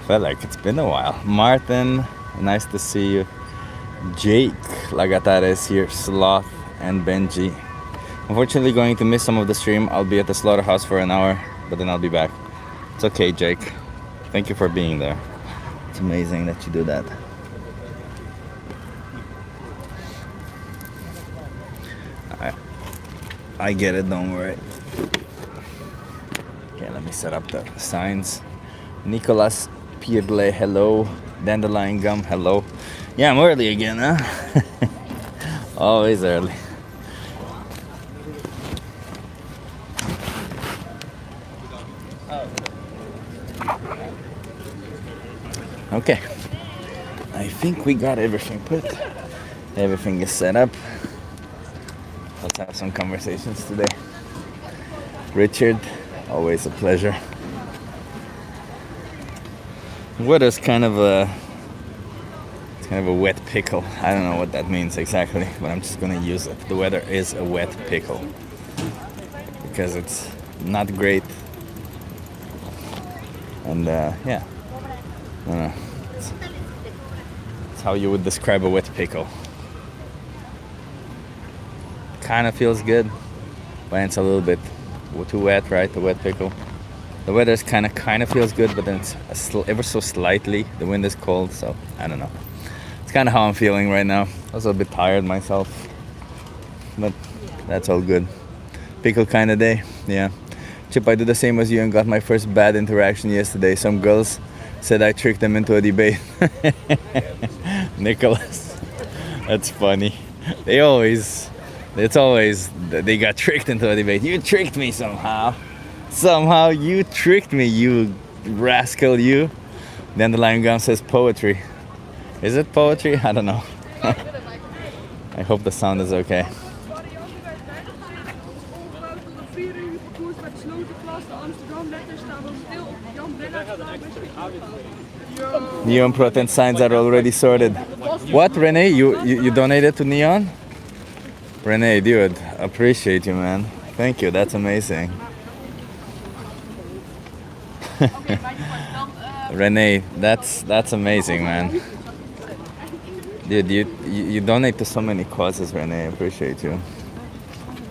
Felt like it's been a while. Martin, nice to see you. Jake Lagatare is here. Sloth and Benji. Unfortunately, going to miss some of the stream. I'll be at the slaughterhouse for an hour, but then I'll be back. It's okay, Jake. Thank you for being there. It's amazing that you do that. I get it, don't worry. Okay, let me set up the signs. Nicolas Pierle, hello. Dandelion Gum, hello. Yeah, I'm early again, huh? Always early. Okay. I think we got everything put. Everything is set up. Let's have some conversations today. Richard, always a pleasure. Weather's kind of a wet pickle. I don't know what that means exactly, but I'm just gonna use it. The weather is a wet pickle because it's not great, and yeah, I don't know. It's how you would describe a wet pickle. Kind of feels good, but it's a little bit too wet, right? The wet pickle. The weather's kind of feels good, but then it's ever so slightly. The wind is cold, so I don't know. It's kind of how I'm feeling right now. I was a bit tired myself, but that's all good. Pickle kind of day, yeah. Chip, I do the same as you and got my first bad interaction yesterday. Some girls said I tricked them into a debate. Nicholas, that's funny. They got tricked into a debate. You tricked me somehow. Somehow you tricked me, you rascal, you. Then the Lion Gum says poetry. Is it poetry? I don't know. I hope the sound is okay. Neon protest signs are already sorted. What, Renee? You donated to Neon? Renee, dude, appreciate you, man. Thank you, that's amazing. Renee, that's amazing, man. Dude, you donate to so many causes, Renee. I appreciate you.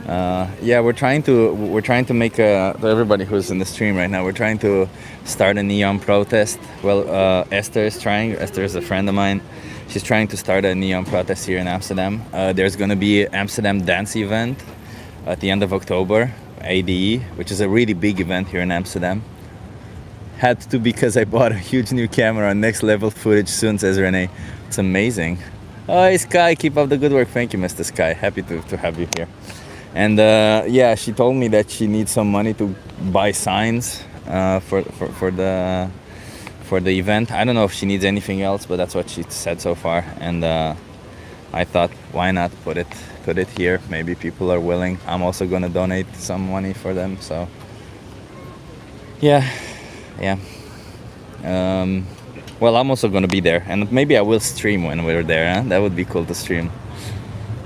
Yeah, we're trying to make to everybody who's in the stream right now. We're trying to start a neon protest. Well, Esther is a friend of mine. She's trying to start a neon protest here in Amsterdam. There's going to be an Amsterdam dance event at the end of October, ADE, which is a really big event here in Amsterdam. Had to because I bought a huge new camera on next level footage soon, says Renee. It's amazing. Oh, hey, Sky, keep up the good work. Thank you, Mr. Sky. Happy to have you here. And yeah, she told me that she needs some money to buy signs for the event. I don't know if she needs anything else, but that's what she said so far. And I thought, why not put it here? Maybe people are willing. I'm also gonna donate some money for them. So yeah. Well, I'm also gonna be there, and maybe I will stream when we're there. Huh? That would be cool to stream.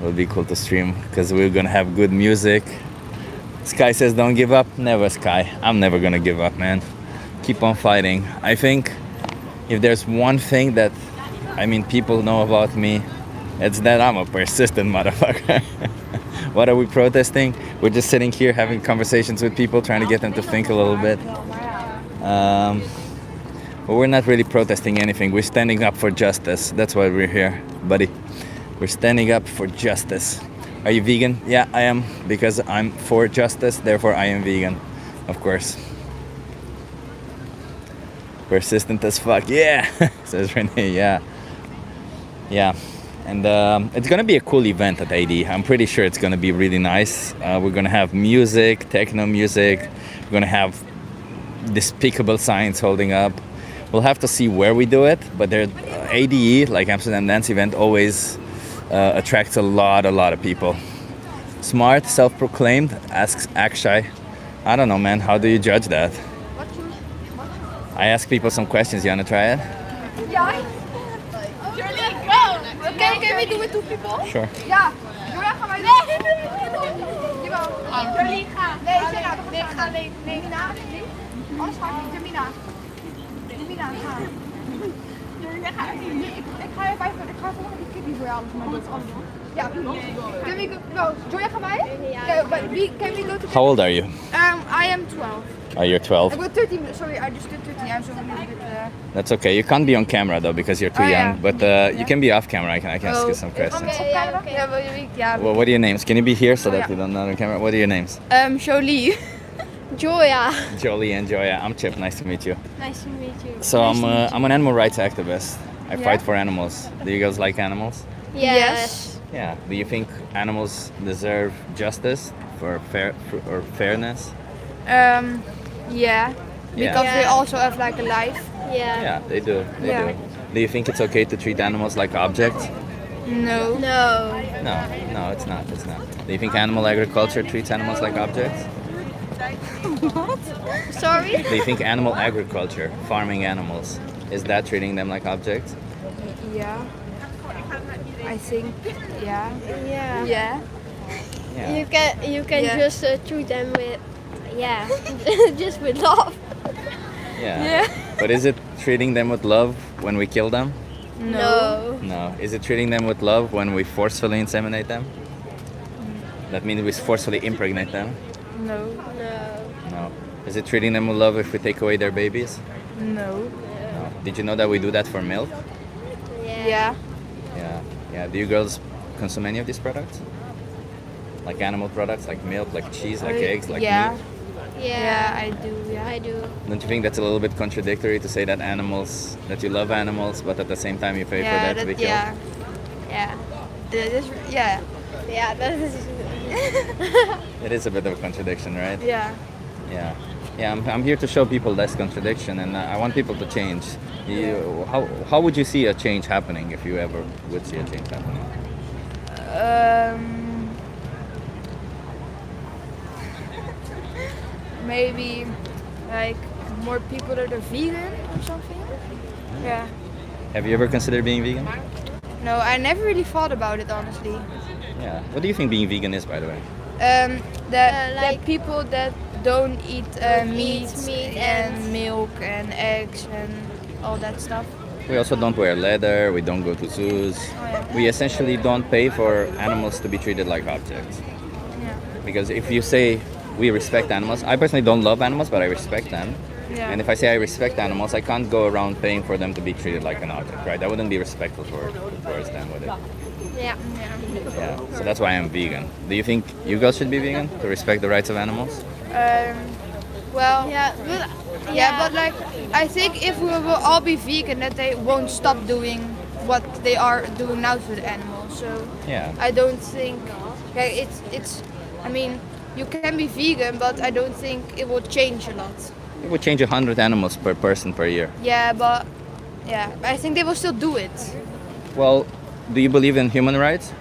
It would be cool to stream because we're gonna have good music. Sky says don't give up. Never, Sky. I'm never gonna give up, man. Keep on fighting. I think if there's one thing that people know about me, it's that I'm a persistent motherfucker. What are we protesting? We're just sitting here having conversations with people, trying to get them to think a little bit. But we're not really protesting anything. We're standing up for justice. That's why we're here, buddy. We're standing up for justice. Are you vegan? Yeah, I am, because I'm for justice, therefore I am vegan, of course. Persistent as fuck, yeah, says Renee, yeah. And it's gonna be a cool event at AD. I'm pretty sure it's gonna be really nice. We're gonna have music, techno music. We're gonna have despicable signs holding up. We'll have to see where we do it, but ADE, like Amsterdam Dance Event, always attracts a lot of people. Smart, self-proclaimed, asks Akshay. I don't know, man. How do you judge that? I ask people some questions. You wanna try it? Yeah. Surely, go. Okay, can we do it two people? Sure. Ja. Julia, gaan wij Jawel. Surely, ga. Nee, ga alleen. Nee, Mina. Anders ga ik niet. Mina. Ik ga even voor de kippies voor je halen. Ja, can we go? Joya, ga bij? Can we go to? How old are you? I am 12. Oh, you're 12. I got 13. Sorry, I just did 13. I'm so a little bit. That's okay. You can't be on camera though because you're too Oh, young. yeah. But you can be off camera. I can ask you some questions. Yeah, yeah. Well, what are your names? Can you be here so that yeah. you don't know on camera? What are your names? Jolie. Joya. Jolie and Joya. I'm Chip. Nice to meet you. Nice to meet you. So I'm an animal rights activist. I Yeah? fight for animals. Do you guys like animals? Yes. Yeah. Do you think animals deserve justice for fairness? Yeah. Because they Yeah. also have like a life. Yeah. Yeah, they do. They Yeah. do. Do you think it's okay to treat animals like objects? No. No. No, it's not. It's not. Do you think animal agriculture treats animals like objects? Sorry? Do you think animal agriculture, farming animals, is that treating them like objects? Yeah. I think. Yeah. Yeah. Yeah. Yeah. You can Yeah. just treat them with just with love. Yeah. Yeah. But is it treating them with love when we kill them? No. No. Is it treating them with love when we forcefully inseminate them? That means we forcefully impregnate them? No. No. No. Is it treating them with love if we take away their babies? No. No. Did you know that we do that for milk? Yeah. Yeah. Yeah. Do you girls consume any of these products? Like animal products, like milk, like cheese, like eggs, like yeah. meat? Yeah, I do. Yeah. I do. Don't you think that's a little bit contradictory to say that that you love animals, but at the same time you pay for that to be killed? Yeah. Yeah. That is, yeah. Yeah, that is. It is a bit of a contradiction, right? Yeah. Yeah. Yeah, I'm here to show people less contradiction, and I want people to change. How would you see a change happening if you ever would see a change happening? Maybe like more people that are vegan or something. Yeah. Have you ever considered being vegan? No, I never really thought about it honestly. Yeah. What do you think being vegan is, by the way? That like- people that don't eat meat, meat and and- milk and eggs and all that stuff. We also don't wear leather, we don't go to zoos. yeah. We essentially don't pay for animals to be treated like objects. Yeah. Because if you say we respect animals, I personally don't love animals, but I respect them. Yeah. And if I say I respect animals, I can't go around paying for them to be treated like an object, right? That wouldn't be respectful towards them, would it? Yeah. Yeah. So that's why I'm vegan. Do you think you guys should be vegan to respect the rights of animals? Well, Yeah, but like I think if we will all be vegan, that they won't stop doing what they are doing now to the animals. So Yeah. I don't think it's. I mean, you can be vegan, but I don't think it will change a lot. It would change 100 animals per person per year. Yeah, but yeah, I think they will still do it. Well, do you believe in human rights?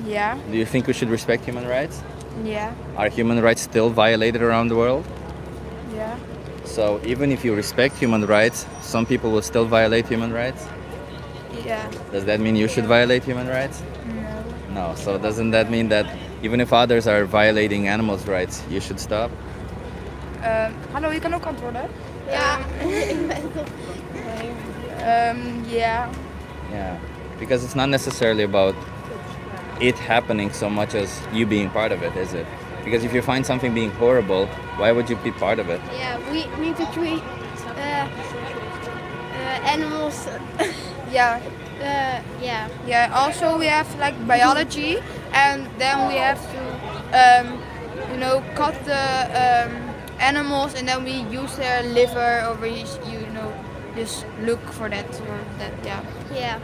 Yeah, Do you think we should respect human rights? yeah, Are human rights still violated around the world? yeah. So even if you respect human rights, some people will still violate human rights? Yeah. Does that mean you should violate human rights? No. No. So doesn't that mean that even if others are violating animals' rights, you should stop? Hallo, je kan ook antwoorden. Ja. Yeah. Yeah. Because it's not necessarily about it happening so much as you being part of it, is it? Because if you find something being horrible, why would you be part of it? Yeah, we need to treat animals. Yeah. Yeah. Yeah. Also, we have like biology, and then we have to, cut the animals, and then we use their liver, or we, just look for that or that. Yeah. Yeah.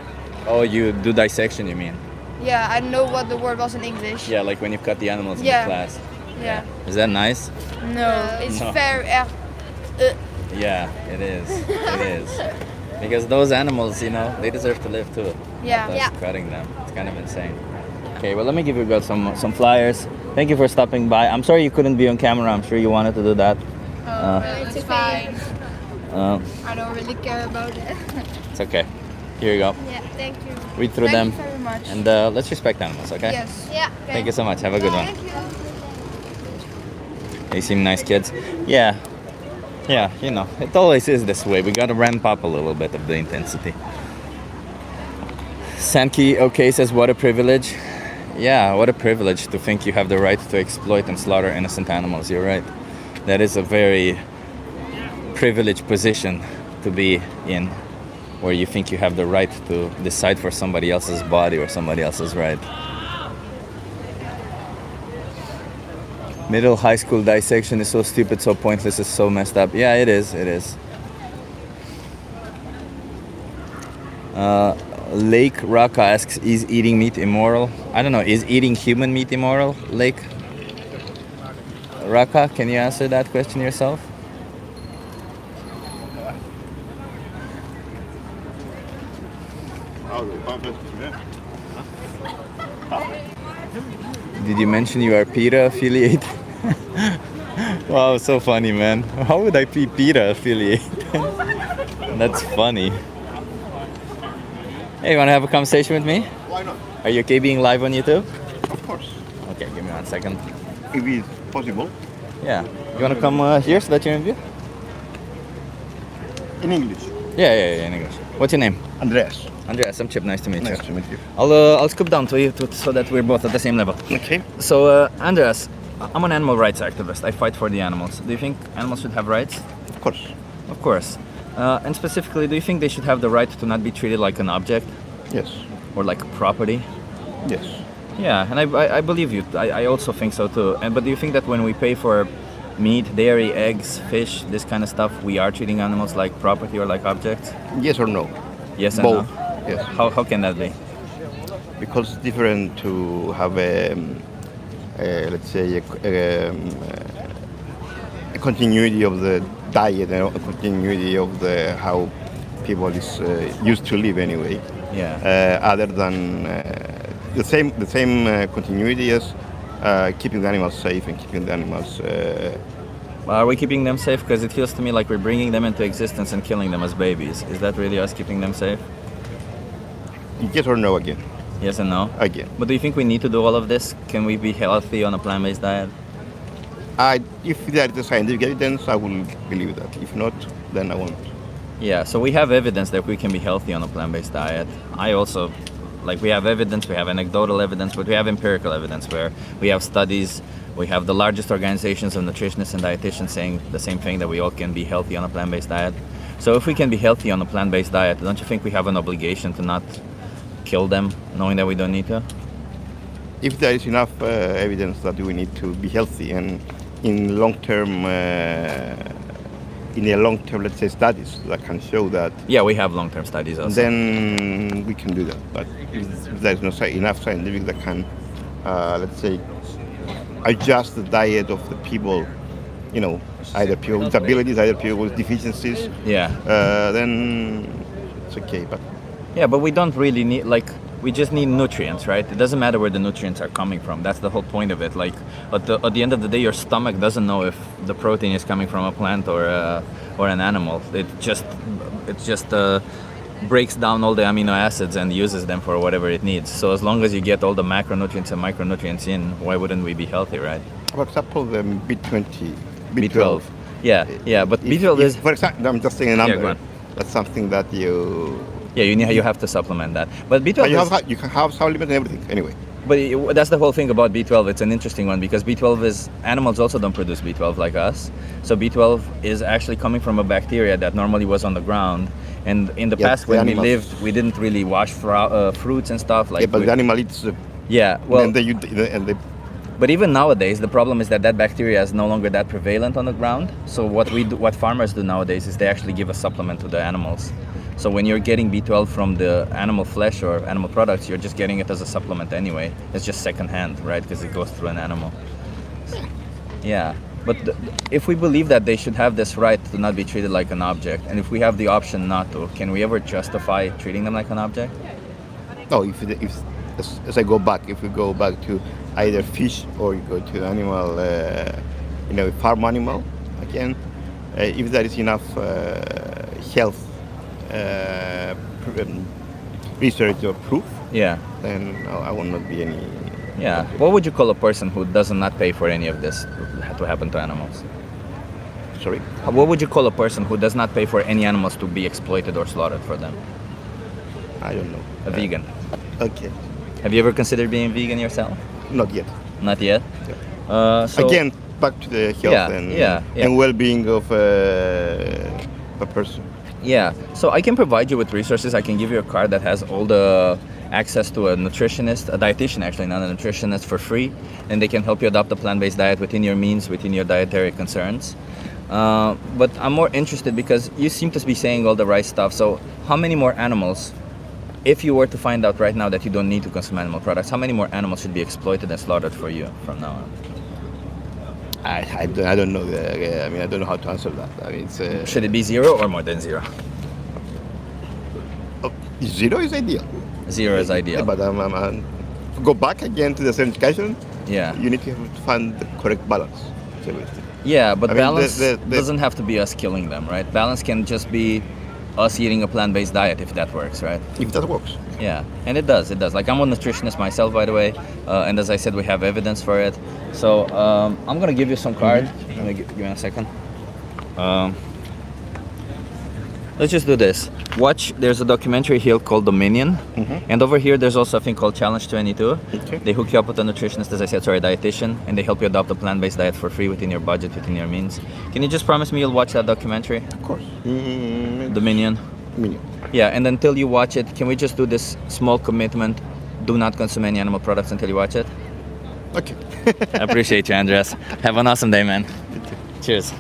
Oh, you do dissection, you mean? Yeah. I don't know what the word was in English. Yeah, like when you cut the animals Yeah. in class. Yeah. Is that nice? No, it's No. very. Yeah, it is. It is. Because those animals, they deserve to live too. Yeah. Not us Yeah. cutting them. It's kind of insane. Okay, well, let me give you guys some flyers. Thank you for stopping by. I'm sorry you couldn't be on camera. I'm sure you wanted to do that. It's fine. I don't really care about it. It's okay. Here you go. Yeah. Thank you. Read through Thank them. you very much. And let's respect animals, okay? Yes. Yeah. Thank you so much. Have a good one. Thank you. They seem nice kids. Yeah. Yeah, you know, it always is this way. We gotta ramp up a little bit of the intensity. Sankey, okay, says, what a privilege. Yeah, what a privilege to think you have the right to exploit and slaughter innocent animals. You're right. That is a very privileged position to be in, where you think you have the right to decide for somebody else's body or somebody else's right. Middle high school dissection is so stupid, so pointless, it's so messed up. Yeah, it is, it is. Lake Raka asks, is eating meat immoral? I don't know, is eating human meat immoral, Lake Raka? Can you answer that question yourself? Did you mention you are PETA affiliate? Wow, so funny, man. How would I be PETA affiliate? That's funny. Hey, you want to have a conversation with me? Why not? Are you okay being live on YouTube? Of course. Okay, give me 1 second. If it's possible. Yeah. You want to come here so that you're in view? In English. Yeah, in English. What's your name? Andreas. Andreas, I'm Chip. Nice to meet you. Nice to meet you. I'll scoop down to you so that we're both at the same level. Okay. So, Andreas, I'm an animal rights activist. I fight for the animals. Do you think animals should have rights? Of course. Of course. And specifically, do you think they should have the right to not be treated like an object Yes. or like property? Yes. Yeah, and I believe you. I also think so too. But do you think that when we pay for meat, dairy, eggs, fish, this kind of stuff, we are treating animals like property or like objects? Yes or no? Yes and Both. no? Yes. How can that be? Because it's different to have let's say a continuity of the diet and a continuity of the how people is used to live anyway. Yeah. Other than the same continuity as keeping the animals safe and keeping the animals. Are we keeping them safe? Because it feels to me like we're bringing them into existence and killing them as babies. Is that really us keeping them safe? Yes or no again? Yes and no? Again. But do you think we need to do all of this? Can we be healthy on a plant-based diet? If there is scientific evidence, I will believe that. If not, then I won't. Yeah, so we have evidence that we can be healthy on a plant-based diet. I also, we have evidence, we have anecdotal evidence, but we have empirical evidence where we have studies, we have the largest organizations of nutritionists and dietitians saying the same thing, that we all can be healthy on a plant-based diet. So if we can be healthy on a plant-based diet, don't you think we have an obligation to not kill them, knowing that we don't need to? If there is enough evidence that we need to be healthy and in long-term, let's say, studies that can show that. Yeah, we have long-term studies also. Then we can do that. But if there is not enough scientific that can, let's say, adjust the diet of the people, either people with abilities, either people with deficiencies. Yeah. Then it's okay. But we don't really need, we just need nutrients, right? It doesn't matter where the nutrients are coming from. That's the whole point of it. At the end of the day, your stomach doesn't know if the protein is coming from a plant or an animal. It just breaks down all the amino acids and uses them for whatever it needs. So as long as you get all the macronutrients and micronutrients in, why wouldn't we be healthy, right? For example, the B20, B12. Yeah, but B12 is... For example, I'm just saying a number. Yeah, go on. That's something that you... Yeah, you have to supplement that. But B12 you can have supplement and everything anyway. But that's the whole thing about B12. It's an interesting one because B12 is... Animals also don't produce B12 like us. So B12 is actually coming from a bacteria that normally was on the ground. And in the past when we lived, we didn't really wash fruits and stuff. But the animal eats... Yeah, well... And they But even nowadays, the problem is that bacteria is no longer that prevalent on the ground. So what farmers do nowadays is they actually give a supplement to the animals. So when you're getting B12 from the animal flesh or animal products, you're just getting it as a supplement anyway. It's just secondhand, right? Because it goes through an animal. Yeah. But if we believe that they should have this right to not be treated like an object, and if we have the option not to, can we ever justify treating them like an object? No, if as I go back, if we go back to either fish or you go to animal, farm animal, again, if there is enough health research or proof, then I will not be any. Yeah. What would you call a person who does not pay for any of this to happen to animals? Sorry. What would you call a person who does not pay for any animals to be exploited or slaughtered for them? I don't know. A vegan. Okay. Have you ever considered being vegan yourself? Not yet. Not yet. So Again, back to the health and well-being of a person. Yeah, so I can provide you with resources. I can give you a card that has all the access to a nutritionist, a dietitian actually, not a nutritionist, for free, and they can help you adopt a plant-based diet within your means, within your dietary concerns. But I'm more interested because you seem to be saying all the right stuff. So how many more animals, if you were to find out right now that you don't need to consume animal products, how many more animals should be exploited and slaughtered for you from now on? I don't know. I mean, I don't know how to answer that. I mean, it's, Should it be 0 or more than 0? 0 is ideal. 0 is ideal. But go back again to the same discussion. Yeah. You need to find the correct balance. Yeah, but I mean, balance the- doesn't have to be us killing them, right? Balance can just be us eating a plant-based diet if that works, right? If that works. Yeah, and it does. Like, I'm a nutritionist myself, by the way, and as I said, we have evidence for it. So I'm gonna give you some cards. Let me give me a second. Let's just do this. Watch. There's a documentary here called Dominion, and over here there's also a thing called Challenge 22. Okay. They hook you up with a nutritionist, as I said, sorry, a dietitian, and they help you adopt a plant-based diet for free within your budget, within your means. Can you just promise me you'll watch that documentary? Of course. Dominion. Minimum. Yeah, and until you watch it, can we just do this small commitment? Do not consume any animal products until you watch it. Okay. I appreciate you, Andreas. Have an awesome day, man. Cheers.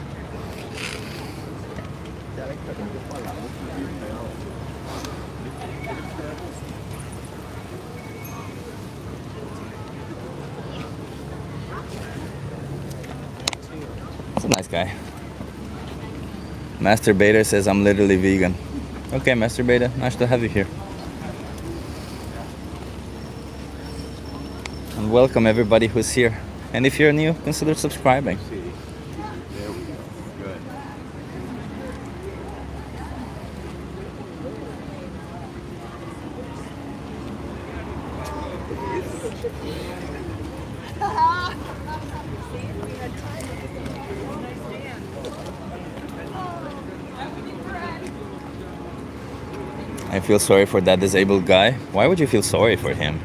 That's a nice guy. Masturbator says I'm literally vegan. Okay, Masturbator, nice to have you here. And welcome everybody who's here. And if you're new, consider subscribing. I feel sorry for that disabled guy. Why would you feel sorry for him?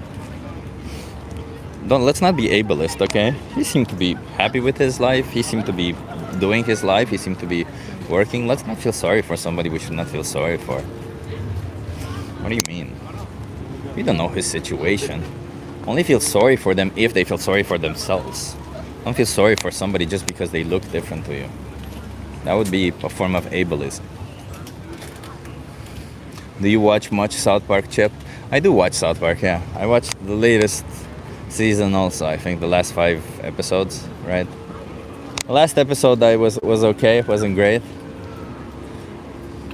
Let's not be ableist, okay? He seemed to be happy with his life. He seemed to be doing his life. He seemed to be working. Let's not feel sorry for somebody we should not feel sorry for. What do you mean? We don't know his situation. Only feel sorry for them if they feel sorry for themselves. Don't feel sorry for somebody just because they look different to you. That would be a form of ableism. Do you watch much South Park, Chip? I do watch South Park, yeah. I watched the latest season also, I think the last 5 episodes, right? The last episode was okay, it wasn't great.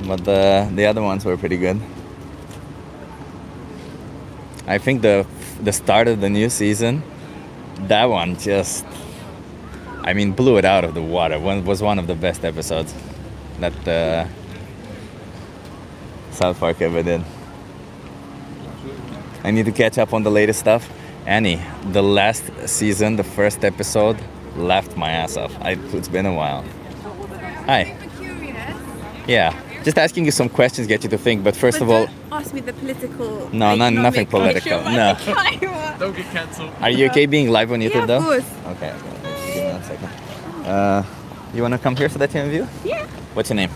But the other ones were pretty good. I think the start of the new season, that one just, I mean, blew it out of the water. Was one of the best episodes that South Park ever did. I need to catch up on the latest stuff. Annie, the last season, the first episode, laughed my ass off. It's been a while. Hi. Yeah, just asking you some questions, get you to think. But first of all, don't ask me the political. no, nothing political. No. Don't get cancelled. Are you okay being live on YouTube Yeah, of though? course. Okay. Give me 1 second. You wanna come here so that you can view? Yeah. What's your name?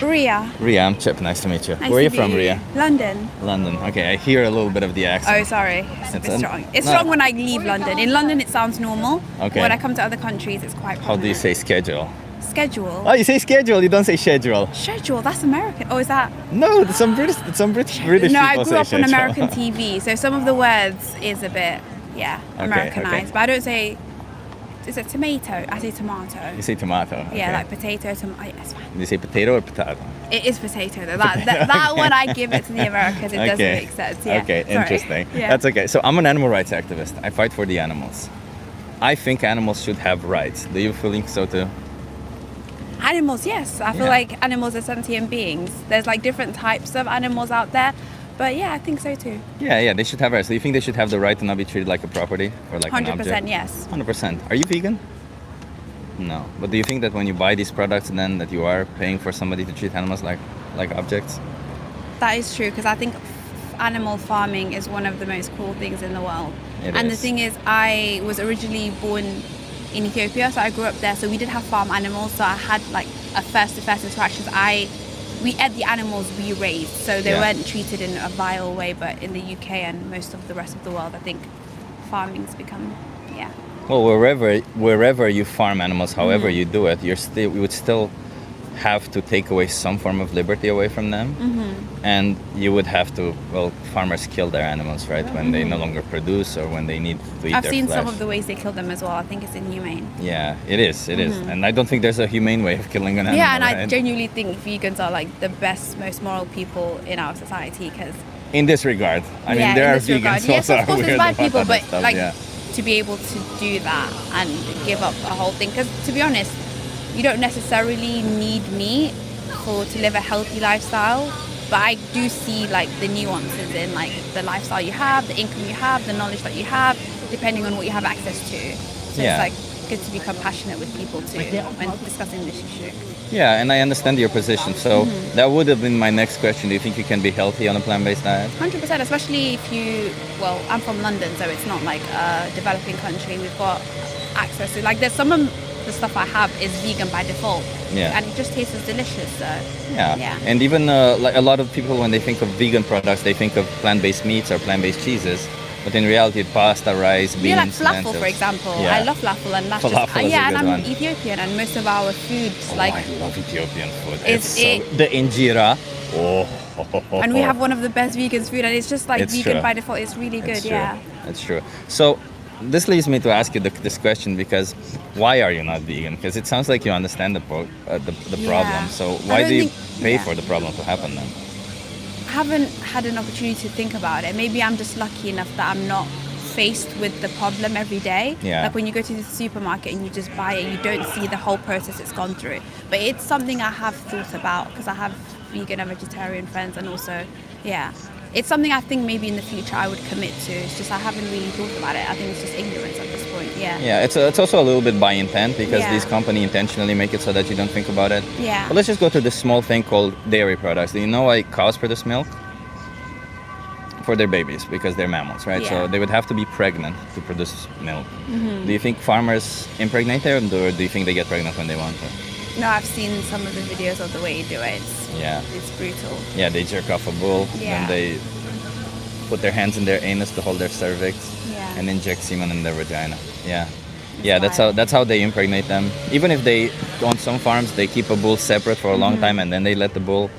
Ria. Ria, I'm Chip. Nice to meet you. Nice Where are to you meet from, Ria? London. London. Okay, I hear a little bit of the accent. Oh, sorry. It's a It's bit a- strong. It's no. strong when I leave London. In London, it sounds normal. Okay. When I come to other countries, it's quite. How do you say schedule? Schedule. Oh, you say schedule. You don't say schedule. Schedule. That's American. Oh, is that? No, some British British No, I people grew say up on schedule. American TV, so some of the words is a bit, Americanized. okay. But I don't say. Is it tomato? I say tomato. You say tomato. Yeah, okay. like potato. It's fine. Do you say potato or potato? It is potato though. That one I give it to the Americans. It doesn't make sense. Yeah. Okay, Sorry. interesting. Yeah. That's okay. So I'm an animal rights activist. I fight for the animals. I think animals should have rights. Do you think so too? Animals, yes. I feel Yeah. like animals are sentient beings. There's like different types of animals out there, but yeah, I think so too. Yeah, they should have rights. Do you think they should have the right to not be treated like a property or like an object? 100% yes. 100%. Are you vegan? No. But do you think that when you buy these products, then that you are paying for somebody to treat animals like objects? That is true, because I think animal farming is one of the most cool things in the world. It and is. the thing is, I was originally born in Ethiopia, so I grew up there. So we did have farm animals. So I had like a first-to-first interactions. We ate the animals we raised, so they Yeah. weren't treated in a vile way. But in the UK and most of the rest of the world, I think farming's become, yeah. Well, wherever you farm animals, however you do it, you would still have to take away some form of liberty away from them, and you would have to. Well, farmers kill their animals, right, when they no longer produce or when they need to eat I've their seen flesh. some of the ways they kill them as well. I think it's inhumane. Yeah, it is, and I don't think there's a humane way of killing an animal. Yeah, and I right? genuinely think vegans are like the best, most moral people in our society, because In this regard, I mean, there in are this regard. vegans Yes, also of course, are there's weird bad about people, other but stuff, like yeah. to be able to do that and give up a whole thing, because to be honest, you don't necessarily need meat to live a healthy lifestyle, but I do see like the nuances in like the lifestyle you have, the income you have, the knowledge that you have, depending on what you have access to. So Yeah. it's like good to be compassionate with people too when discussing this issue. Yeah, and I understand your position. So that would have been my next question. Do you think you can be healthy on a plant-based diet? 100%, especially if you, well, I'm from London, so it's not like a developing country. We've got access to, like, there's some of the stuff I have is vegan by default. Yeah. And it just tastes delicious, so. Yeah. Yeah. And even like a lot of people, when they think of vegan products, they think of plant-based meats or plant-based cheeses. But in reality, pasta, rice, beans, Yeah, like falafel, lentils. for example. Yeah. I love falafel, and that's Falafel just, is a yeah, and good I'm one. Ethiopian, and most of our foods, Oh, like, I love Ethiopian food. Is It's so, it- the injera. Oh. and we have one of the best vegan food, and it's just like It's vegan true. by default. It's really good, It's true. yeah. It's true. So this leads me to ask you this question, because why are you not vegan? Because it sounds like you understand the Yeah. problem. So I why don't do you think- pay yeah. for the problem to happen then? I haven't had an opportunity to think about it. Maybe I'm just lucky enough that I'm not faced with the problem every day. Yeah. Like when you go to the supermarket and you just buy it, you don't see the whole process it's gone through. But it's something I have thought about, because I have vegan and vegetarian friends, and also, yeah. It's something I think maybe in the future I would commit to. It's just I haven't really thought about it. I think it's just ignorance at this point, yeah. Yeah, it's also a little bit by intent, because Yeah. these companies intentionally make it so that you don't think about it. Yeah. But let's just go to this small thing called dairy products. Do you know why cows produce milk? For their babies, because they're mammals, right? So Yeah. they would have to be pregnant to produce milk. Do you think farmers impregnate them, or do you think they get pregnant when they want to? No, I've seen some of the videos of the way you do it. Yeah. It's brutal. Yeah, they jerk off a bull, Yeah. then they put their hands in their anus to hold their cervix, Yeah. and inject semen in their vagina. Yeah. It's Yeah, wild. that's how they impregnate them. Even if they, on some farms, they keep a bull separate for a long Mm-hmm. time, and then they let the bull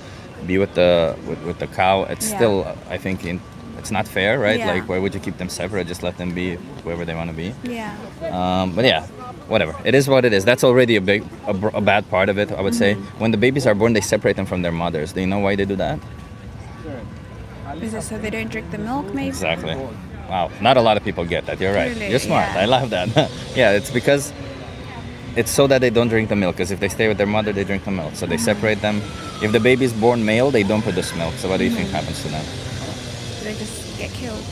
be with the cow. It's Yeah. still, I think, it's not fair, right? Yeah. Like, why would you keep them separate? Just let them be whoever they want to be. Yeah. But yeah, whatever. It is what it is. That's already a bad part of it, I would say. Mm-hmm. When the babies are born, they separate them from their mothers. Do you know why they do that? Is it so they don't drink the milk, maybe? Exactly. Wow. Not a lot of people get that. You're right. Really? You're smart. Yeah. I love that. Yeah, it's because it's so that they don't drink the milk. Because if they stay with their mother, they drink the milk. So they Mm-hmm. separate them. If the baby is born male, they don't produce milk. So what do you think happens to them? They just get killed.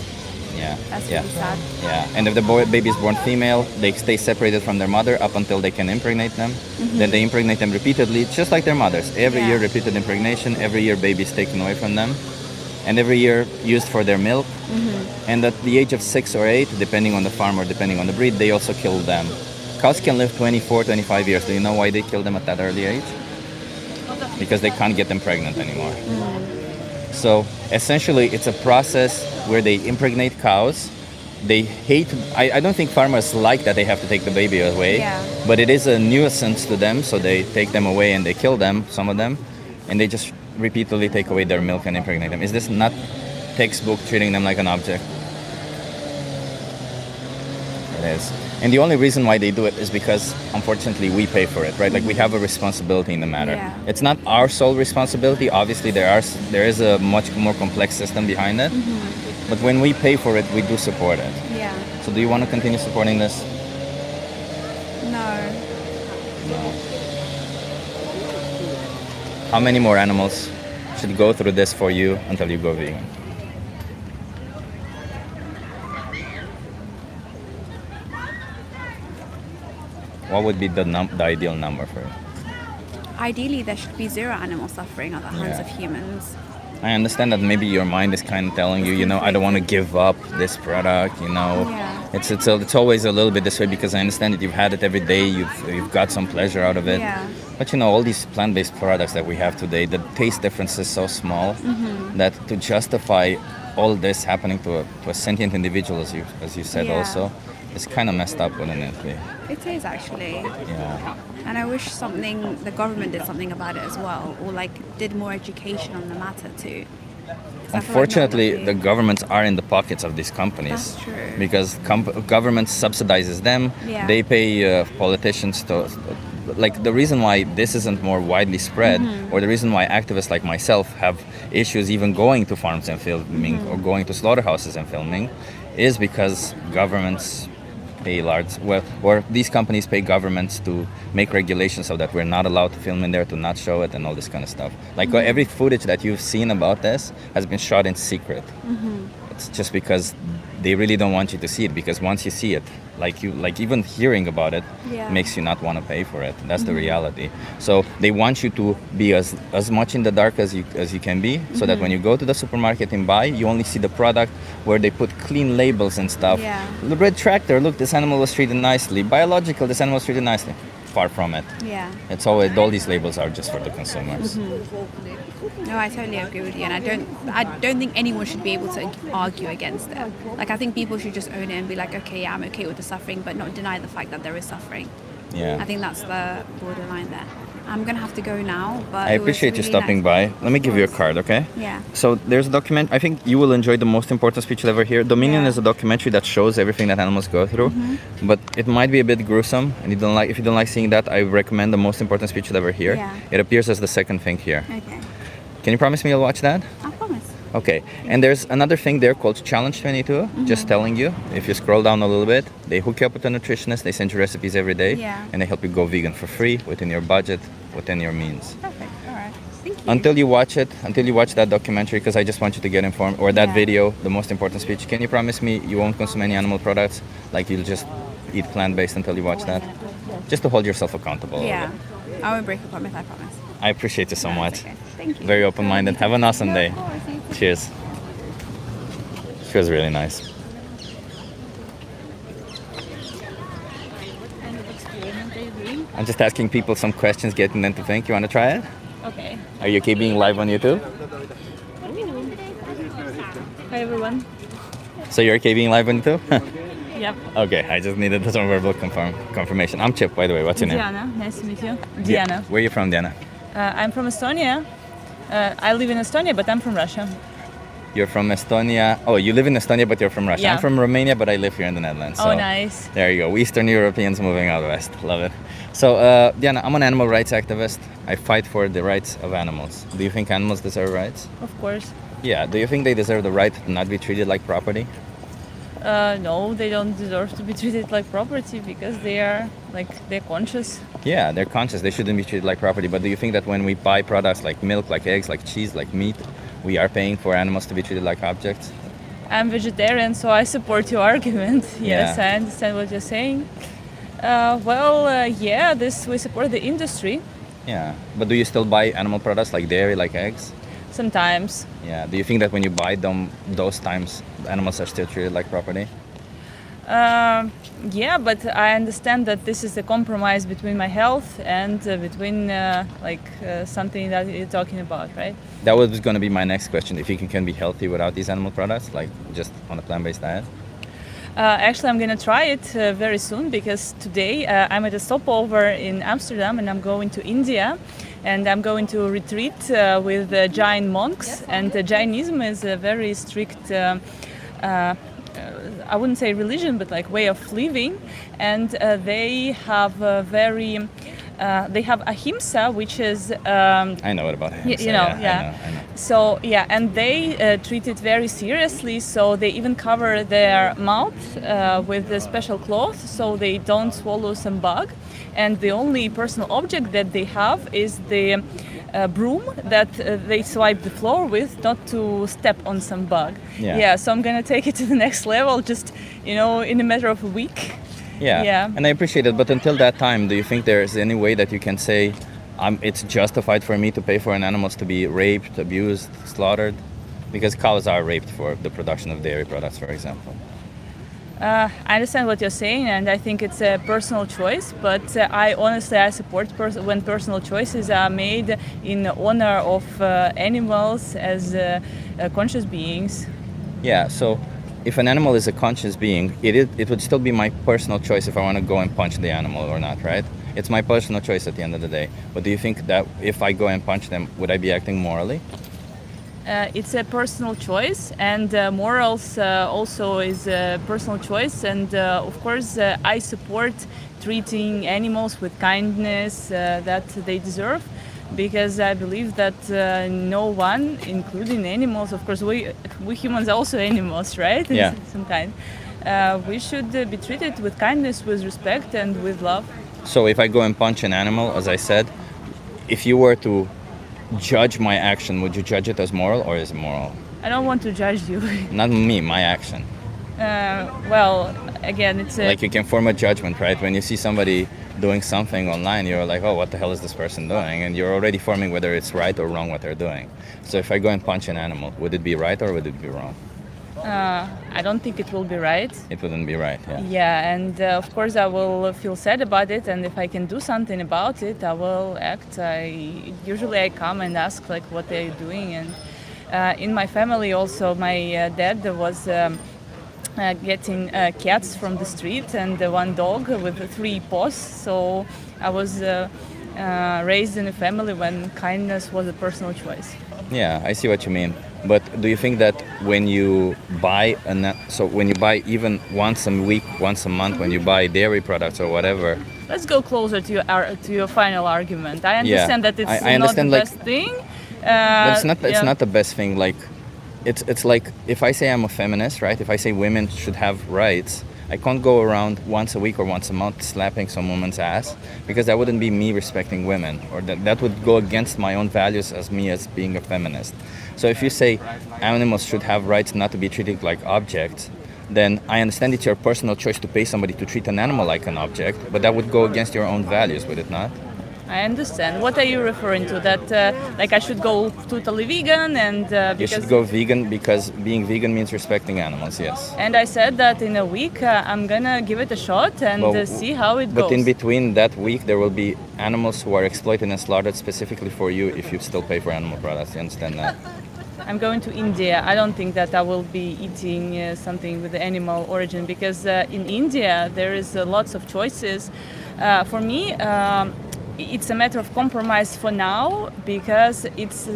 Yeah. That's yeah. really sad. Yeah. And if the baby is born female, they stay separated from their mother up until they can impregnate them. Then they impregnate them repeatedly, just like their mothers. Every Yeah. year, repeated impregnation. Every year, babies taken away from them. And every year used for their milk. And at the age of 6 or 8, depending on the farm or depending on the breed, they also kill them. Cows can live 24, 25 years. Do you know why they kill them at that early age? Because they can't get them pregnant anymore. So essentially, it's a process where they impregnate cows. They hate, I don't think farmers like that they have to take the baby away, Yeah. but it is a nuisance to them, so they take them away and they kill them, some of them, and they just repeatedly take away their milk and impregnate them. Is this not textbook treating them like an object? It is. And the only reason why they do it is because, unfortunately, we pay for it, right? Like, we have a responsibility in the matter. Yeah. It's not our sole responsibility. Obviously, there is a much more complex system behind it. But when we pay for it, we do support it. Yeah. So do you want to continue supporting this? No. How many more animals should go through this for you until you go vegan? What would be the ideal number for you? Ideally, there should be zero animal suffering at the hands Yeah. of humans. I understand that maybe your mind is kind of telling you, I don't want to give up this product. Yeah. It's always a little bit this way because I understand that you've had it every day, you've got some pleasure out of it. Yeah. But all these plant-based products that we have today, the taste difference is so small that to justify all this happening to a sentient individual, as you said Yeah. also, it's kind of messed up, wouldn't it be? It is actually. Yeah. And I wish the government did something about it as well, or like did more education on the matter too. 'Cause I feel like Unfortunately, nobody- the governments are in the pockets of these companies. That's true. Because government subsidizes them. Yeah. They pay politicians to. Like the reason why this isn't more widely spread, or the reason why activists like myself have issues even going to farms and filming or going to slaughterhouses and filming, is because governments pay or these companies pay governments to make regulations so that we're not allowed to film in there, to not show it, and all this kind of stuff. Like every footage that you've seen about this has been shot in secret. It's just because they really don't want you to see it, because once you see it, like even hearing about it Yeah. makes you not want to pay for it. That's the reality. So they want you to be as much in the dark as you can be, so that when you go to the supermarket and buy, you only see the product where they put clean labels and stuff. Yeah. The red tractor, look, this animal was treated nicely. Biological, this animal was treated nicely. Far from it. Yeah. It's always, all these labels are just for the consumers. No, I totally agree with you, and I don't think anyone should be able to argue against it. Like I think people should just own it and be like, okay, yeah, I'm okay with the suffering, but not deny the fact that there is suffering. Yeah. I think that's the borderline there. I'm gonna have to go now, but I appreciate you stopping by. Let me give you a card, okay? Yeah. So there's a document. I think you will enjoy the most important speech you'll ever hear. Dominion Yeah. is a documentary that shows everything that animals go through, but it might be a bit gruesome. And if you don't like seeing that, I recommend the most important speech you'll ever hear. Yeah. It appears as the second thing here. Okay. Can you promise me you'll watch that? I promise. Okay. And there's another thing there called Challenge 22. Just telling you, if you scroll down a little bit, they hook you up with a nutritionist. They send you recipes every day, Yeah. and they help you go vegan for free within your budget, within your means. Perfect. All right. Thank you. Until you watch that documentary, because I just want you to get informed, or that Yeah. video, the most important speech. Can you promise me you won't consume any animal products? Like you'll just eat plant-based until you watch that? Just to hold yourself accountable. a little Yeah. bit. I won't break a promise. I promise. I appreciate you so much. Okay. Thank you. Very open-minded. Have an awesome day. Of course, you too. Cheers. She was really nice. Kind of experiment are you doing? I'm just asking people some questions, getting them to think. You want to try it? Okay. Are you okay being live on YouTube? Hi everyone. So you're okay being live on YouTube? Yep. Okay, I just needed some verbal confirmation. I'm Chip, by the way. What's your name? Diana, nice to meet you. Diana. Where are you from, Diana? I'm from Estonia. I live in Estonia, but I'm from Russia. You're from Estonia. Oh, you live in Estonia, but you're from Russia. Yeah. I'm from Romania, but I live here in the Netherlands. Oh, So nice. there you go. Eastern Europeans moving out west. Love it. So, Diana, I'm an animal rights activist. I fight for the rights of animals. Do you think animals deserve rights? Of course. Yeah. Do you think they deserve the right to not be treated like property? No, they don't deserve to be treated like property because they're conscious. Yeah, they're conscious. They shouldn't be treated like property. But do you think that when we buy products like milk, like eggs, like cheese, like meat, we are paying for animals to be treated like objects? I'm vegetarian, so I support your argument. Yes, Yeah. I understand what you're saying. We support the industry Yeah. But do you still buy animal products like dairy, like eggs? sometimes. Yeah. Do you think that when you buy them, those times, animals are still treated like property? Yeah, but I understand that this is a compromise between my health and between something that you're talking about, right? That was going to be my next question. If you can be healthy without these animal products, like just on a plant-based diet? Actually, I'm going to try it very soon because today I'm at a stopover in Amsterdam and I'm going to India and I'm going to retreat with Jain monks. And Jainism is a very strict I wouldn't say religion, but like way of living, and they have they have ahimsa, which is I know it about him. you know, yeah. I know. So yeah, and they treat it very seriously. So they even cover their mouth with a special cloth, so they don't swallow some bug. And the only personal object that they have is the broom that they swipe the floor with, not to step on some bug. Yeah. So I'm gonna take it to the next level, just in a matter of a week. Yeah. Yeah. And I appreciate it. But until that time, do you think there's any way that you can say, it's justified for me to pay for an animals to be raped, abused, slaughtered? Because cows are raped for the production of dairy products, for example. I understand what you're saying, and I think it's a personal choice. But I support when personal choices are made in honor of animals as conscious beings. Yeah, so if an animal is a conscious being, it would still be my personal choice if I want to go and punch the animal or not, right? It's my personal choice at the end of the day. But do you think that if I go and punch them, would I be acting morally? It's a personal choice, and morals also is a personal choice. And of course, I support treating animals with kindness that they deserve, because I believe that no one, including animals, of course, we humans are also animals, right? Yeah. In some kind. We should be treated with kindness, with respect, and with love. So if I go and punch an animal, as I said, if you were to judge my action, would you judge it as moral or is it moral? I don't want to judge you. Not me, my action. Well, again, it's a Like you can form a judgment, right? When you see somebody doing something online, you're like, oh, what the hell is this person doing? And you're already forming whether it's right or wrong what they're doing. So if I go and punch an animal, would it be right or would it be wrong? I don't think it will be right. It wouldn't be right, yeah. Yeah, and of course I will feel sad about it, and if I can do something about it, I will act. Usually I come and ask like what they're doing, and in my family also my dad was getting cats from the street and one dog with 3 paws. So I was raised in a family when kindness was a personal choice. Yeah, I see what you mean. But do you think that when you buy when you buy even once a week, once a month, when you buy dairy products or whatever? Let's go closer to your final argument. I understand that it's I not the understand, like, best thing. But it's not. It's yeah. not the best thing. Like, it's like if I say I'm a feminist, right? If I say women should have rights, I can't go around once a week or once a month slapping some woman's ass, because that wouldn't be me respecting women, or that would go against my own values as me as being a feminist. So if you say animals should have rights not to be treated like objects, then I understand it's your personal choice to pay somebody to treat an animal like an object, but that would go against your own values, would it not? I understand. What are you referring to? That like I should go totally vegan and You should go vegan because being vegan means respecting animals, yes. And I said that in a week I'm gonna give it a shot and see how it goes. But in between that week, there will be animals who are exploited and slaughtered specifically for you if you still pay for animal products. You understand that? I'm going to India. I don't think that I will be eating something with the animal origin, because in India there is lots of choices. For me, it's a matter of compromise for now, because it's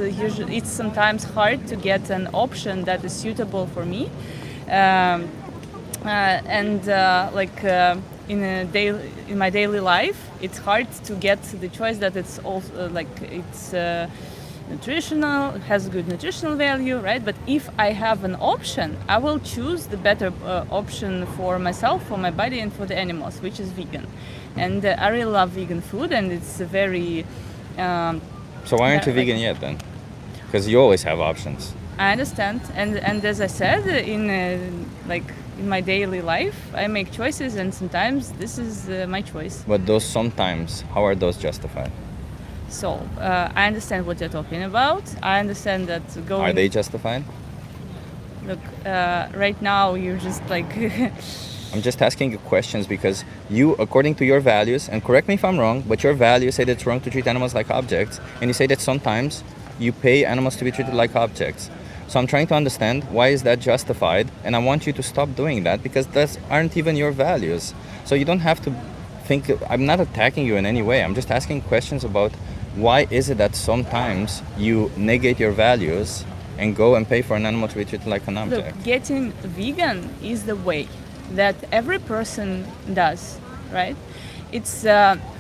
sometimes hard to get an option that is suitable for me, in my daily life, it's hard to get the choice that it's also it's nutritional, has good nutritional value, right? But if I have an option, I will choose the better option for myself, for my body, and for the animals, which is vegan. And I really love vegan food, and it's very. So why aren't you vegan yet then? Because you always have options. I understand, and as I said, in my daily life, I make choices, and sometimes this is my choice. But those sometimes, how are those justified? So I understand what you're talking about. I understand that going. Are they justified? Look, right now you're just like. I'm just asking you questions because you, according to your values, and correct me if I'm wrong, but your values say that it's wrong to treat animals like objects, and you say that sometimes you pay animals to be treated like objects. So I'm trying to understand why is that justified, and I want you to stop doing that because those aren't even your values. So you don't have to think. I'm not attacking you in any way. I'm just asking questions about why is it that sometimes you negate your values and go and pay for an animal to be treated like an object. Look, getting vegan is the way that every person does, right? It's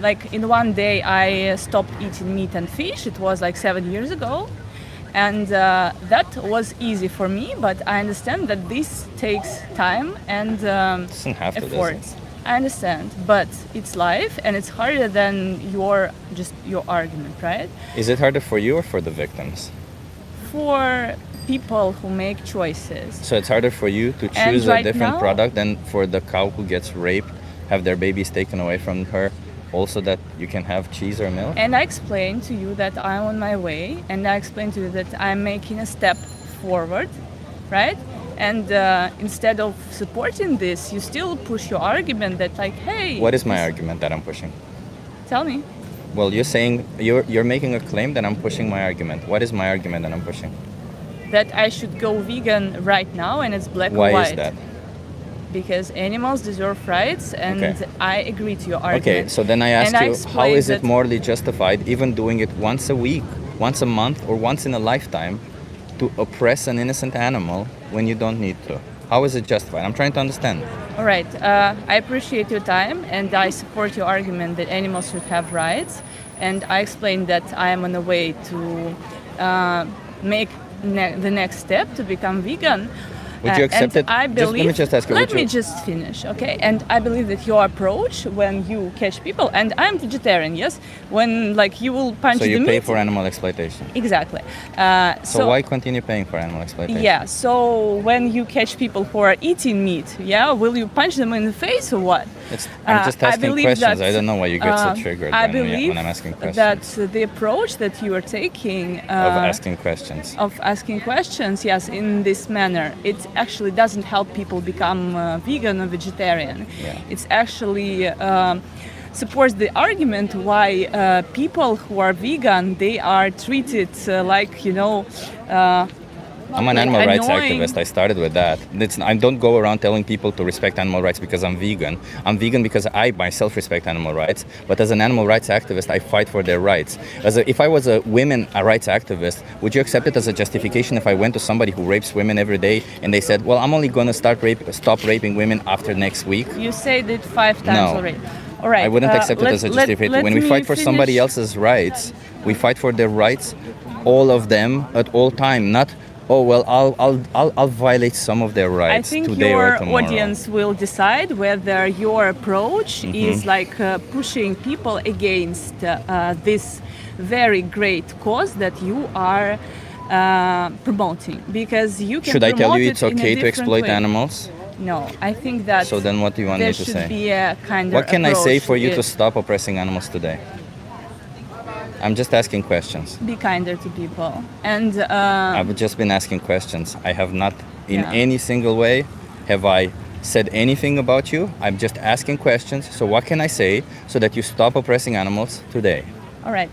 like in one day I stopped eating meat and fish. It was like 7 years ago. And that was easy for me, but I understand that this takes time and Doesn't have to, effort. does it? I understand, but it's life and it's harder than your argument, right? Is it harder for you or for the victims? For people who make choices. So it's harder for you to And choose right a different now- product than for the cow who gets raped, have their babies taken away from her, also that you can have cheese or milk? And I explained to you that I'm on my way, and I explained to you that I'm making a step forward, right? And instead of supporting this, you still push your argument that like, hey. What is my argument that I'm pushing? Tell me. Well, you're saying you're making a claim that I'm pushing my argument. What is my argument that I'm pushing? That I should go vegan right now, and it's black Why or white. is that? Because animals deserve rights, and Okay. I agree to your argument. Okay, so then I ask And I you, how explained is it that- morally justified even doing it once a week, once a month, or once in a lifetime to oppress an innocent animal when you don't need to? How is it justified? I'm trying to understand. All right, I appreciate your time, and I support your argument that animals should have rights. And I explained that I am on the way to make the next step to become vegan. Would you accept and it? I believe, let me just ask you. Let would me you- just finish, okay? And I believe that your approach when you catch people, and I'm vegetarian, yes, when like you will punch So the you meat. pay for animal exploitation. Exactly. So why continue paying for animal exploitation? Yeah. So when you catch people who are eating meat, yeah, will you punch them in the face or what? I'm just I asking believe questions. that, I don't know why you get so triggered I when believe I'm asking questions. that the approach that you are taking of asking questions. of asking questions, yes, in this manner, it actually doesn't help people become vegan or vegetarian. Yeah. It's actually supports the argument why people who are vegan, they are treated like, I'm an animal rights annoying. activist. I started with that. I don't go around telling people to respect animal rights because I'm vegan. I'm vegan because I myself respect animal rights. But as an animal rights activist, I fight for their rights. If I was a women rights activist, would you accept it as a justification if I went to somebody who rapes women every day and they said, well, I'm only going to stop raping women after next week? You said it 5 times No. already. All right. I wouldn't accept it as a justification. When we fight for somebody else. else's rights, we fight for their rights, all of them at all time. Not, oh well, I'll violate some of their I rights think today or your tomorrow. audience will decide whether your approach Mm-hmm. is like pushing people against this very great cause that you are promoting. Because you can Should I tell promote you it it's in a okay to different exploit way. animals? No, I think that So then what do you want there me to should say? be a kind of What can I say approach for you to it. stop oppressing animals today? I'm just asking questions. Be kinder to people. And I've just been asking questions. I have not, in Yeah. any single way, have I said anything about you. I'm just asking questions. So what can I say so that you stop oppressing animals today? all right.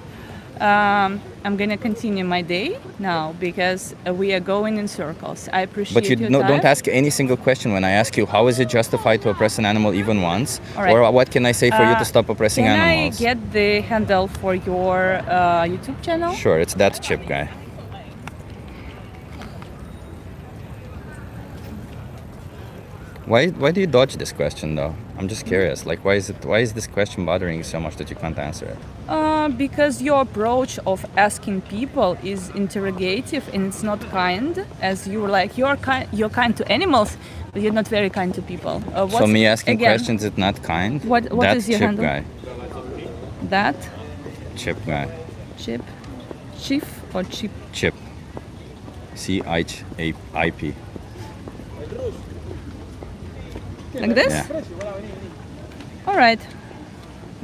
I'm gonna continue my day now because we are going in circles. I appreciate But you your don't time. ask any single question when I ask you how is it justified to oppress an animal even once, All right. or what can I say for you to stop oppressing Can animals? I get the handle for your YouTube channel? Sure, it's that chip guy. Why do you dodge this question though? I'm just curious. Like why is this question bothering you so much that you can't answer it? Because your approach of asking people is interrogative and it's not kind. As you were like, you're kind to animals, but you're not very kind to people. So me asking again, questions is not kind? What That is your chip handle? guy. That Chip guy. chip, chief or chip? Chip. CHIP. Like this? Yeah. All right.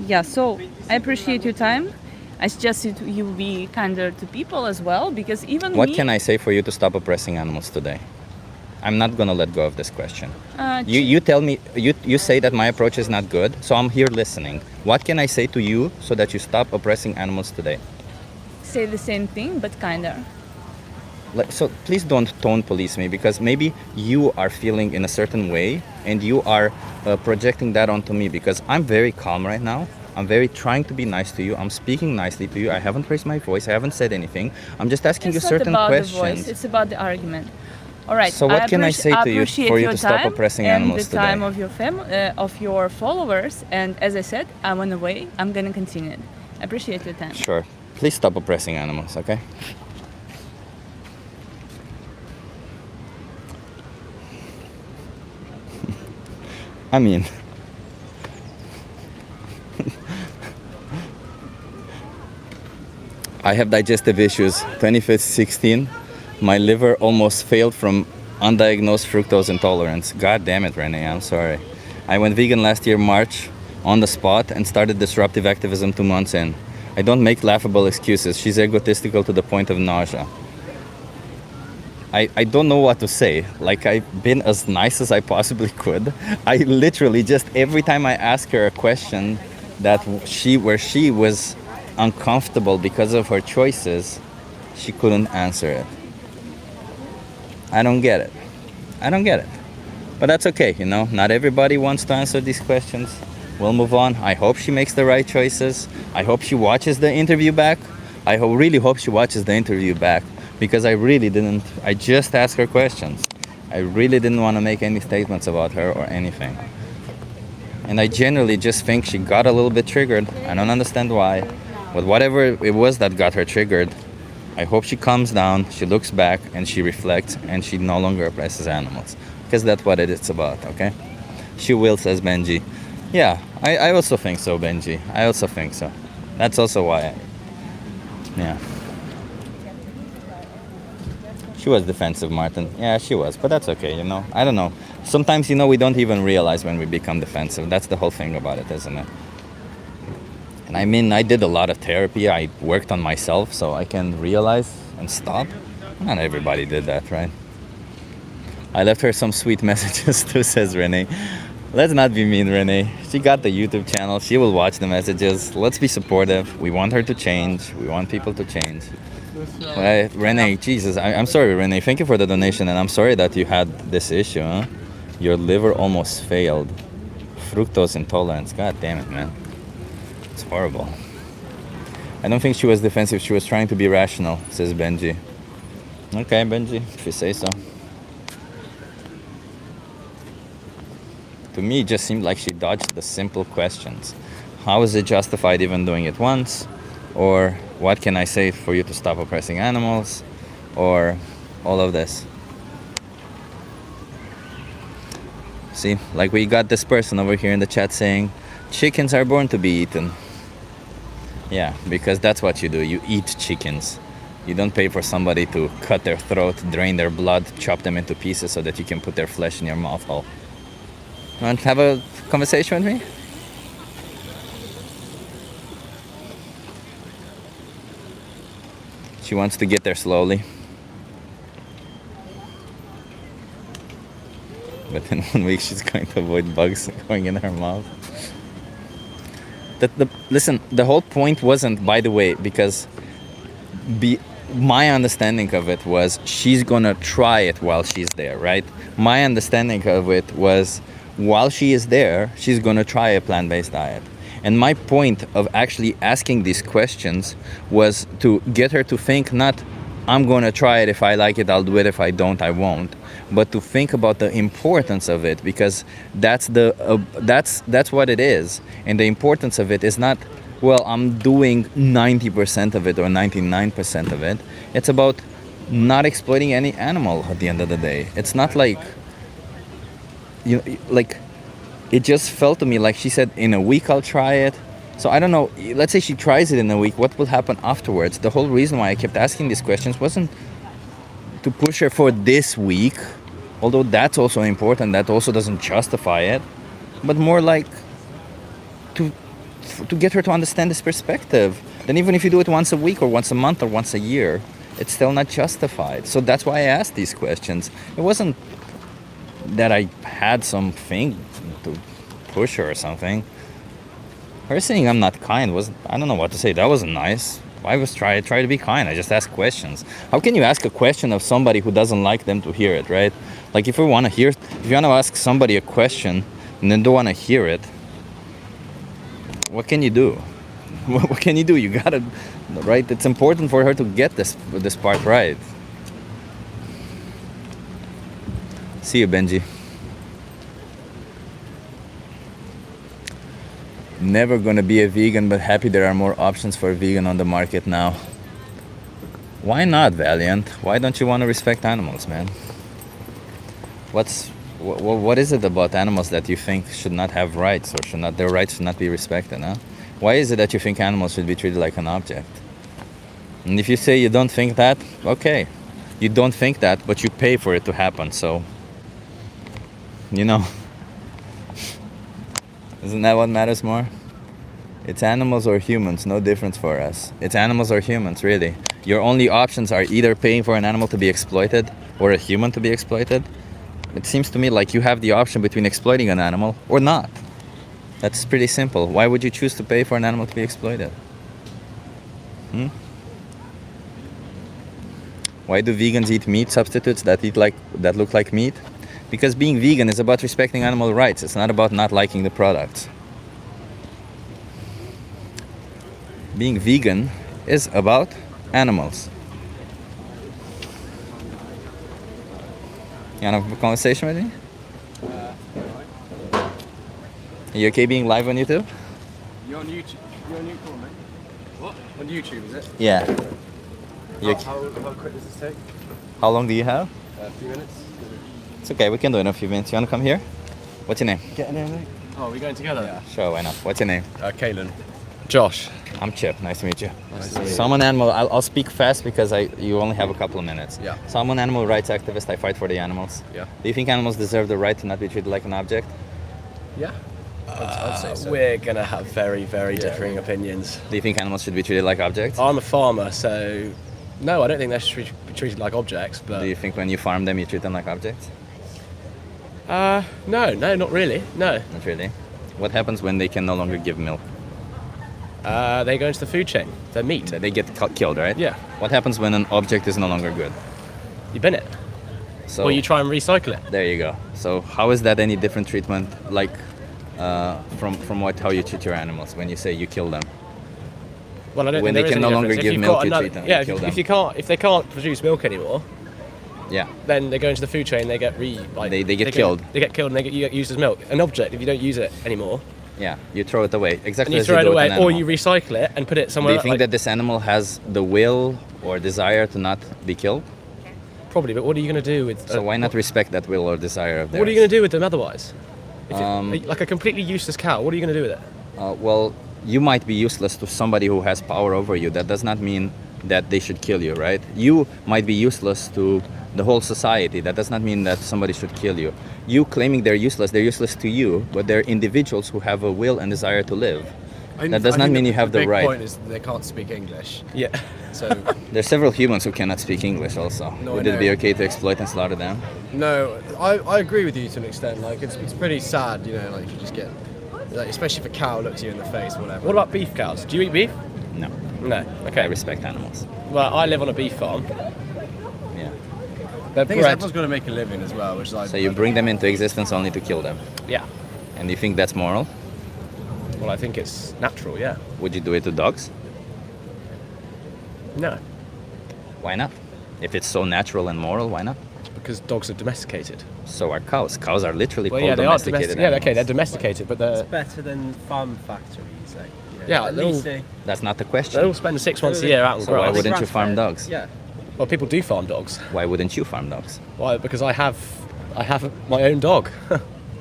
Yeah, so I appreciate your time. I suggest you be kinder to people as well because even What me, can I say for you to stop oppressing animals today? I'm not gonna let go of this question. You tell me, you say that my approach is not good, so I'm here listening. What can I say to you so that you stop oppressing animals today? say the same thing but kinder. So please don't tone police me because maybe you are feeling in a certain way and you are projecting that onto me because I'm very calm right now. I'm very trying to be nice to you. I'm speaking nicely to you. I haven't raised my voice. I haven't said anything. I'm just asking you It's not certain about questions. the voice, it's about the argument. All right. So what can I say to you appreciate for you your to stop time oppressing and animals the time today? of your followers. And as I said, I'm on the way. I'm gonna continue it. I appreciate your time. Sure. Please stop oppressing animals, okay? I mean, I have digestive issues. 2016, my liver almost failed from undiagnosed fructose intolerance. God damn it, Renee, I'm sorry. I went vegan last year March on the spot and started disruptive activism 2 months in. I don't make laughable excuses. She's egotistical to the point of nausea. I don't know what to say. Like, I've been as nice as I possibly could. I literally just, every time I ask her a question where she was uncomfortable because of her choices, she couldn't answer it. I don't get it. I don't get it. But that's okay, you know. Not everybody wants to answer these questions. We'll move on. I hope she makes the right choices. I hope she watches the interview back. I really hope she watches the interview back, because I just asked her questions. I really didn't want to make any statements about her or anything. And I generally just think she got a little bit triggered. I don't understand why. But whatever it was that got her triggered, I hope she calms down, she looks back, and she reflects, and she no longer oppresses animals. Because that's what it's about, okay? She will, says Benji. Yeah, I also think so, Benji. I also think so. That's also why yeah. She was defensive, Martin. Yeah, she was, but that's okay, you know? I don't know. Sometimes, you know, we don't even realize when we become defensive. That's the whole thing about it, isn't it? And I mean, I did a lot of therapy. I worked on myself so I can realize and stop. Not everybody did that, right? I left her some sweet messages too, says Renee. Let's not be mean, Renee. She got the YouTube channel. She will watch the messages. Let's be supportive. We want her to change. We want people to change. Right, Renee, Jesus, I'm sorry, Renee. Thank you for the donation, and I'm sorry that you had this issue, huh? Your liver almost failed. Fructose intolerance. God damn it, man. It's horrible. I don't think she was defensive. She was trying to be rational, says Benji. Okay, Benji, if you say so. To me, it just seemed like she dodged the simple questions. How is it justified even doing it once? Or what can I say for you to stop oppressing animals? Or all of this. See, like we got this person over here in the chat saying, chickens are born to be eaten. Yeah, because that's what you do. You eat chickens. You don't pay for somebody to cut their throat, drain their blood, chop them into pieces so that you can put their flesh in your mouth hole. Want to have a conversation with me? She wants to get there slowly. But in 1 week she's going to avoid bugs going in her mouth. Listen, the whole point wasn't, by the way, because my understanding of it was she's gonna try it while she's there, right? My understanding of it was while she is there, she's gonna try a plant-based diet. And my point of actually asking these questions was to get her to think not, I'm gonna try it, if I like it, I'll do it, if I don't, I won't. But to think about the importance of it, because that's what it is. And the importance of it is not, well, I'm doing 90% of it or 99% of it. It's about not exploiting any animal at the end of the day. It's not like, like, it just felt to me like she said, in a week I'll try it. So I don't know, let's say she tries it in a week, what will happen afterwards? The whole reason why I kept asking these questions wasn't to push her for this week, although that's also important, that also doesn't justify it, but more like to get her to understand this perspective. Then even if you do it once a week or once a month or once a year, it's still not justified. So that's why I asked these questions. It wasn't that I had something to push her or something. Her saying I'm not kind was, I don't know what to say, that wasn't nice. I was try to be kind. I just ask questions. How can you ask a question of somebody who doesn't like them to hear it, right? Like if you want to ask somebody a question and then don't want to hear it, what can you do? What can you do? You gotta, right? It's important for her to get this part right. See you, Benji. Never gonna be a vegan, but happy there are more options for a vegan on the market now. Why not, Valiant? Why don't you want to respect animals, man? What is it about animals that you think should not have rights, or their rights should not be respected, huh? Why is it that you think animals should be treated like an object? And if you say you don't think that, okay. You don't think that, but you pay for it to happen, so, you know. Isn't that what matters more? It's animals or humans, no difference for us. It's animals or humans, really. Your only options are either paying for an animal to be exploited or a human to be exploited. It seems to me like you have the option between exploiting an animal or not. That's pretty simple. Why would you choose to pay for an animal to be exploited? Why do vegans eat meat substitutes that look like meat? Because being vegan is about respecting animal rights. It's not about not liking the products. Being vegan is about animals. You want to have a conversation with me? Are you okay being live on YouTube? You're on YouTube. You're on YouTube, mate. What? On YouTube, is it? Yeah. How quick does this take? How long do you have? A few minutes. It's okay, we can do it in a few minutes. You want to come here? What's your name? Get in there, mate. Oh, are we going together? Yeah. Sure, why not? What's your name? Kaylin. Josh. I'm Chip. Nice to meet you. Nice to meet you. So I'm an animal. I'll speak fast because you only have a couple of minutes. Yeah. So I'm an animal rights activist. I fight for the animals. Yeah. Do you think animals deserve the right to not be treated like an object? Yeah. I'd say so. We're going to have very, very differing opinions. Do you think animals should be treated like objects? I'm a farmer, so no, I don't think they should be treated like objects. But Do you think when you farm them, you treat them like objects? no, not really. No, Not really. What happens when they can no longer give milk? they go into the food chain. They're meat. They get killed, right? Yeah. What happens when an object is no longer good? You bin it, So or you try and recycle it. there you go. So how is that any different treatment, like from how you treat your animals when you say you kill them? Well, I don't When think they there is can any no longer difference. If give you've milk, got you another- treat them, Yeah, you kill if they can't produce milk anymore, Yeah. then they go into the food chain. They get They get killed. They get killed and you get used as milk. An object, if you don't use it anymore, Yeah. You throw it away. and Exactly you as throw you it do with away, an or animal. you recycle it and put it Do somewhere. you think like, that this animal has the will or desire to not be killed? Probably, but what are you going to do with? So why not respect that will or desire of theirs? What are you going to do with them otherwise? Um, Like a completely useless cow, what are you going to do with it? Well, you might be useless to somebody who has power over you. That does not mean that they should kill you, right? You might be useless to the whole society. That does not mean that somebody should kill you. You claiming they're useless to you, but they're individuals who have a will and desire to live. That does not mean you have the big right. point is they can't speak English. Yeah. So There's several humans who cannot speak English also. No, Would I it be know. okay to exploit and slaughter them? no, I agree with you to an extent. Like it's pretty sad, you know, like you just get, like, especially if a cow looks you in the face, or whatever. What about beef cows? Do you eat beef? No. No. I Okay. respect animals. Well, I live on a beef farm. Yeah. They're The thing is, bred. everyone's got to make a living as well, which is like. So you bring them into existence only to kill them. Yeah. And you think that's moral? Well, I think it's natural. Yeah. Would you do it to dogs? No. Why not? If it's so natural and moral, why not? Because dogs are domesticated. So are cows. Cows are literally Well, called yeah, they are domesticated domesticated. Yeah, okay, they're animals. domesticated, but they're Better than farm factories, like, Yeah, at they're all- least That's not the they all question. spend 6 months a year out in So why grass. wouldn't you grass farm fed. dogs? Yeah. Well, people do farm dogs. Why wouldn't you farm dogs? Why? Because I have my own dog.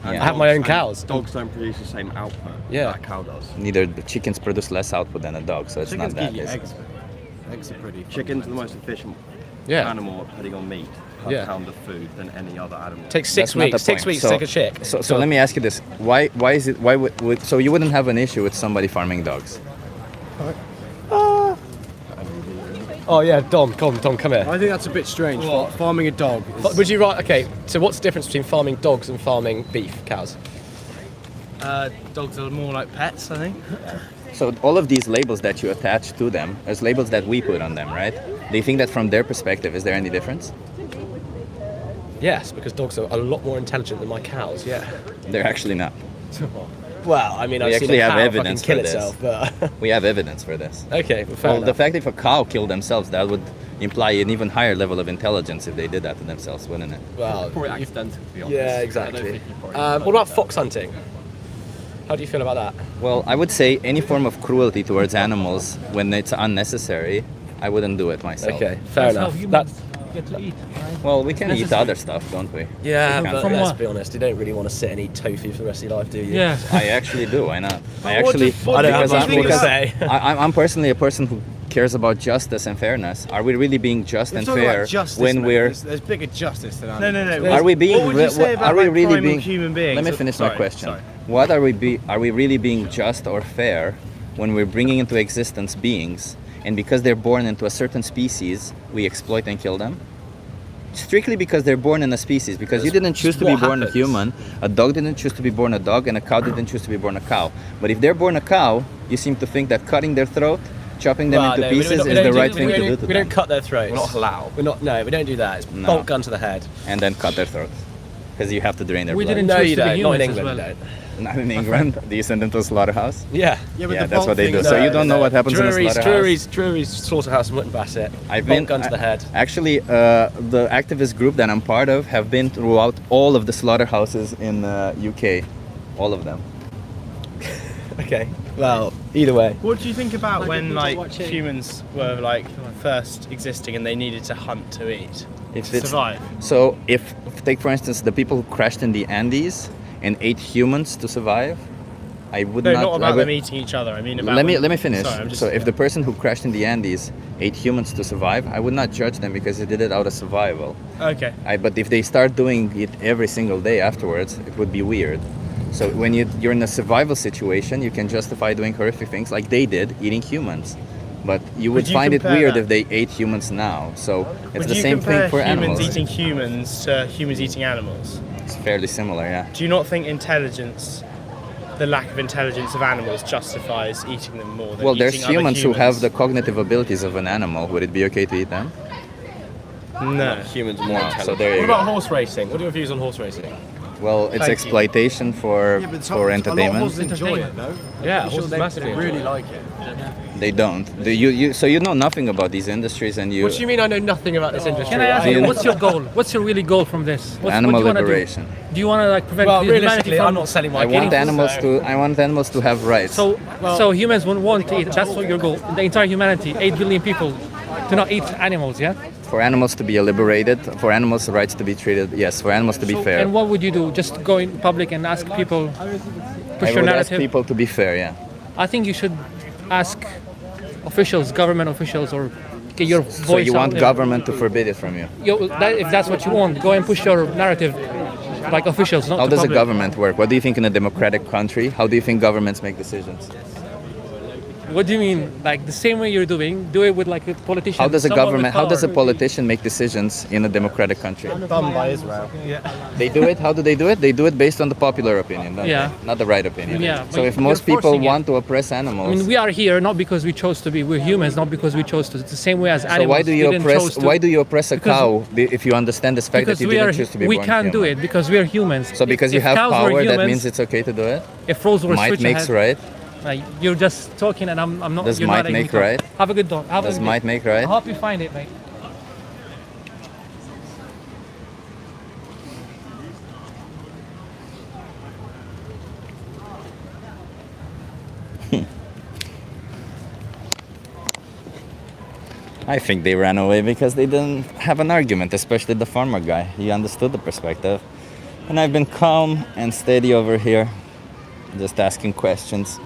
Yeah. I have my own cows. Dogs don't produce the same output Yeah. that a cow does. Neither the chickens produce less output than a dog, so it's Chickens not that. give you is it? eggs. Eggs are pretty. Chickens are the most efficient Yeah. animal at putting on meat per Yeah. pound of food than any other animal. Takes That's 6 not the weeks. 6 point. weeks So- to take a chick. So let me ask you this: Why is it? Why would so you wouldn't have an issue with somebody farming dogs? Oh yeah, Tom, come here. I think that's a bit strange. Farming a dog. Is, Would you write? Okay, so what's the difference between farming dogs and farming beef cows? dogs are more like pets, I think. So all of these labels that you attach to them, as labels that we put on them, right? Do you think that from their perspective, is there any difference? Yes, because dogs are a lot more intelligent than my cows. Yeah. They're actually not. Well, I mean, We I've seen actually a have cow evidence fucking kill for this. itself, but We have evidence for this. okay, well, fair Well, the enough. fact if a cow killed themselves, that would imply an even higher level of intelligence if they did that to themselves, wouldn't it? Well, Probably accidental, to be honest. yeah, I don't exactly. think you probably What about fox hunting? How do you feel about that? Well, I would say any form of cruelty towards animals when it's unnecessary, I wouldn't do it myself. Okay, fair enough. That's Get to eat. Well, we can eat other stuff, don't we? yeah, From but what? let's be honest, you don't really want to sit and eat tofu for the rest of your life, do you? Yeah. I actually do. Why not? I what actually the- what do you because have I'm, to because say? I'm personally a person who cares about justice and fairness. Are we really being just We're and talking fair about justice, when mate. we're? There's bigger justice than No, animals. no, no. Are we being? What would you say about are we like, really primal being? human beings? Let me finish my Sorry, question. sorry. What are we really being just or fair when we're bringing into existence beings, and because they're born into a certain species, we exploit and kill them? Strictly because they're born in a species, because you didn't choose to be born a human, a dog didn't choose to be born a dog, and a cow didn't choose to be born a cow. But if they're born a cow, you seem to think that cutting their throat, chopping them into pieces is the right thing to do to We them. don't cut their throats. We're not allowed. We're not. No, we don't do that. It's No. bolt gun to the head. And then cut their throats. Because you have to drain their We blood. didn't No, choose you to be don't. Not in humans as England, well. you don't. Not in England. Do you send them to a slaughterhouse? Yeah. Yeah, that's what they do. So you don't know what happens in a slaughterhouse? Drury's slaughterhouse in Wootton Bassett. I've Bolt been gun to the head. Actually, the activist group that I'm part of have been throughout all of the slaughterhouses in UK, all of them. Okay. Well, either way. What do you think about when like humans were like first existing and they needed to hunt to eat? If To survive. So if take for instance the people who crashed in the Andes and ate humans to survive, I would No, not. not I about would- them eating each other. I mean about. let me finish. Sorry, I'm just, So if the person who crashed in the Andes ate humans to survive, I would not judge them because they did it out of survival. Okay. But if they start doing it every single day afterwards, it would be weird. So when you're in a survival situation, you can justify doing horrific things like they did, eating humans. But you would Would you find it compare weird that? if they ate humans now. So it's Would the you same compare thing for humans animals. eating humans to humans eating animals? It's fairly similar, yeah. Do you not think intelligence, the lack of intelligence of animals, justifies eating them more than Well, eating there's other humans who have the cognitive abilities of an animal. Would it be okay to eat them? No. Humans are more So intelligent. there What you about go. horse racing? What are your views on horse racing? Well, it's Thank you. exploitation for entertainment. enjoy it, though. Yeah, horses massively enjoy it. like it. They don't. So you know nothing about these industries, and you What do you mean I know nothing about this industry? Can I ask Do you, you- what's your goal? What's your really goal from this? animal what do you wanna liberation. Do you want to like prevent Well, humanity realistically, from? I'm not selling my I want kidneys, animals so- to. I want animals to have rights. So humans won't want to eat. That's what your goal. The entire humanity, 8 billion people, to not eat animals. Yeah. For animals to be liberated, for animals' rights to be treated, yes, for animals to be fair. And what would you do? Just go in public and ask people, push I your would ask narrative. people to be fair, yeah. I think you should ask officials, government officials, or get your voice So you out want there. government to forbid it from you. If that's what you want, go and push your narrative, like officials, not How to does a public. government work? What do you think in a democratic country? How do you think governments make decisions? What do you mean? Like the same way you're doing, do it with like a politician. How does a someone with government, how does a power. politician make decisions in a democratic country? Done by Israel. They do it, how do they do it? They do it based on the popular opinion, don't Yeah. they? Not the right opinion. Yeah, So but if most you're people forcing it. want to oppress I animals, mean, we are here not because we chose to be. We're humans, not because we chose to. It's the same way as so animals. why do you didn't oppress? chose to. Why do you oppress a Because- cow if you understand this fact that Because you we didn't are. choose to be We born can't do human? it because we are humans. So because you If have cows were power, that humans, means it's okay to do it. if roles were Might switched makes ahead, right. like, you're just talking, and I'm not. Does you're might not letting me make talk. right? Have a good day. Have a Does good might day. make right? I hope you find it, mate. I think they ran away because they didn't have an argument, especially the farmer guy. He understood the perspective. And I've been calm and steady over here, just asking questions.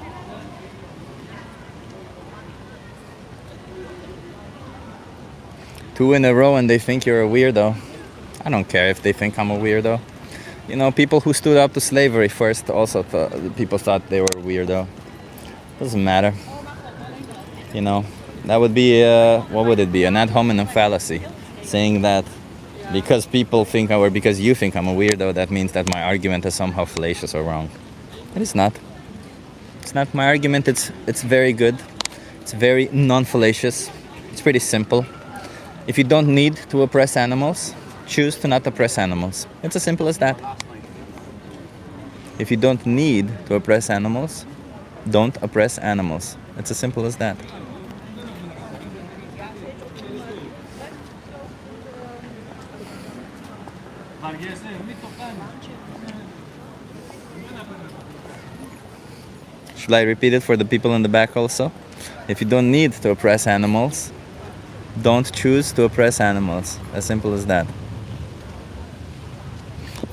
Two in a row and they think you're a weirdo. I don't care if they think I'm a weirdo. You know, people who stood up to slavery first also people thought they were a weirdo. Doesn't matter. You know, that would be, what would it be? An ad hominem fallacy. Saying that because people think, or because you think I'm a weirdo, that means that my argument is somehow fallacious or wrong. But it's not. It's not my argument, it's very good. It's very non-fallacious. It's pretty simple. If you don't need to oppress animals, choose to not oppress animals. It's as simple as that. If you don't need to oppress animals, don't oppress animals. It's as simple as that. Should I repeat it for the people in the back also? If you don't need to oppress animals, don't choose to oppress animals. As simple as that.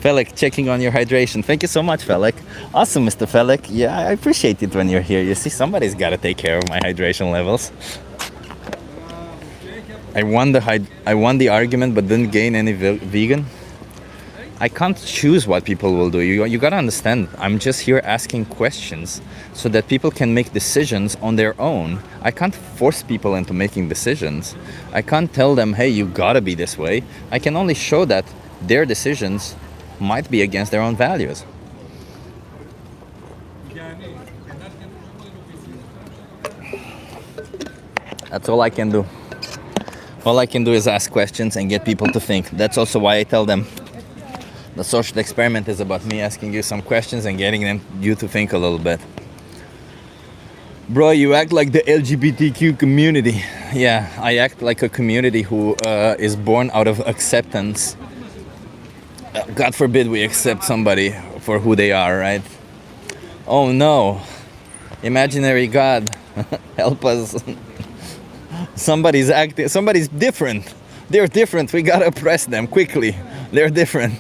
Felek, checking on your hydration. Thank you so much, Felek. Awesome, Mr. Felek. Yeah, I appreciate it when you're here. You see, somebody's got to take care of my hydration levels. I won the argument, but didn't gain any vegan. I can't choose what people will do. You gotta understand, I'm just here asking questions so that people can make decisions on their own. I can't force people into making decisions. I can't tell them, hey, you gotta be this way. I can only show that their decisions might be against their own values. That's all I can do. All I can do is ask questions and get people to think. That's also why I tell them the social experiment is about me asking you some questions and getting you to think a little bit. Bro, you act like the LGBTQ community. Yeah, I act like a community who is born out of acceptance. God forbid we accept somebody for who they are, right? Oh no, imaginary God, help us. Somebody's different. They're different. We gotta oppress them quickly. They're different.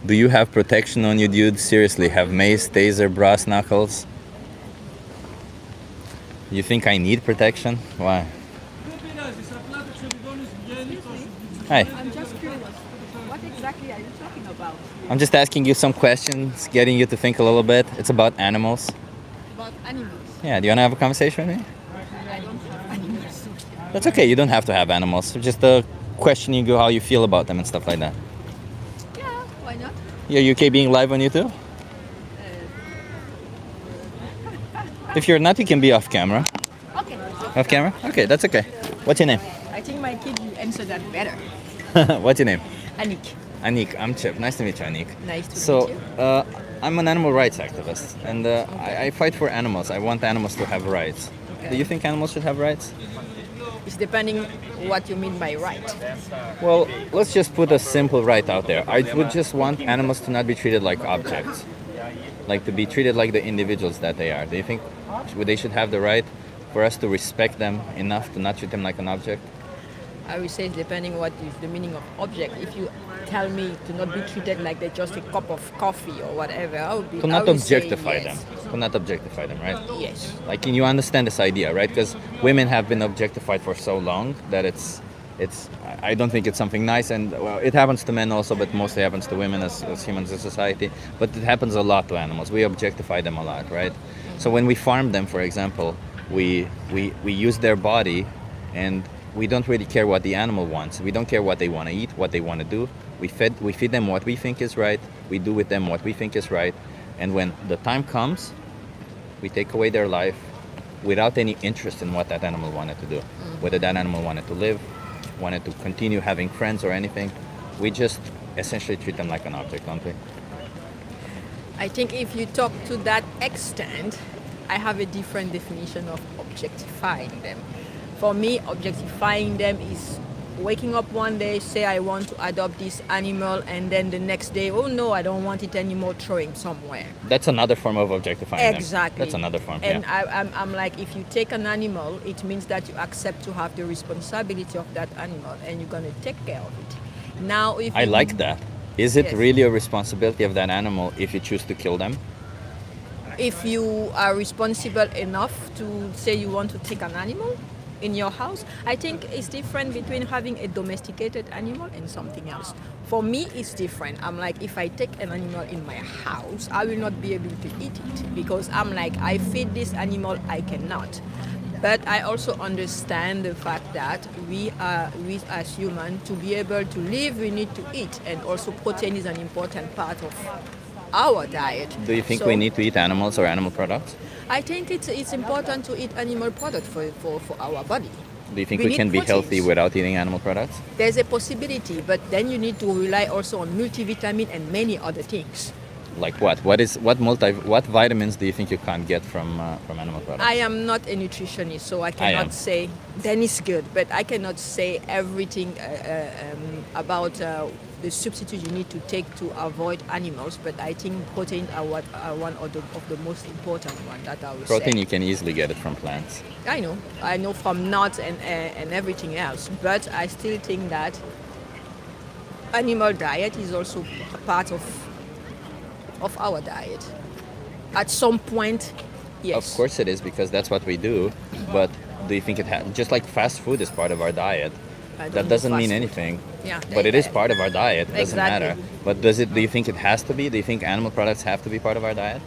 Do you have protection on you, dude? Seriously, have mace, taser, brass knuckles? You think I need protection? Why? Hi. I'm just curious. What exactly are you talking about? I'm just asking you some questions, getting you to think a little bit. It's about animals. About animals. Yeah, do you want to have a conversation with me? I don't have animals. That's okay, you don't have to have animals. Just questioning you how you feel about them and stuff like that. Yeah, why not? Yeah, you okay being live on YouTube? If you're not, you can be off camera. Okay. Off camera? Okay, that's okay. What's your name? I think my kid will answer that better. What's your name? Anik. Anik, I'm Chip. Nice to meet you, Anik. Nice to So, meet you. I'm an animal rights activist, and I fight for animals. I want animals to have rights. Okay. Do you think animals should have rights? It's depending what you mean by right. Well, let's just put a simple right out there. I would just want animals to not be treated like objects, like to be treated like the individuals that they are. Do you think they should have the right for us to respect them enough to not treat them like an object? I would say depending what is the meaning of object. If you tell me to not be treated like they're just a cup of coffee or whatever, I would be. To not I would say objectify yes. them. To not objectify them, right? Yes. Like, you understand this idea, right? Because women have been objectified for so long that it's. I don't think it's something nice, and well, it happens to men also, but mostly happens to women as humans in society. But it happens a lot to animals. We objectify them a lot, right? So when we farm them, for example, we use their body, and we don't really care what the animal wants. We don't care what they want to eat, what they want to do. We feed them what we think is right. We do with them what we think is right. And when the time comes, we take away their life without any interest in what that animal wanted to do. Whether that animal wanted to live, wanted to continue having friends or anything. We just essentially treat them like an object, don't we? I think if you talk to that extent, I have a different definition of objectifying them. For me, objectifying them is waking up one day, say I want to adopt this animal, and then the next day, oh no, I don't want it anymore, throw him somewhere. That's another form of objectifying Exactly. them. That's another form, And yeah. I'm like, if you take an animal, it means that you accept to have the responsibility of that animal, and you're going to take care of it. Now, if I you- like that. Is it Yes. really a responsibility of that animal if you choose to kill them? If you are responsible enough to say you want to take an animal in your house, I think it's different between having a domesticated animal and something else. For me, it's different. I'm like, if I take an animal in my house, I will not be able to eat it because I'm like, I feed this animal, I cannot. But I also understand the fact that we as humans, to be able to live, we need to eat, and also protein is an important part of our diet. Do you think So- we need to eat animals or animal products? I think it's important to eat animal products for our body. Do you think We we need can be proteins. healthy without eating animal products? There's a possibility, but then you need to rely also on multivitamin and many other things. Like what? What vitamins do you think you can't get from animal products? I am not a nutritionist, so I am. cannot say, then it's good, but I cannot say everything about the substitute you need to take to avoid animals, but I think protein are one of the most important one that I would Protein, say. you can easily get it from plants. I know from nuts and everything else, but I still think that animal diet is also a part of our diet. At some point, yes. Of course it is, because that's what we do. But do you think just like fast food is part of our diet, I don't That do doesn't fast mean food. anything. Yeah, But it is part of our diet. It doesn't Exactly. matter. But do you think it has to be? Do you think animal products have to be part of our diet?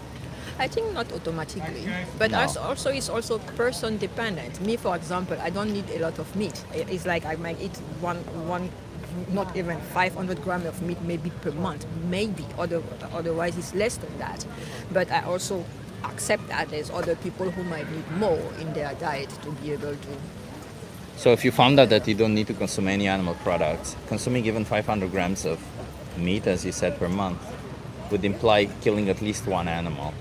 I think not automatically, but No. also it's also person dependent. Me, for example, I don't need a lot of meat. It's like I might eat one, not even 500 grams of meat maybe per month, maybe. Otherwise, it's less than that. But I also accept that there's other people who might need more in their diet to be able to. So if you found out that you don't need to consume any animal products, consuming even 500 grams of meat, as you said, per month, would imply killing at least one animal.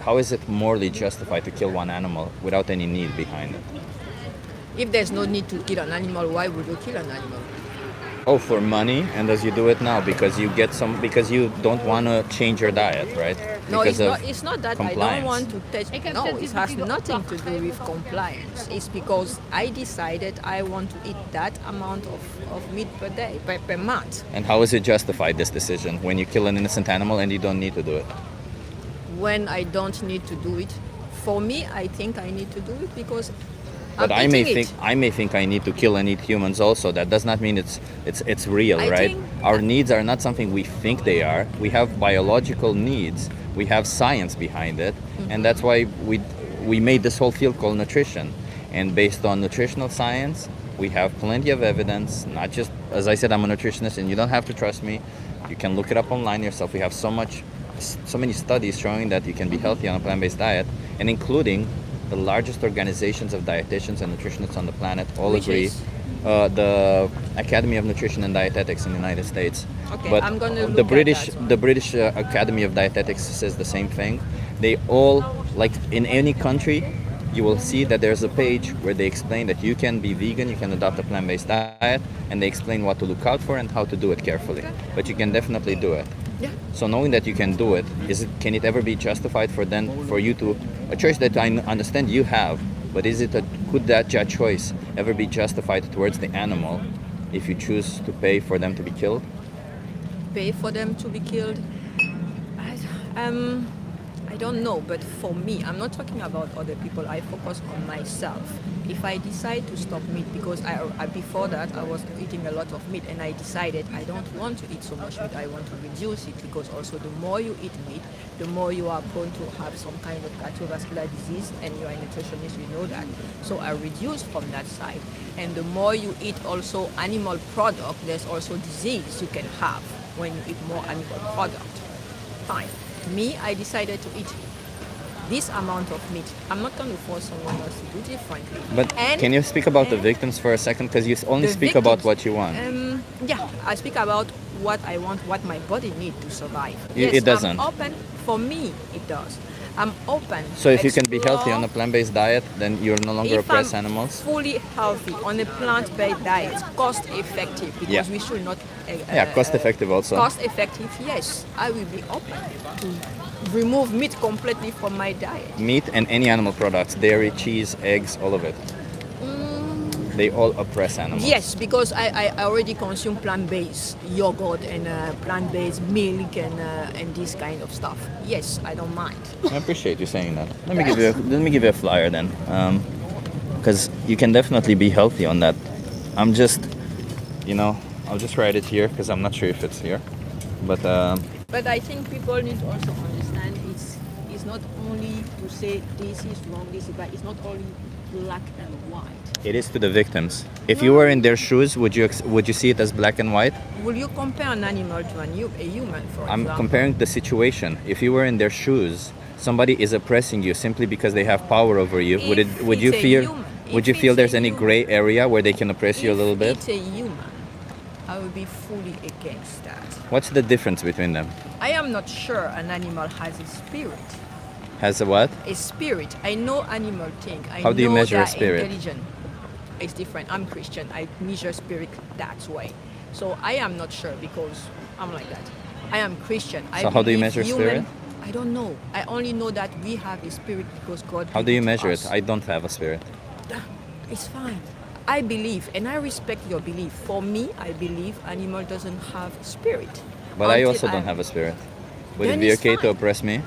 How is it morally justified to kill one animal without any need behind it? If there's no need to kill an animal, why would you kill an animal? Oh, for money, and as you do it now because you don't want to change your diet, right? No, Because of it's not that compliance. I don't want to test. No, it has nothing to do with compliance. It's because I decided I want to eat that amount of meat per day, per month. And how is it justified, this decision, when you kill an innocent animal and you don't need to do it? When I don't need to do it, for me, I think I need to do it because But I'm I may eating think it. I may think I need to kill and eat humans also. That does not mean it's real, I right? think- Our needs are not something we think they are. We have biological needs. We have science behind it, and that's why we made this whole field called nutrition. And based on nutritional science, we have plenty of evidence. Not just, as I said, I'm a nutritionist, and you don't have to trust me. You can look it up online yourself. We have so many studies showing that you can be healthy on a plant-based diet, and including the largest organizations of dietitians and nutritionists on the planet all Which agree. is? The Academy of Nutrition and Dietetics in the United States. Okay, But I'm gonna the look British, at that. the British Academy of Dietetics says the same thing. They all, like in any country, you will see that there's a page where they explain that you can be vegan, you can adopt a plant-based diet, and they explain what to look out for and how to do it carefully. But you can definitely do it. Yeah. So knowing that you can do it, can it ever be justified for you to a choice that I understand you have, but could that choice ever be justified towards the animal if you choose to pay for them to be killed? Pay for them to be killed? I don't know, but for me, I'm not talking about other people. I focus on myself. If I decide to stop meat, because before that I was eating a lot of meat, and I decided I don't want to eat so much meat. I want to reduce it, because also the more you eat meat, the more you are prone to have some kind of cardiovascular disease, and you are a nutritionist, you know that. So I reduce from that side. And the more you eat also animal product, there's also disease you can have when you eat more animal product. Fine. Me, I decided to eat this amount of meat. I'm not going to force someone else to do differently. But can you speak about the victims for a second? Because you only The speak about victims, what you want. Yeah, I speak about what I want, what my body needs to survive. It doesn't. I'm open. For me, it does. I'm open. So if you can be explore. healthy on a plant-based diet, then you're no longer If oppress I'm animals? fully healthy on a plant-based diet, cost effective, because Yeah. we should not. Cost effective also. Cost effective, yes. I will be open to remove meat completely from my diet. Meat and any animal products, dairy, cheese, eggs, all of it. They all oppress animals. Yes, because I already consume plant-based yogurt and plant-based milk and this kind of stuff. Yes, I don't mind. I appreciate you saying that. Let me give you a flyer then, because you can definitely be healthy on that. I'm just, I'll just write it here because I'm not sure if it's here, but But I think people need to also understand it's not only to say this is wrong, this is right. It's not only black and white. it is to the victims. If you were in their shoes, would you see it as black and white? Will you compare an animal to a human, for I'm example? comparing the situation. If you were in their shoes, somebody is oppressing you simply because they have power over you. If Would you it's a feel? human- Would if you feel it's a there's any human- gray area where they can oppress you a little bit? If it's a human, I will be fully against that. What's the difference between them? I am not sure an animal has a spirit. Has a what? A spirit. I know animal think. How do you know measure a they're spirit? Intelligent. It's different. I'm Christian. I measure spirit that way. So I am not sure because I'm like that. I am Christian. So how do you believe measure spirit? I don't know. I only know that we have a spirit because God. How gave do you to measure us. it? I don't have a spirit. It's fine. I believe, and I respect your belief. For me, I believe animal doesn't have spirit. But I Until also don't have a spirit. Would Then it be it's okay to fine. oppress me?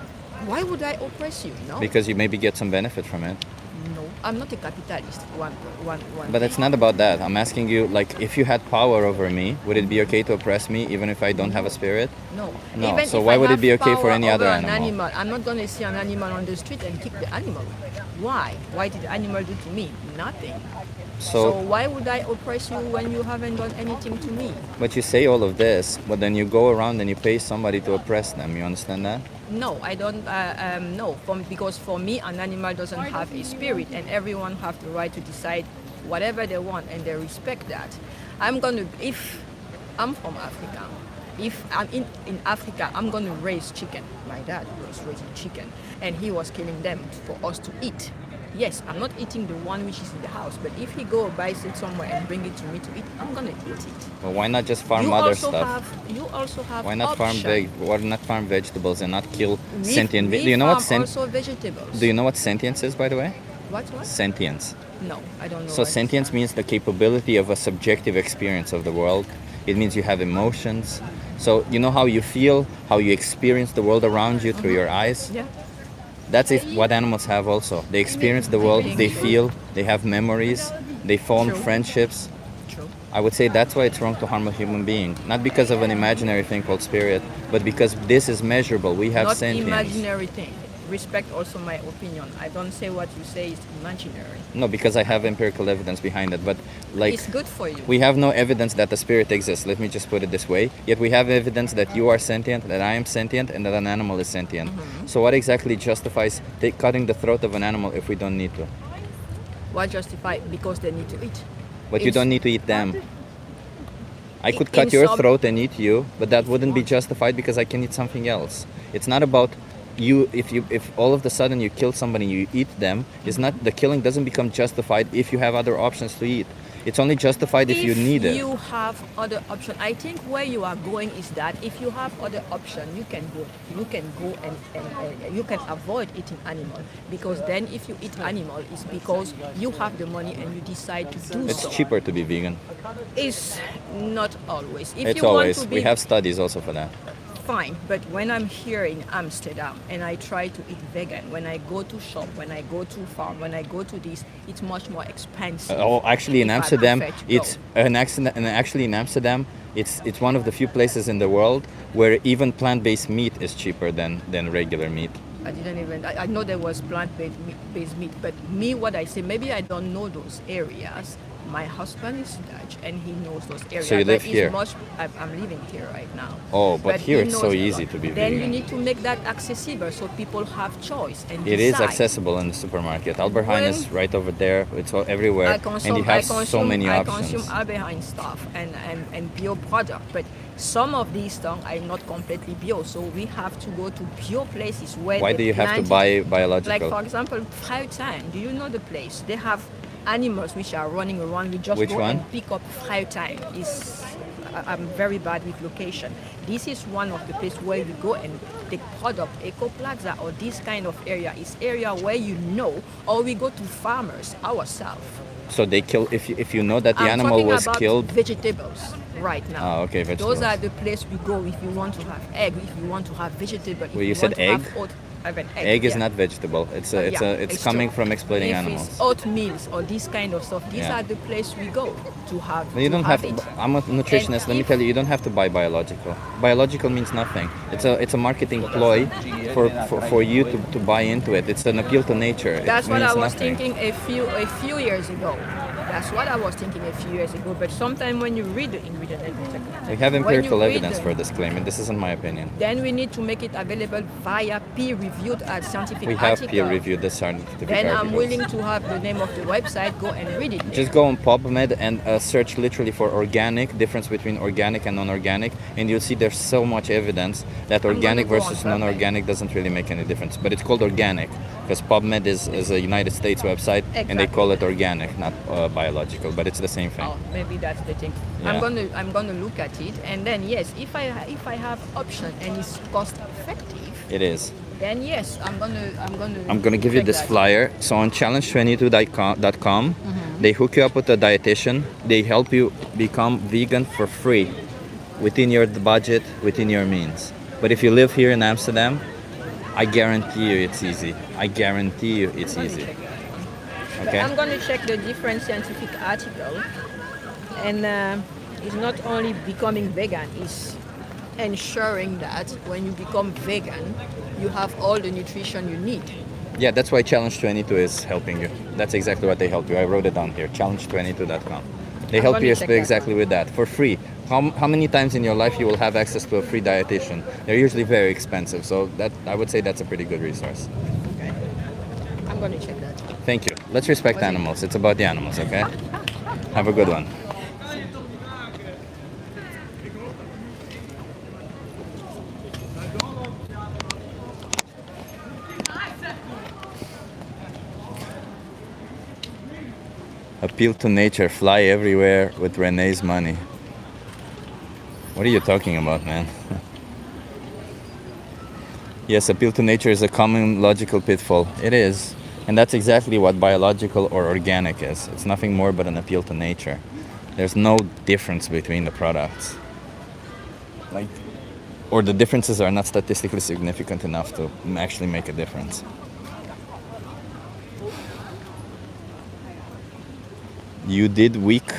Why would I oppress you? No. Because you maybe get some benefit from it. No. I'm not a capitalist. One. But it's not about that. I'm asking you, like, if you had power over me, would it be okay to oppress me even if I don't have a spirit? No. No. Even So if why I would it have be okay for power any other over an animal? I'm not going to see an animal on the street and kick the animal. Why? Why did the animal do to me? Nothing. So why would I oppress you when you haven't done anything to me? But you say all of this, but then you go around and you pay somebody to oppress them. You understand that? No, I don't. No, because for me, an animal doesn't have a spirit, and everyone have the right to decide whatever they want, and they respect that. If I'm from Africa, if I'm in Africa, I'm gonna raise chicken. My dad was raising chicken, and he was killing them for us to eat. Yes, I'm not eating the one which is in the house, but if he go buys it somewhere and bring it to me to eat, I'm gonna eat it. Well, why not just farm You other also stuff? You also have Why not option. Why not farm vegetables and not kill We- sentient? we Do you know what farm also vegetables. Do you know what sentience is, by the way? What? Sentience. No, I don't know. So what sentience means the capability of a subjective experience of the world. It means you have emotions. So you know how you feel, how you experience the world around you through your eyes. Yeah. That's what animals have also. They experience the world, they feel, they have memories, they form True. friendships. True. I would say that's why it's wrong to harm a human being. Not because of an imaginary thing called spirit, but because this is measurable. We have Not sentience. imaginary thing. Respect also my opinion. I don't say what you say is imaginary. No, because I have empirical evidence behind it. But like, It's good for you. we have no evidence that the spirit exists. Let me just put it this way. Yet we have evidence that you are sentient, that I am sentient, and that an animal is sentient. So what exactly justifies cutting the throat of an animal if we don't need to? What justify? Because they need to eat. But you It's- don't need to eat them. I could In cut your some- throat and eat you, but that wouldn't be justified because I can eat something else. It's not about you. If all of a sudden you kill somebody, you eat them. It's not the killing doesn't become justified if you have other options to eat. It's only justified if you need it. you have other option, I think where you are going is that if you have other option, you can go and you can avoid eating animal, because then if you eat animal, it's because you have the money and you decide to do It's so. cheaper to be vegan. It's not always. If It's you always. want to be We have studies also for that. fine, but when I'm here in Amsterdam and I try to eat vegan, when I go to shop, when I go to farm, when I go to this, it's much more expensive. Actually, in if I Amsterdam, prefer to it's go. an accident. And actually, in Amsterdam, it's one of the few places in the world where even plant-based meat is cheaper than regular meat. I didn't even. I know there was plant-based meat, but me, what I say, maybe I don't know those areas. My husband is Dutch, and he knows those areas. So you live But here? I'm living here right now. Oh, but here he it's so knows a easy lot. to be Then you vegan. need to make that accessible so people have choice and It is decide. accessible in the supermarket. Albert Heijn is When- right over there. It's all everywhere, and you have so many I options. consume Albert Heijn stuff and bio product, but some of these stuff are not completely bio, so we have to go to bio places where Why they do you have to plant buy it. biological? Like for example, Fruituin. Do you know the place? They have animals which are running around. We just Which go one? and pick up Fruituin. I'm very bad with location. This is one of the places where we go and take product. Eco Plaza or this kind of area is area where you know, or we go to farmers ourselves. So they kill if you know that the I'm animal talking was about killed. vegetables right now. Ah, okay, vegetables. Those are the place we go if you want to have egg, if you want to have vegetable. If Well, you said want to egg? Have have an egg. Egg is yeah. not vegetable. It's Yeah, coming true. from exploiting if animals. It's oatmeals or this kind of stuff. These Yeah. are the place we go to have. No, you to don't have. it. I'm a nutritionist. Let me if- tell you, you don't have to buy biological. Biological means nothing. It's a marketing ploy for you to buy into it. It's an appeal to nature. That's it what I means was nothing. thinking a few years ago. That's what I was thinking a few years ago. But sometimes when you read the ingredient, We have when you empirical read evidence the- for this claim, and this isn't my opinion. then we need to make it available via peer-reviewed scientific We have article. peer-reviewed the scientific Then I'm articles. willing to have the name of the website, go and read it. Just go on PubMed and search literally for organic, difference between organic and non-organic, and you'll see there's so much evidence that organic go on versus PubMed. non-organic doesn't really make any difference. But it's called organic because PubMed is a United States website, and they Exactly. call it organic, not biological. But it's the same thing. Oh, maybe that's the thing. Yeah. I'm gonna look at it, and then yes, if I have option and it's cost effective, It is. then yes, I'm gonna give you check this that. flyer. So on challenge22.com, they hook you up with a dietitian. They help you become vegan for free, within your budget, within your means. But if you live here in Amsterdam, I guarantee you it's easy. I guarantee you it's easy. But Okay. I'm going to check the different scientific article, and it's not only becoming vegan, it's ensuring that when you become vegan, you have all the nutrition you need. Yeah, that's why Challenge 22 is helping you. That's exactly what they help you. I wrote it down here, challenge22.com. They I'm help gonna you check that exactly with that for free. How many times in your life you will have access to a free dietitian? They're usually very expensive, so that I would say that's a pretty good resource. Okay. I'm going to check that. Thank you. Let's respect animals. It's about the animals, okay? Have a good one. Appeal to nature, fly everywhere with Renee's money. What are you talking about, man? Yes, appeal to nature is a common logical pitfall. It is. And that's exactly what biological or organic is. It's nothing more but an appeal to nature. There's no difference between the products. Or the differences are not statistically significant enough to actually make a difference. You did weak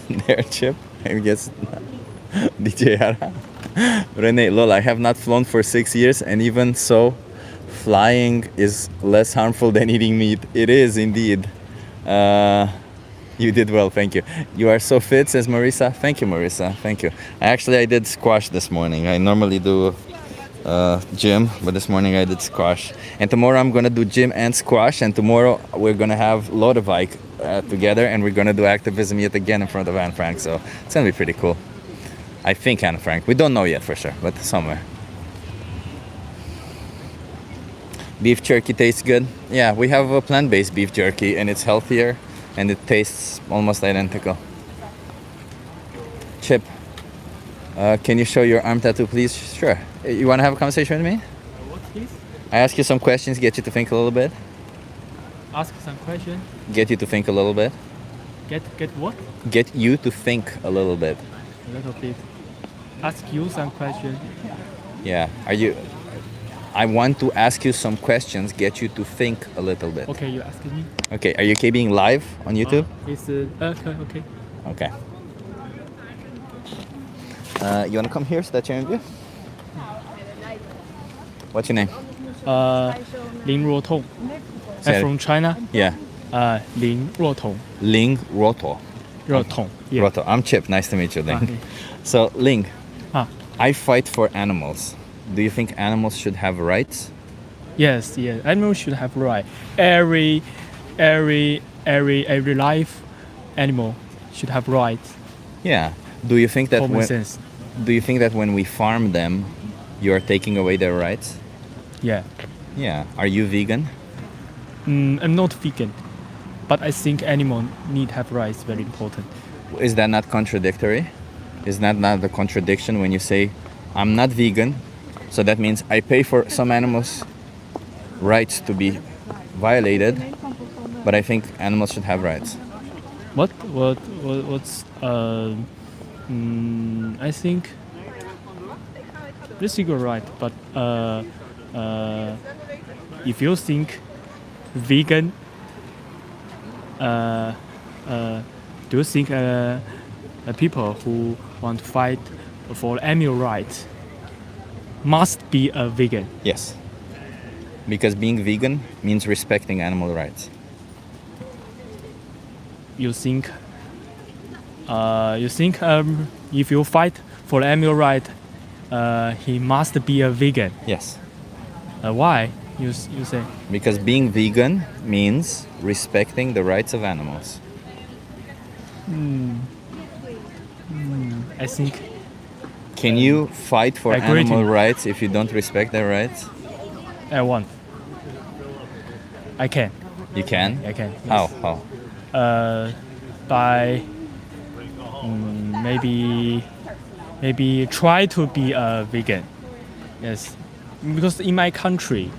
there, Chip. I guess DJ Yara. Renee, lol, I have not flown for 6 years, and even so, flying is less harmful than eating meat. It is indeed. You did well, thank you. You are so fit, says Marisa. Thank you, Marisa. Thank you. I did squash this morning. I normally do gym, but this morning I did squash. And tomorrow I'm gonna do gym and squash, and tomorrow we're gonna have Lodewijk together, and we're gonna do activism yet again in front of Anne Frank. So it's gonna be pretty cool. I think Anne Frank. We don't know yet for sure, but somewhere. Beef jerky tastes good. Yeah, we have a plant-based beef jerky, and it's healthier, and it tastes almost identical. Chip, can you show your arm tattoo, please? Sure. You want to have a conversation with me? What, please? I ask you some questions, get you to think a little bit. Ask some question. Get you to think a little bit. Get what? Get you to think a little bit. A little bit. Ask you some question. Yeah. I want to ask you some questions, get you to think a little bit. Okay, you ask me. Okay. Are you okay being live on YouTube? It's okay. Okay. You wanna come here so that you're in view? What's your name? Lin Ruotong. Say I'm it. from China. Yeah. Lin Ruotong. Ling Roto. Ruotong. Yeah. Roto. I'm Chip. Nice to meet you, Ling. Okay. So, Ling, Ah. I fight for animals. Do you think animals should have rights? Yes. Animals should have right. Every life animal should have rights. Yeah. Do you think that Common sense. Do you think that when we farm them, you are taking away their rights? Yeah. Yeah. Are you vegan? I'm not vegan, but I think animal need have rights. Very important. Is that not contradictory? Is that not the contradiction when you say, I'm not vegan, so that means I pay for some animals' rights to be violated, but I think animals should have rights. What's I think this is right, but if you think vegan, do you think people who want to fight for animal rights must be a vegan? Yes. Because being vegan means respecting animal rights. You think if you fight for animal right, he must be a vegan. Yes. Why? You say? Because being vegan means respecting the rights of animals. I think. Can you fight for I agree animal to you. rights if you don't respect their rights? I want. I can. You can? I can. How? Yes. How? By maybe try to be a vegan. Yes, because in my country,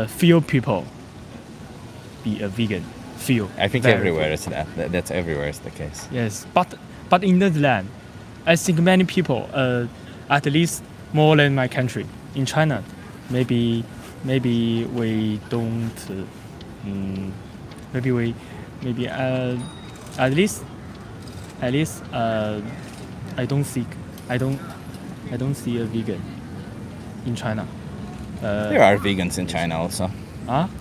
few people be a vegan. Few. I think Very everywhere few. is that. That's everywhere is the case. Yes, but in Netherlands, I think many people, at least more than my country. In China, maybe we don't maybe at least I don't see a vegan in China. There are vegans in China also.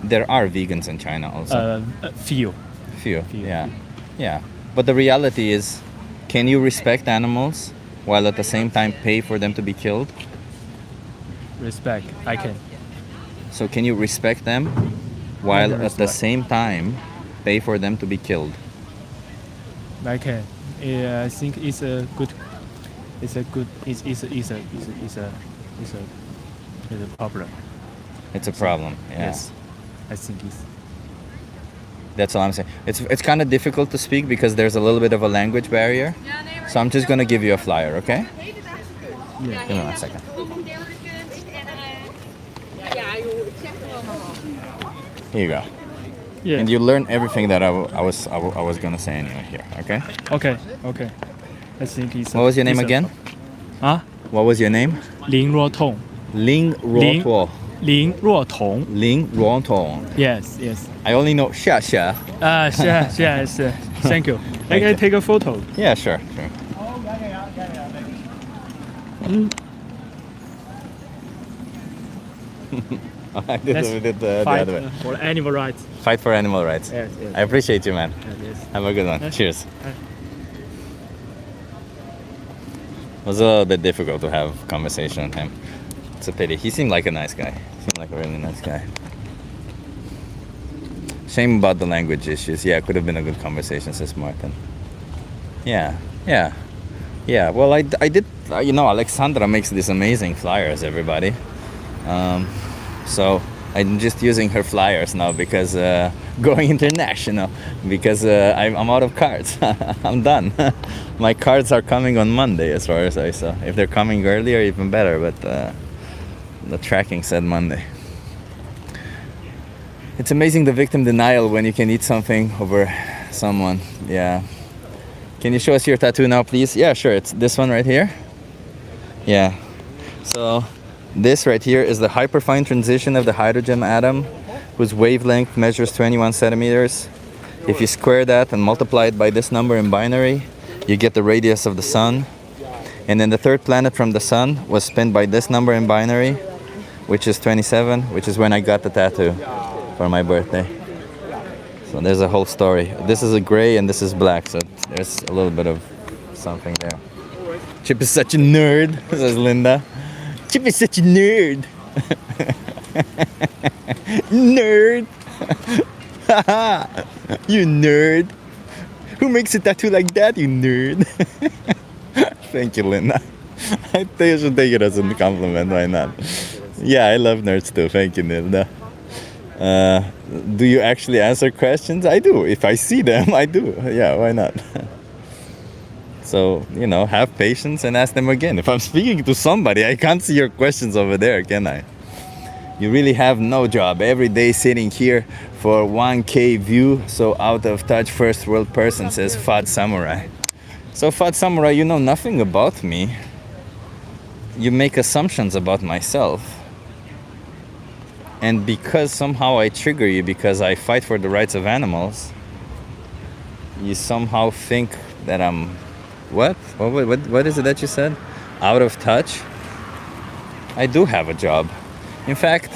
There are vegans in China also. Few. Yeah. Yeah. But the reality is, can you respect animals while at the same time pay for them to be killed? Respect, I can. So can you respect them while can at the respect. same time pay for them to be killed? I can. Yeah, I think it's a problem. It's a problem. Yeah. Yes, I think it's. That's all I'm saying. It's kind of difficult to speak because there's a little bit of a language barrier. So I'm just gonna give you a flyer, okay? Yeah. Give me 1 second. Here you go. Yeah. And you learn everything that I was gonna say anyway here, okay? Okay. I think it's. What was your name again? What was your name? Lin Ruotong. Ling Ruotuo. Lin Ruotong. Ling Ruotong. Yes. I only know Xia Xia. Yes. Thank you. I can take a photo. Yeah, sure. I did the Fight other way. for animal rights. Fight for animal rights. Yes. I appreciate you, man. Yes. Have a good one. Yes. Cheers. It was a little bit difficult to have conversation with him. It's a pity. He seemed like a nice guy. Seemed like a really nice guy. Shame about the language issues. Yeah, it could have been a good conversation, says Martin. Yeah. Well, I did. Alexandra makes these amazing flyers, everybody. So I'm just using her flyers now because going international. Because I'm out of cards. I'm done. My cards are coming on Monday, as far as I saw. If they're coming earlier, even better. But the tracking said Monday. It's amazing the victim denial when you can eat something over someone. Yeah. Can you show us your tattoo now, please? Yeah, sure. It's this one right here. Yeah. So this right here is the hyperfine transition of the hydrogen atom, whose wavelength measures 21 centimeters. If you square that and multiply it by this number in binary, you get the radius of the sun. And then the third planet from the sun was spin by this number in binary, which is 27, which is when I got the tattoo for my birthday. So there's a whole story. This is a gray and this is black, so there's a little bit of something there. Chip is such a nerd, says Linda. Chip is such a nerd. Nerd. You nerd. Who makes a tattoo like that, you nerd? Thank you, Linda. I think you should take it as a compliment, why not? Yeah, I love nerds too. Thank you, Linda. Do you actually answer questions? I do. If I see them, I do. Yeah, why not? So, have patience and ask them again. If I'm speaking to somebody, I can't see your questions over there, can I? You really have no job. Every day sitting here for 1K view. So out of touch first world person, says Fat Samurai. So Fat Samurai, you know nothing about me. You make assumptions about myself. And because somehow I trigger you because I fight for the rights of animals, you somehow think that I'm... What is it that you said? Out of touch? I do have a job. In fact,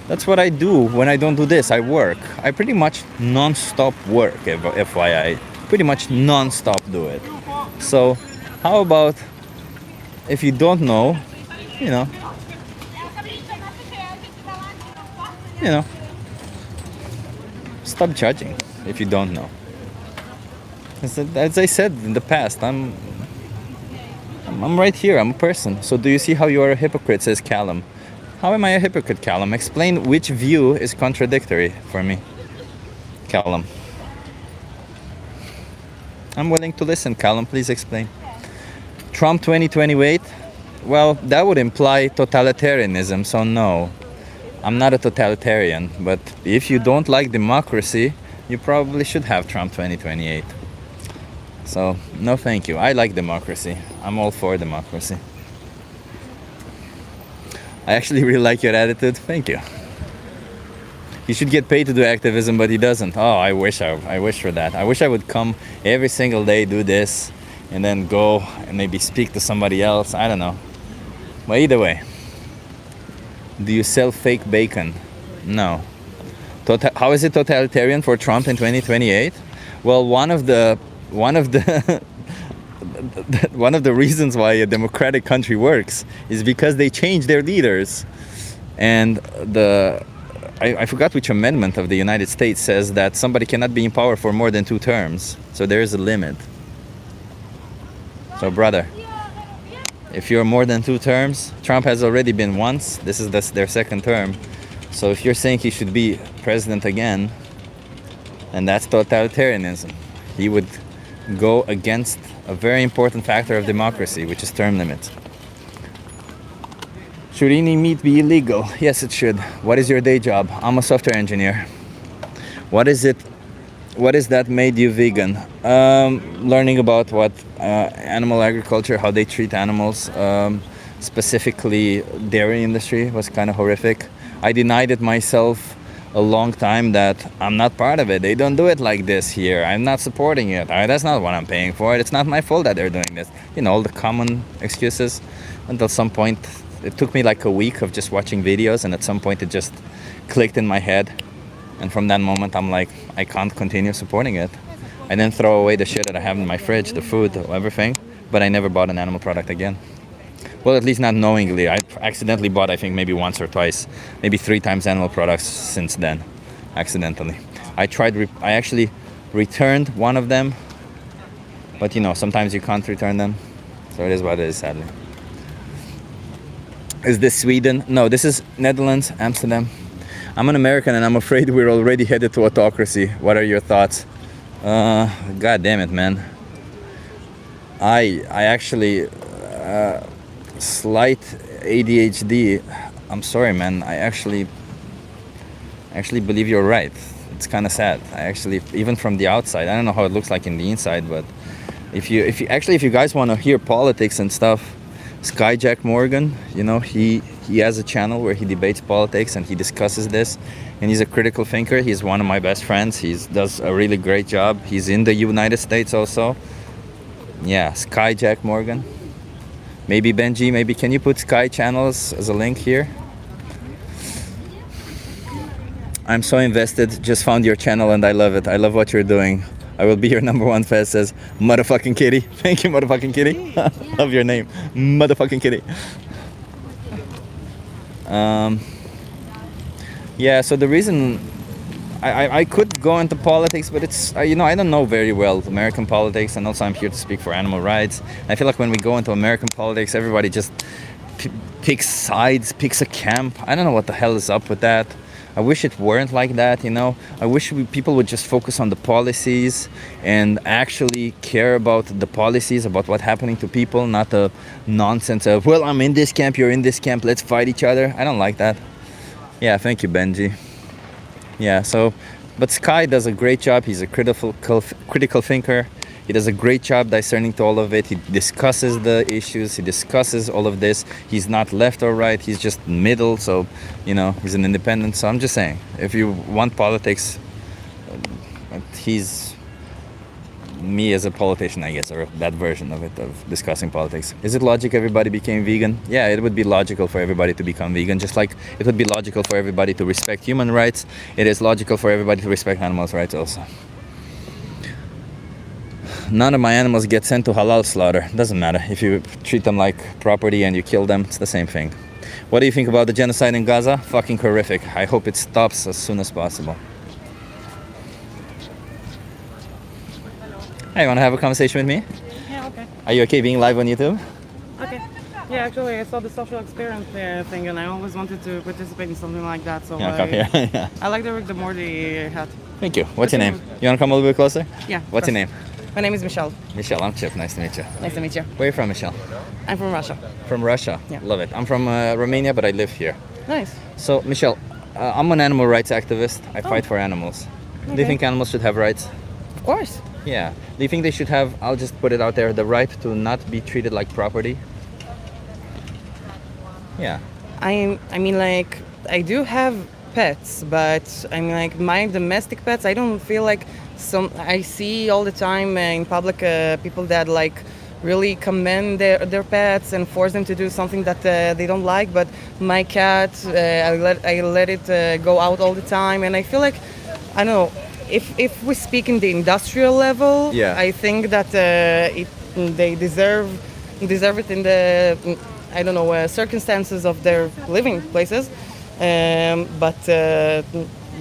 that's what I do when I don't do this. I work. I pretty much non-stop work, FYI. Pretty much non-stop do it. So, how about if you don't know, stop judging if you don't know. As I said in the past, I'm right here. I'm a person. So do you see how you are a hypocrite, says Callum. How am I a hypocrite, Callum? Explain which view is contradictory for me, Callum. I'm willing to listen, Callum. Please explain. Trump 2028? Well, that would imply totalitarianism, so no. I'm not a totalitarian, but if you don't like democracy, you probably should have Trump 2028. So, no thank you. I like democracy. I'm all for democracy. I actually really like your attitude. Thank you. He should get paid to do activism, but he doesn't. Oh, I wish for that. I wish I would come every single day, do this, and then go and maybe speak to somebody else. I don't know. But either way, do you sell fake bacon? No. How is it totalitarian for Trump in 2028? Well, one of the one of the reasons why a democratic country works is because they change their leaders. And I forgot which amendment of the United States says that somebody cannot be in power for more than 2 terms. So there is a limit. So brother, if you're more than 2 terms, Trump has already been once. This is their 2nd term. So if you're saying he should be president again, and that's totalitarianism, he would go against a very important factor of democracy, which is term limits. Should any meat be illegal? Yes, it should. What is your day job? I'm a software engineer. What is that made you vegan? Learning about what animal agriculture, how they treat animals, specifically dairy industry, was kind of horrific. I denied it myself a long time that I'm not part of it. They don't do it like this here. I'm not supporting it. That's not what I'm paying for. It's not my fault that they're doing this. You know, all the common excuses. Until some point, it took me like a week of just watching videos, and at some point it just clicked in my head. And from that moment, I'm like, I can't continue supporting it. I didn't throw away the shit that I have in my fridge, the food, everything, but I never bought an animal product again. Well, at least not knowingly. I accidentally bought, I think, maybe once or twice, maybe 3 times animal products since then, accidentally. I actually returned one of them, but you know, sometimes you can't return them. So it is what it is, sadly. Is this Sweden? No, this is Netherlands, Amsterdam. I'm an American and I'm afraid we're already headed to autocracy. What are your thoughts? God damn it, man. I actually, slight ADHD. I'm sorry, man. I actually believe you're right. It's kind of sad. I actually, even from the outside, I don't know how it looks like in the inside, but if you guys want to hear politics and stuff, Skyjack Morgan, you know, he has a channel where he debates politics and he discusses this, and he's a critical thinker. He's one of my best friends. He does a really great job. He's in the United States also. Yeah, Skyjack Morgan. Maybe Benji, maybe can you put Sky Channels as a link here? I'm so invested. Just found your channel and I love it. I love what you're doing. I will be your #1 fan, says motherfucking kitty. Thank you, motherfucking kitty. Love your name, motherfucking kitty. Yeah, so the reason I could go into politics, but it's, you know, I don't know very well American politics, and also I'm here to speak for animal rights. I feel like when we go into American politics, everybody just picks sides, picks a camp. I don't know what the hell is up with that. I wish it weren't like that, you know. I wish people would just focus on the policies and actually care about the policies, about what's happening to people, not the nonsense of, well, I'm in this camp, you're in this camp, let's fight each other. I don't like that. Yeah, thank you, Benji. Yeah, so, but Sky does a great job. He's a critical thinker. He does a great job discerning to all of it. He discusses the issues. He discusses all of this. He's not left or right. He's just middle. So, you know, he's an independent. So I'm just saying, if you want politics, he's me as a politician, I guess, or that version of it, of discussing politics. Is it logic everybody became vegan? Yeah, it would be logical for everybody to become vegan, just like it would be logical for everybody to respect human rights. It is logical for everybody to respect animals' rights also. None of my animals get sent to halal slaughter. Doesn't matter. If you treat them like property and you kill them, it's the same thing. What do you think about the genocide in Gaza? Fucking horrific. I hope it stops as soon as possible. Hey, you want to have a conversation with me? Yeah, okay. Are you okay being live on YouTube? Okay. Yeah, actually, I saw the social experience thing, and I always wanted to participate in something like that. So Yeah, come here. Yeah. I like the work the Morty had. Thank you. What's your name? You want to come a little bit closer? Yeah. What's your name? My name is Michelle. Michelle, I'm Chip. Nice to meet you. Nice to meet you. Where are you from, Michelle? I'm from Russia. From Russia? Yeah. Love it. I'm from Romania, but I live here. Nice. So, Michelle, I'm an animal rights activist. I fight for animals. Do you Okay. think animals should have rights? Of course. Yeah. Do you think they should have, I'll just put it out there, the right to not be treated like property? Yeah. I mean, like, I do have pets, but I mean, like my domestic pets, I don't feel like I see all the time in public people that like really commend their pets and force them to do something that they don't like. But my cat, I let it go out all the time, and I feel like, I don't know, if we speak in the industrial level, Yeah. I think that they deserve it in the, I don't know, circumstances of their living places. But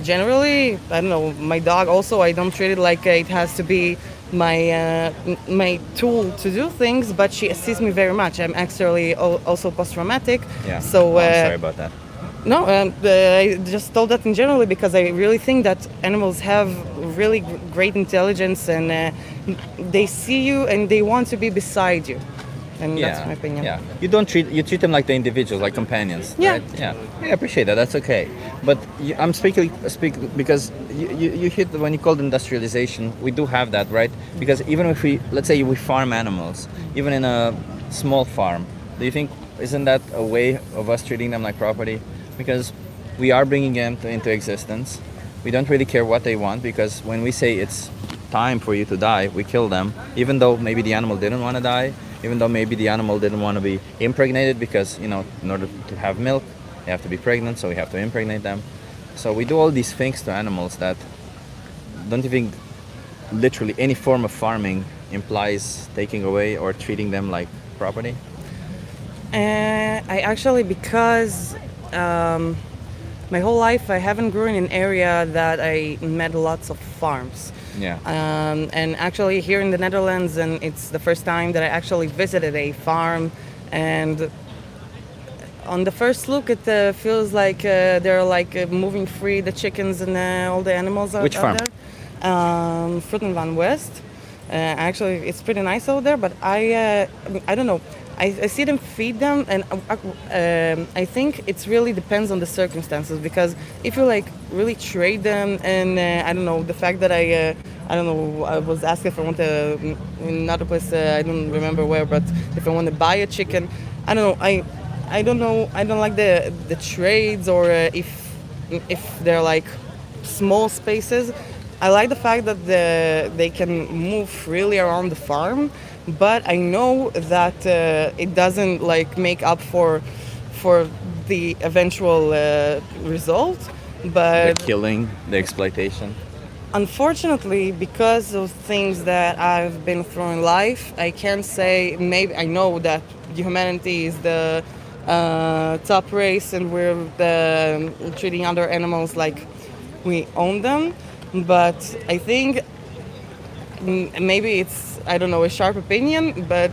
generally, I don't know, my dog also, I don't treat it like it has to be my tool to do things, but she assists me very much. I'm actually also post-traumatic. Yeah. So I'm sorry about that. no, I just told that in general because I really think that animals have really great intelligence, and they see you and they want to be beside you. And that's my opinion. Yeah. You treat them like the individuals, like companions. Yeah. Right? Yeah. I appreciate that. That's okay. But I'm speaking because you hit when you called industrialization. We do have that, right? Because even if let's say we farm animals, even in a small farm, do you think isn't that a way of us treating them like property? Because we are bringing them into existence. We don't really care what they want, because when we say it's time for you to die, we kill them, even though maybe the animal didn't want to die, even though maybe the animal didn't want to be impregnated, because, in order to have milk, they have to be pregnant, so we have to impregnate them. So we do all these things to animals that don't even literally any form of farming implies taking away or treating them like property. I actually, because my whole life I haven't grown in an area that I met lots of farms. Yeah. And actually here in the Netherlands, and it's the first time that I actually visited a farm, and on the first look it feels like they're like moving free, the chickens and all the animals out, Which farm? out there. Frutten van West. Actually, it's pretty nice out there, but I don't know. I see them feed them, and I think it really depends on the circumstances, because if you like really trade them, and I don't know, the fact that I don't know, I was asked if I want to, in another place, I don't remember where, but if I want to buy a chicken, I don't know, I don't know, I don't like the trades, or if they're like small spaces. I like the fact that they can move freely around the farm, but I know that it doesn't like make up for the eventual result. But The killing, the exploitation. unfortunately, because of things that I've been through in life, I can't say, maybe I know that humanity is the top race, and we're treating other animals like we own them. But I think maybe it's, I don't know, a sharp opinion, but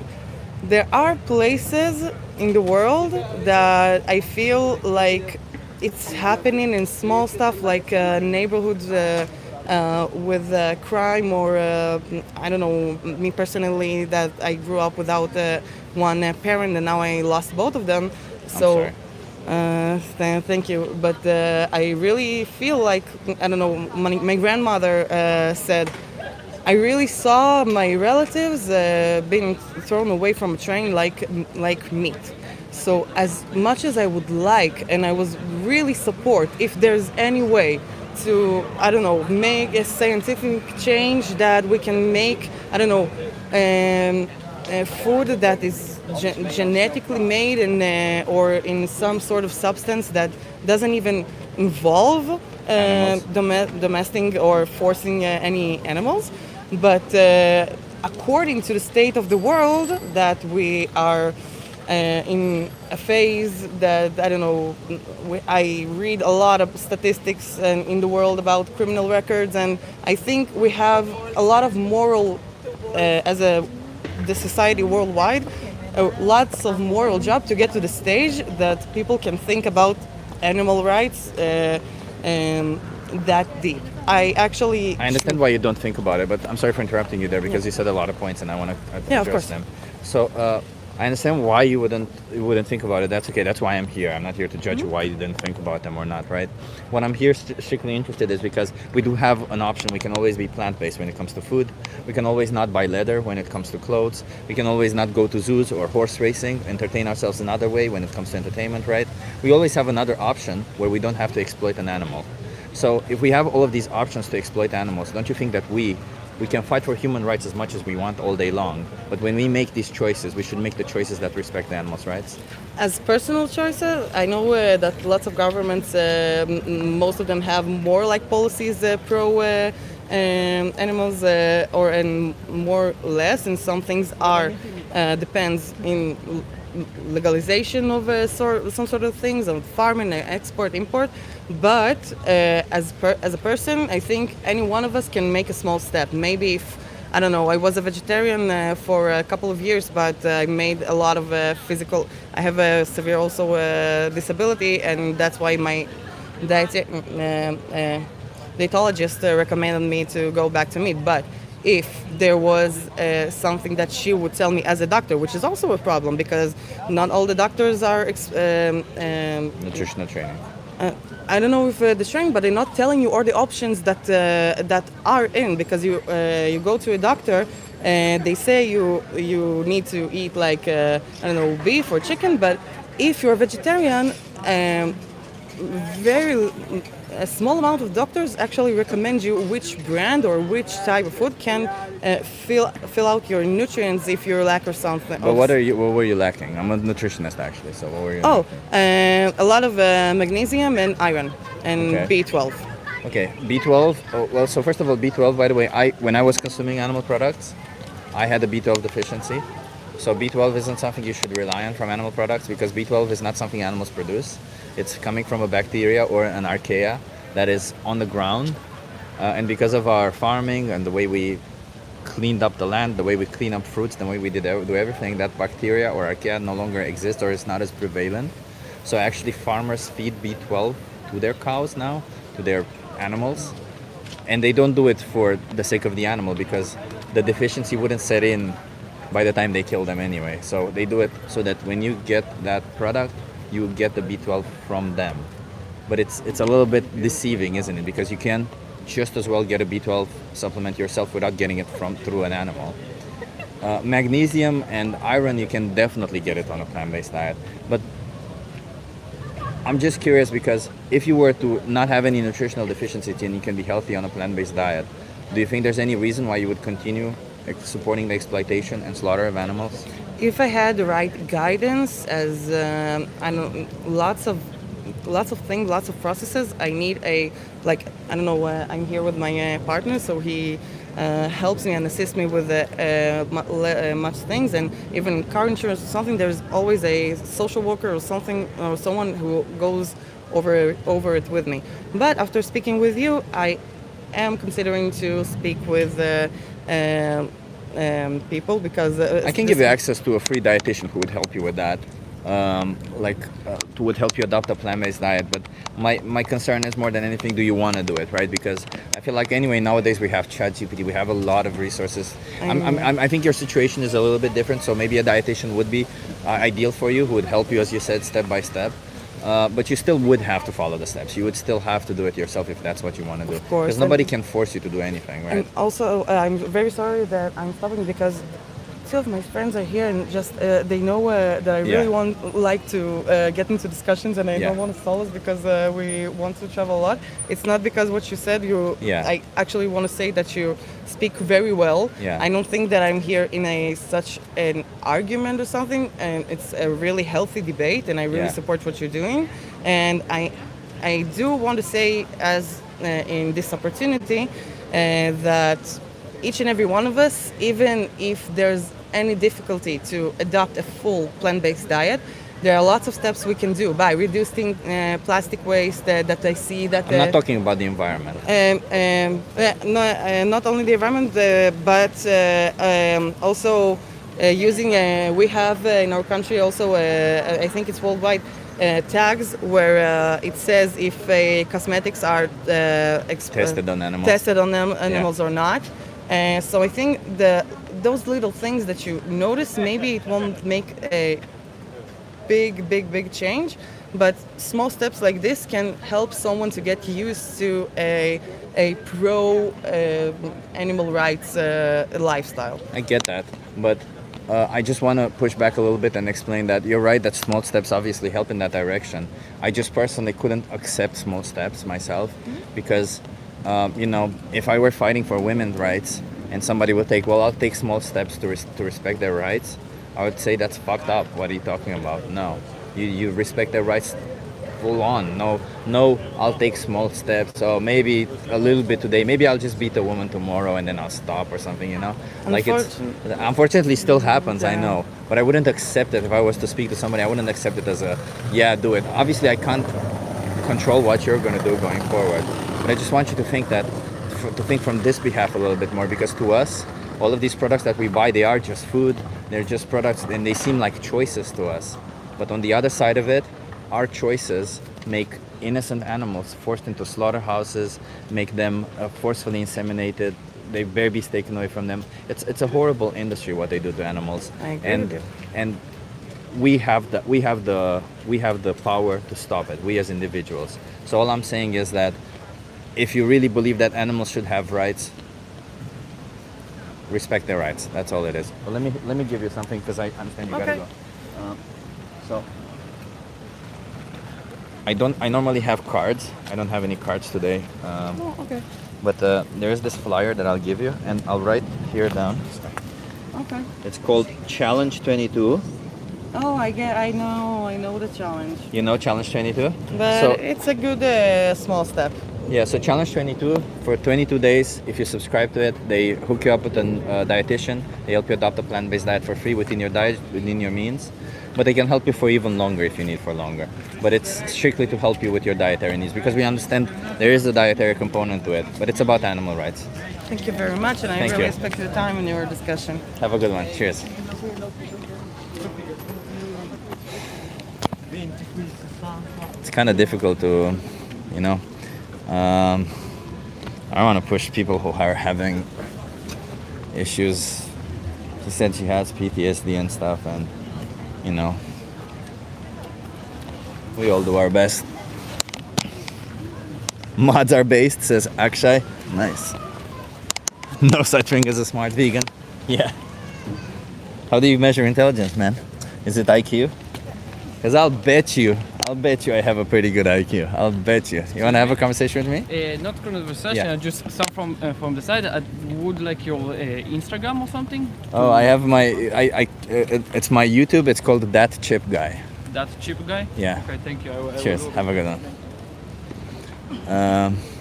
there are places in the world that I feel like it's happening in small stuff, like neighborhoods with crime, or I don't know, me personally, that I grew up without one parent and now I lost both of them. So thank you, but I really feel like, I don't know, my grandmother said, I really saw my relatives being thrown away from a train like meat. So as much as I would like, and I was really support, if there's any way to, I don't know, make a scientific change that we can make, I don't know, food that is genetically made, and or in some sort of substance that doesn't even involve domestic or forcing any animals. But according to the state of the world, that we are in a phase that, I don't know, I read a lot of statistics in the world about criminal records, and I think we have a lot of moral, the society worldwide, lots of moral job to get to the stage that people can think about animal rights that deep. I understand why you don't think about it, but I'm sorry for interrupting you there, because you said a lot of points and I want to address of course. them. So I understand why you wouldn't think about it. That's okay. That's why I'm here. I'm not here to judge you why you didn't think about them or not, right? What I'm here strictly interested is because we do have an option. We can always be plant-based when it comes to food. We can always not buy leather when it comes to clothes. We can always not go to zoos or horse racing, entertain ourselves another way when it comes to entertainment, right? We always have another option where we don't have to exploit an animal. So if we have all of these options to exploit animals, don't you think that we can fight for human rights as much as we want all day long, but when we make these choices, we should make the choices that respect the animals' rights? As personal choices, I know that lots of governments, most of them have more like policies pro animals or and more or less, and some things are depends in legalization of some sort of things, on farming, export, import. But as a person, I think any one of us can make a small step. Maybe if, I don't know, I was a vegetarian for a couple of years, but I made a lot of physical, I have a severe also disability, and that's why my dietologist recommended me to go back to meat. But if there was something that she would tell me as a doctor, which is also a problem because not all the doctors are Nutritional training. I don't know if the training, but they're not telling you all the options that that are in, because you go to a doctor and they say you need to eat like I don't know, beef or chicken, but if you're a vegetarian, a small amount of doctors actually recommend you which brand or which type of food can fill out your nutrients if you're lack or something. But what were you lacking? I'm a nutritionist actually, so what were you? A lot of magnesium and iron and Okay. B12. Okay, B12. Oh, well, so first of all, B12. By the way, when I was consuming animal products, I had a B12 deficiency. So B12 isn't something you should rely on from animal products because B12 is not something animals produce. It's coming from a bacteria or an archaea that is on the ground. And because of our farming and the way we cleaned up the land, the way we clean up fruits, the way we do everything, that bacteria or archaea no longer exists or is not as prevalent. So actually farmers feed B12 to their cows now, to their animals. And they don't do it for the sake of the animal because the deficiency wouldn't set in by the time they kill them anyway. So they do it so that when you get that product, you get the B12 from them. But it's a little bit deceiving, isn't it? Because you can just as well get a B12 supplement yourself without getting it through an animal. Magnesium and iron, you can definitely get it on a plant-based diet. But I'm just curious because if you were to not have any nutritional deficiency and you can be healthy on a plant-based diet, do you think there's any reason why you would continue supporting the exploitation and slaughter of animals? If I had the right guidance, as I know, lots of things, lots of processes, I need I'm here with my partner, so he helps me and assists me with much things, and even car insurance or something. There's always a social worker or something, or someone who goes over it with me. But after speaking with you, I am considering to speak with people because I can give you access to a free dietitian who would help you with that, who would help you adopt a plant-based diet. But my concern is more than anything, do you want to do it, right? Because I feel like anyway nowadays we have ChatGPT, we have a lot of resources. I think your situation is a little bit different, so maybe a dietitian would be ideal for you, who would help you, as you said, step by step. But you still would have to follow the steps. You would still have to do it yourself if that's what you want to do. Of course. Because nobody can force you to do anything, right? And also, I'm very sorry that I'm stopping because two of my friends are here and just they know that I really like to get into discussions, and I don't want to stall us because we want to travel a lot. It's not because what you said. I actually want to say that you speak very well. I don't think that I'm here in such an argument or something, and it's a really healthy debate, and I really support what you're doing. And I do want to say, as in this opportunity, that each and every one of us, even if there's any difficulty to adopt a full plant-based diet, there are lots of steps we can do by reducing plastic waste that I see that... I'm not talking about the environment. Not only the environment, but also using... we have in our country also, I think it's worldwide, tags where it says if cosmetics are tested on animals, animals or not. So I think those little things that you notice, maybe it won't make a big change, but small steps like this can help someone to get used to a pro animal rights lifestyle. I get that, but I just want to push back a little bit and explain that you're right that small steps obviously help in that direction. I just personally couldn't accept small steps myself because, if I were fighting for women's rights and somebody would take, well, I'll take small steps to respect their rights, I would say that's fucked up. What are you talking about? No, you respect their rights full on. No, I'll take small steps. So maybe a little bit today. Maybe I'll just beat a woman tomorrow and then I'll stop or something. Like unfortunately still happens. I know, but I wouldn't accept it if I was to speak to somebody. I wouldn't accept it as do it. Obviously, I can't control what you're going to do going forward, but I just want you to think from this behalf a little bit more, because to us, all of these products that we buy, they are just food. They're just products, and they seem like choices to us. But on the other side of it, our choices make innocent animals forced into slaughterhouses, make them forcefully inseminated, their babies taken away from them. It's a horrible industry what they do to animals. I agree with you. And we have the power to stop it, we as individuals. So all I'm saying is that if you really believe that animals should have rights, respect their rights. That's all it is. But let me give you something, because I understand you gotta go. So I normally have cards. I don't have any cards today. Okay. But there is this flyer that I'll give you, and I'll write here down. Okay. It's called Challenge 22. Oh, I know the challenge. You know Challenge 22? But So it's a good small step. yeah, so Challenge 22, for 22 days, if you subscribe to it, they hook you up with a dietitian. They help you adopt a plant-based diet for free within your diet, within your means. But they can help you for even longer if you need for longer. But it's strictly to help you with your dietary needs, because we understand there is a dietary component to it, but it's about animal rights. Thank you very much, and I Thank really you. respect your time and your discussion. Have a good one. Cheers. It's kind of difficult to, I don't want to push people who are having issues. She said she has PTSD and stuff, and we all do our best. Mods are based, says Akshay. Nice. No such thing as a smart vegan. Yeah. How do you measure intelligence, man? Is it IQ? Because I'll bet you I have a pretty good IQ. I'll bet you. You want to have a conversation with me? Not conversation, Yeah. just some from the side. I would like your Instagram or something. Oh, I have it's my YouTube. It's called That Chip Guy. That cheap guy? Yeah. Okay, thank you. I Cheers. will- Have a good one.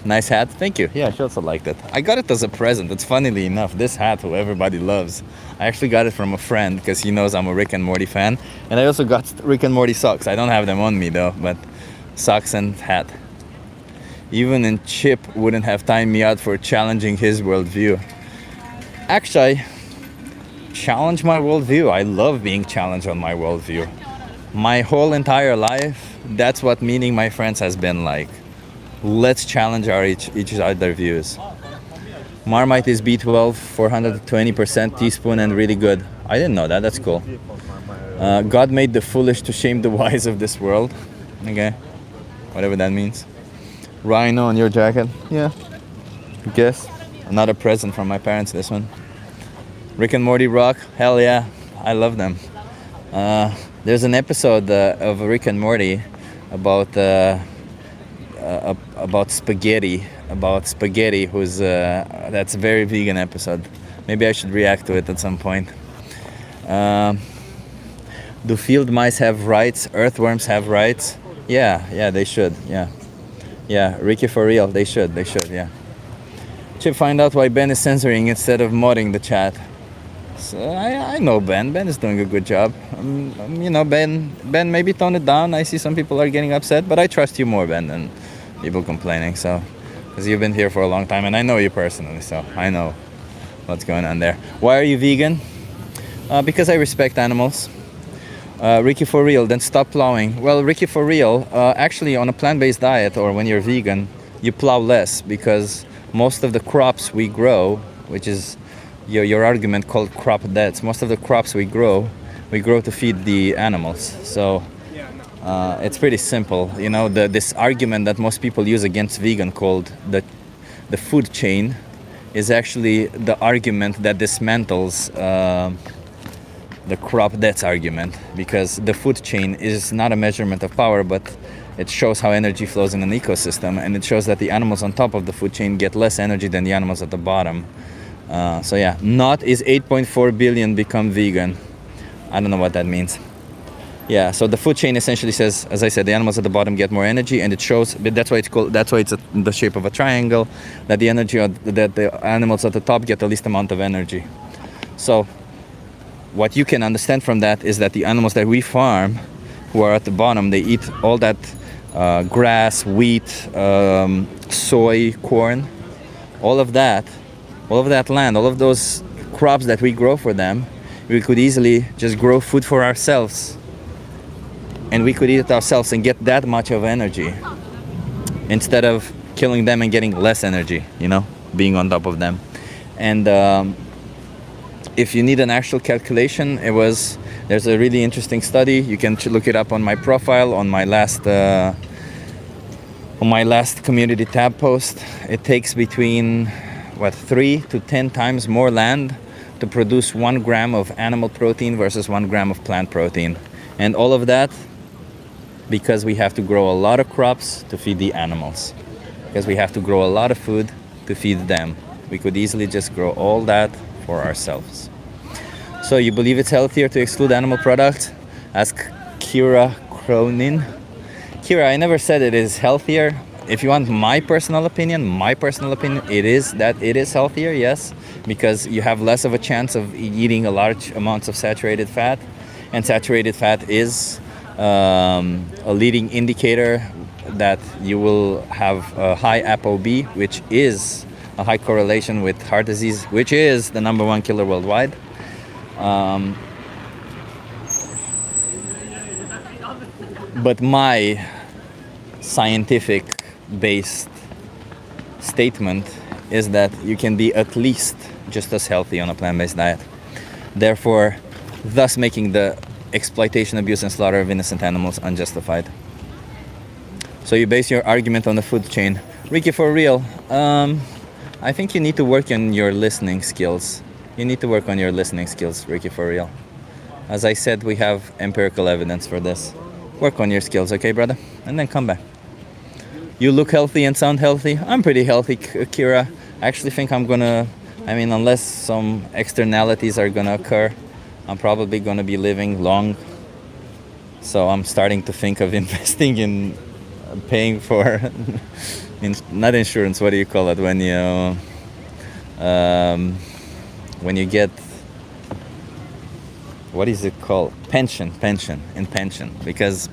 Nice hat. Thank you. Yeah, she also liked it. I got it as a present. It's funnily enough, this hat who everybody loves. I actually got it from a friend because he knows I'm a Rick and Morty fan. And I also got Rick and Morty socks. I don't have them on me though, but socks and hat. Even in Chip wouldn't have timed me out for challenging his worldview. Actually, challenge my worldview. I love being challenged on my worldview. My whole entire life, that's what meeting my friends has been like. Let's challenge each other views. Marmite is B12, 420% teaspoon, and really good. I didn't know that. That's cool. God made the foolish to shame the wise of this world. Okay, whatever that means. Rhino on your jacket. Yeah. Guess another present from my parents. This one. Rick and Morty rock. Hell yeah, I love them. There's an episode of Rick and Morty about spaghetti. About spaghetti, who's that's a very vegan episode. Maybe I should react to it at some point. Do field mice have rights? Earthworms have rights? Yeah, they should. Yeah, Ricky for real. They should. Yeah. Chip, find out why Ben is censoring instead of modding the chat. So I know Ben. Ben is doing a good job. Ben maybe tone it down. I see some people are getting upset, but I trust you more, Ben, than people complaining. So, because you've been here for a long time, and I know you personally, so I know what's going on there. Why are you vegan? Because I respect animals. Ricky for real, then stop plowing. Well, Ricky for real, actually on a plant-based diet or when you're vegan, you plow less because most of the crops we grow, which is your argument called crop debts. Most of the crops we grow to feed the animals. So it's pretty simple. You know, this argument that most people use against vegan called the food chain is actually the argument that dismantles the crop debts argument, because the food chain is not a measurement of power, but it shows how energy flows in an ecosystem, and it shows that the animals on top of the food chain get less energy than the animals at the bottom. So yeah, not is 8.4 billion become vegan. I don't know what that means. Yeah, so the food chain essentially says, as I said, the animals at the bottom get more energy, and it shows. But that's why it's called. That's why it's the shape of a triangle. That the energy that the animals at the top get the least amount of energy. So, what you can understand from that is that the animals that we farm, who are at the bottom, they eat all that grass, wheat, soy, corn, all of that land, all of those crops that we grow for them. We could easily just grow food for ourselves. And we could eat it ourselves and get that much of energy instead of killing them and getting less energy, you know, being on top of them. And if you need an actual calculation, there's a really interesting study. You can look it up on my profile, on my last community tab post. It takes between 3 to 10 times more land to produce 1 gram of animal protein versus 1 gram of plant protein. And all of that because we have to grow a lot of crops to feed the animals. Because we have to grow a lot of food to feed them. We could easily just grow all that for ourselves. So you believe it's healthier to exclude animal products? Ask Kira Cronin. Kira, I never said it is healthier. If you want my personal opinion, it is healthier, yes, because you have less of a chance of eating a large amounts of saturated fat, and saturated fat is a leading indicator that you will have a high ApoB, which is a high correlation with heart disease, which is the #1 killer worldwide. But my scientific-based statement is that you can be at least just as healthy on a plant-based diet. Therefore, thus making the exploitation, abuse, and slaughter of innocent animals unjustified. So you base your argument on the food chain. Ricky, for real, I think you need to work on your listening skills. Ricky, for real. As I said, we have empirical evidence for this. Work on your skills, okay, brother? And then come back. You look healthy and sound healthy. I'm pretty healthy, Kira. I actually think unless some externalities are gonna occur, I'm probably gonna be living long. So I'm starting to think of investing in paying for, not insurance, what do you call it, when you get, what is it called? Pension, because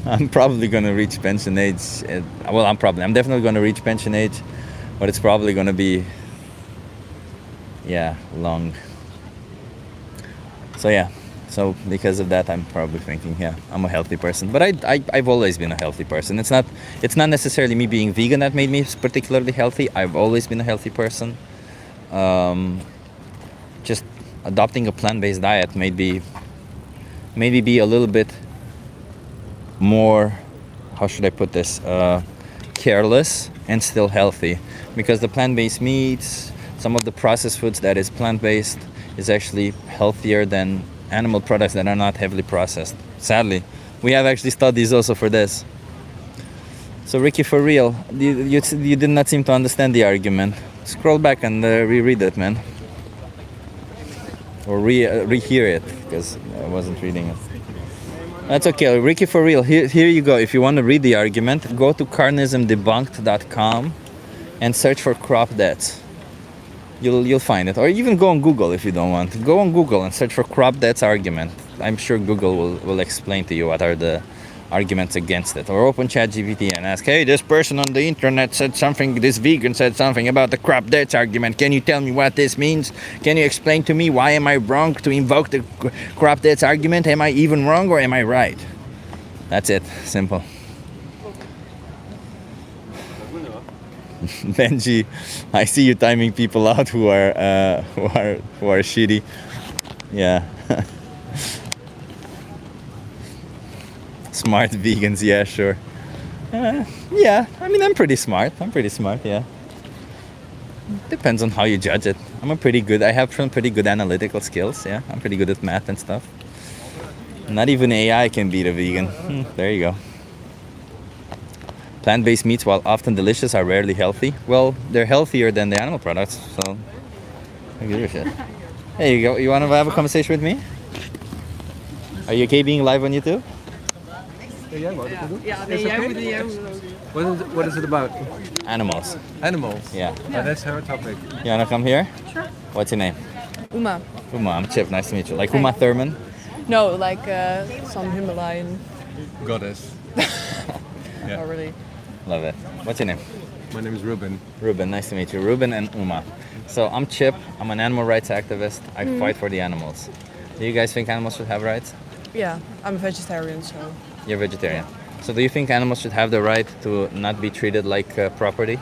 I'm probably going to reach pension age. I'm definitely going to reach pension age, but it's probably going to be, long. So because of that, I'm probably thinking, I'm a healthy person. But I've always been a healthy person. It's not necessarily me being vegan that made me particularly healthy. I've always been a healthy person. Just adopting a plant-based diet made me be a little bit more, how should I put this, careless and still healthy, because the plant-based meats, some of the processed foods that is plant-based is actually healthier than animal products that are not heavily processed. Sadly, we have actually studies also for this. So Ricky, for real, you did not seem to understand the argument. Scroll back and reread it, man, or rehear it, because I wasn't reading it. That's okay, Ricky, for real. Here you go. If you want to read the argument, go to carnismdebunked.com and search for crop debts. You'll find it, or even go on Google if you don't want. Go on Google and search for crop debts argument. I'm sure Google will explain to you what are the arguments against it. Or open ChatGPT and ask, hey, this person on the internet said something, this vegan said something about the crop debts argument. Can you tell me what this means? Can you explain to me why am I wrong to invoke the crop debts argument? Am I even wrong or am I right? That's it. Simple. Benji, I see you timing people out who are shitty. Yeah. Smart vegans, yeah, sure. Yeah, I mean, I'm pretty smart. Yeah. Depends on how you judge it. I have some pretty good analytical skills, yeah. I'm pretty good at math and stuff. Not even AI can beat a vegan. There you go. Plant-based meats, while often delicious, are rarely healthy. Well, they're healthier than the animal products, so I give a shit. There you go. You want to have a conversation with me? Are you okay being live on YouTube? What is it about? Animals. Animals? Yeah. That's our topic. You want to come here? Sure. What's your name? Uma. Uma, I'm Chip. Nice to meet you. Like Hi. Uma Thurman? No, like some Himalayan. Goddess. Oh, really? Love it. What's your name? My name is Ruben. Ruben, nice to meet you. Ruben and Uma. So I'm Chip. I'm an animal rights activist. I fight for the animals. Do you guys think animals should have rights? Yeah, I'm a vegetarian, so. You're vegetarian. So do you think animals should have the right to not be treated like property?